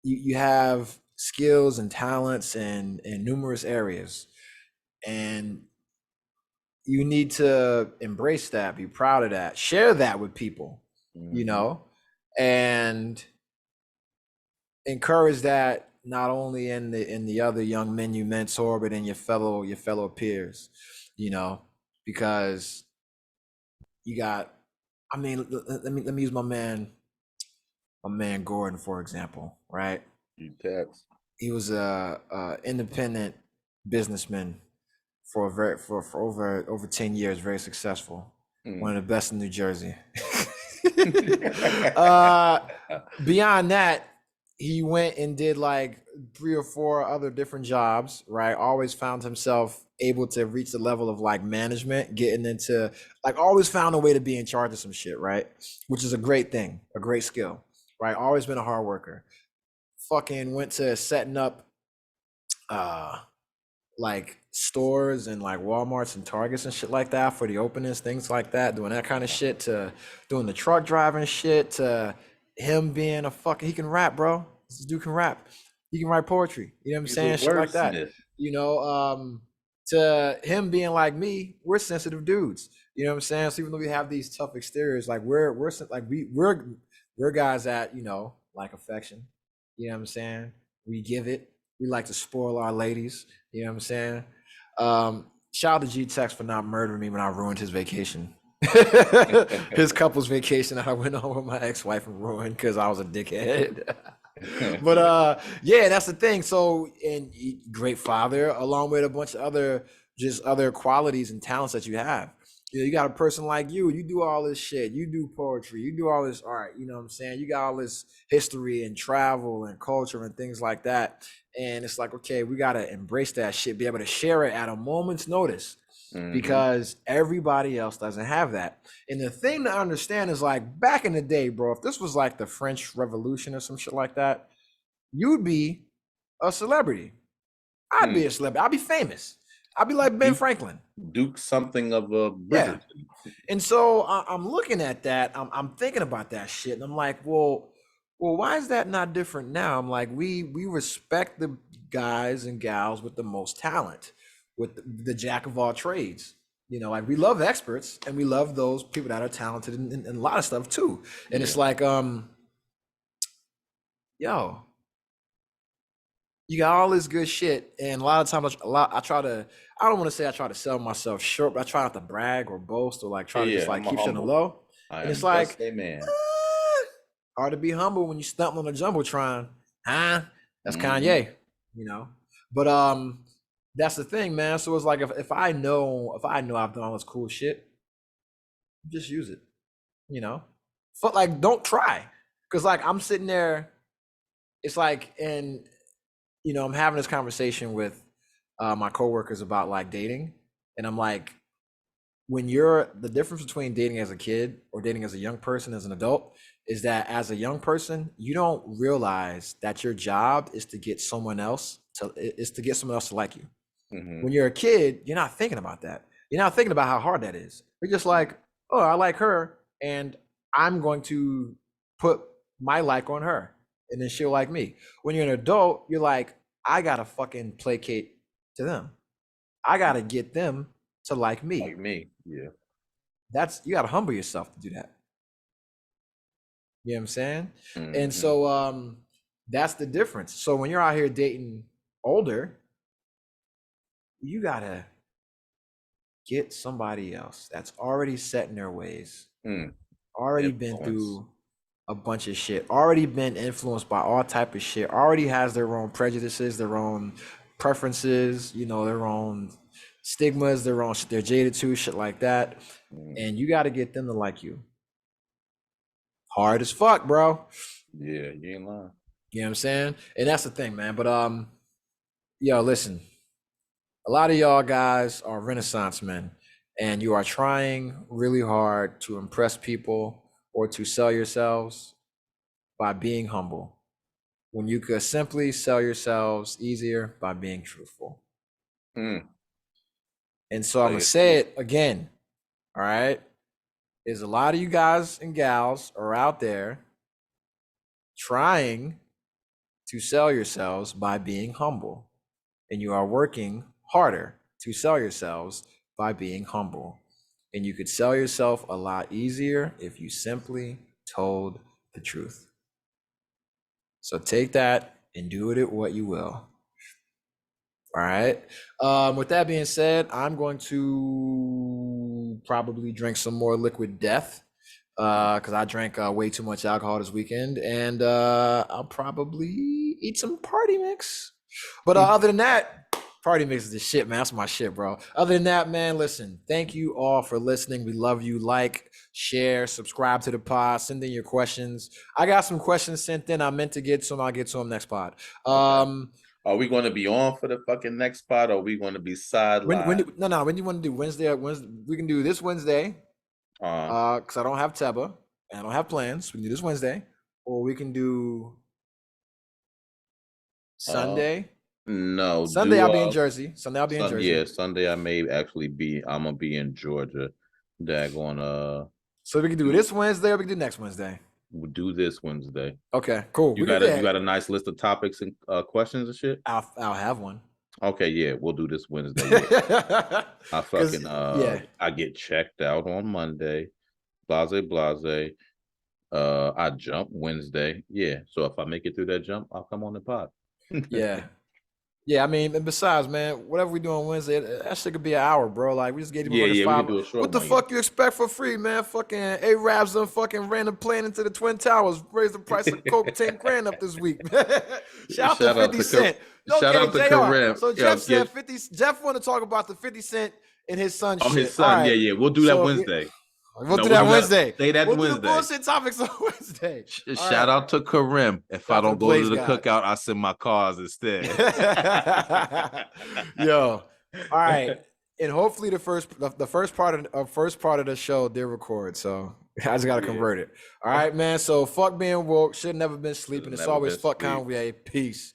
You have skills and talents in numerous areas, and you need to embrace that, be proud of that, share that with people, you know, and encourage that not only in the other young men you mentor, but in your fellow peers, you know, because you got, I mean, let me use my man Gordon, for example, right? You text. He was a independent businessman for over 10 years, very successful. One of the best in New Jersey. Beyond that, he went and did like 3 or 4 other different jobs, right? Always found himself able to reach the level of like management, getting into like always found a way to be in charge of some shit, right? Which is a great thing, a great skill, right? Always been a hard worker. Fucking went to setting up like stores and like Walmarts and Targets and shit like that for the openings, things like that, doing that kind of shit, to doing the truck driving shit, to him being a fucking, he can rap, bro. This dude can rap. He can write poetry. You know what I'm saying? Shit like that. You know, to him being like me, we're sensitive dudes. You know what I'm saying? So even though we have these tough exteriors, like we're guys that, you know, like affection. You know what I'm saying? We give it. We like to spoil our ladies. You know what I'm saying? Shout out to G-Tex for not murdering me when I ruined his vacation. His couple's vacation that I went on with my ex-wife and ruined because I was a dickhead. But yeah, that's the thing. So, and great father, along with a bunch of other qualities and talents that you have. You know, you got a person like you do all this shit, you do poetry, you do all this art, you know what I'm saying? You got all this history and travel and culture and things like that. And it's like, okay, we got to embrace that shit, be able to share it at a moment's notice, because everybody else doesn't have that. And the thing to understand is like back in the day, bro, if this was like the French Revolution or some shit like that, you'd be a celebrity. I'd be a celebrity. I'd be famous. I'd be like Ben Franklin. Duke something of a Bridgerton. Yeah. And so I'm looking at that. I'm thinking about that shit. And I'm like, well, why is that not different now? I'm like, we respect the guys and gals with the most talent, with the jack of all trades. You know, like we love experts and we love those people that are talented in a lot of stuff too. And it's like, yo, you got all this good shit, and a lot of times I don't want to say I try to sell myself short, but I try not to brag or boast or like try to just like keep shit on the low. And it's like, hard to be humble when you stump on a jumbotron, huh? That's Kanye, you know. But that's the thing, man. So it's like if I know I've done all this cool shit, just use it, you know. But like, don't try, because like I'm sitting there, it's like, and you know, I'm having this conversation with my coworkers about like dating, and I'm like, the difference between dating as a kid or dating as a young person, as an adult, is that as a young person, you don't realize that your job is to get someone else to like you. When you're a kid, you're not thinking about that. You're not thinking about how hard that is. You're just like, oh, I like her, and I'm going to put my like on her, and then she'll like me. When you're an adult, you're like, I gotta fucking placate to them. I gotta get them to like me. Like me, yeah. You gotta humble yourself to do that. You know what I'm saying? And so that's the difference. So when you're out here dating older, you gotta get somebody else that's already set in their ways, already been through a bunch of shit, already been influenced by all type of shit, already has their own prejudices, their own preferences, you know, their own stigmas, they're jaded too, shit like that. And you got to get them to like you. Hard as fuck, bro. Yeah, you ain't lying. You know what I'm saying? And that's the thing, man. But yo, listen, a lot of y'all guys are Renaissance men, and you are trying really hard to impress people or to sell yourselves by being humble, when you could simply sell yourselves easier by being truthful. And so I'm gonna say it again, all right? There's a lot of you guys and gals are out there trying to sell yourselves by being humble, and you are working harder to sell yourselves by being humble. And you could sell yourself a lot easier if you simply told the truth. So take that and do with it what you will. All right. With that being said, I'm going to probably drink some more liquid death because I drank way too much alcohol this weekend, and I'll probably eat some party mix. But other than that, Party mix is the shit, man. That's my shit, bro. Other than that, man, listen, thank you all for listening. We love you. Like, share, subscribe to the pod, send in your questions. I got some questions sent in. I meant to get some. I'll get to them next pod. Okay. Are we going to be on for the fucking next pod, or are we going to be sidelined? When do you want to do? Wednesday? We can do this Wednesday. Because I don't have Teba. I don't have plans. We can do this Wednesday. Or we can do Sunday. No. Sunday I'll be in Jersey. Sunday I'll be in Jersey. Yeah, Sunday I'm gonna be in Georgia. Daggone So we can do this Wednesday or we can do next Wednesday. We'll do this Wednesday. Okay, cool. You got a nice list of topics and questions and shit? I'll have one. Okay, yeah, we'll do this Wednesday. Yeah. I fucking I get checked out on Monday. Blase. I jump Wednesday. Yeah. So if I make it through that jump, I'll come on the pod. Yeah. Yeah, I mean, and besides, man, whatever we do on Wednesday, that shit could be an hour, bro. Like, we just gave you 5. What the fuck you expect for free, man? Fucking Arabs done fucking ran a plane into the Twin Towers, raised the price of Coke 10 grand up this week. Shout out to 50 Cent. Shout out to Kareem. So Jeff said 50. Jeff want to talk about the 50 Cent and his son shit. Oh, his son. Right. Yeah. We'll do that Wednesday. We'll do that Wednesday. Say that Wednesday. Do the bullshit topics on Wednesday. Shout out to Kareem. If I don't go to the cookout, I send my cars instead. Yo, all right. And hopefully the first part of the show did record. So I just gotta convert it. All right, man. So fuck being woke. Should never been sleeping. It's always fuck Conway. Peace.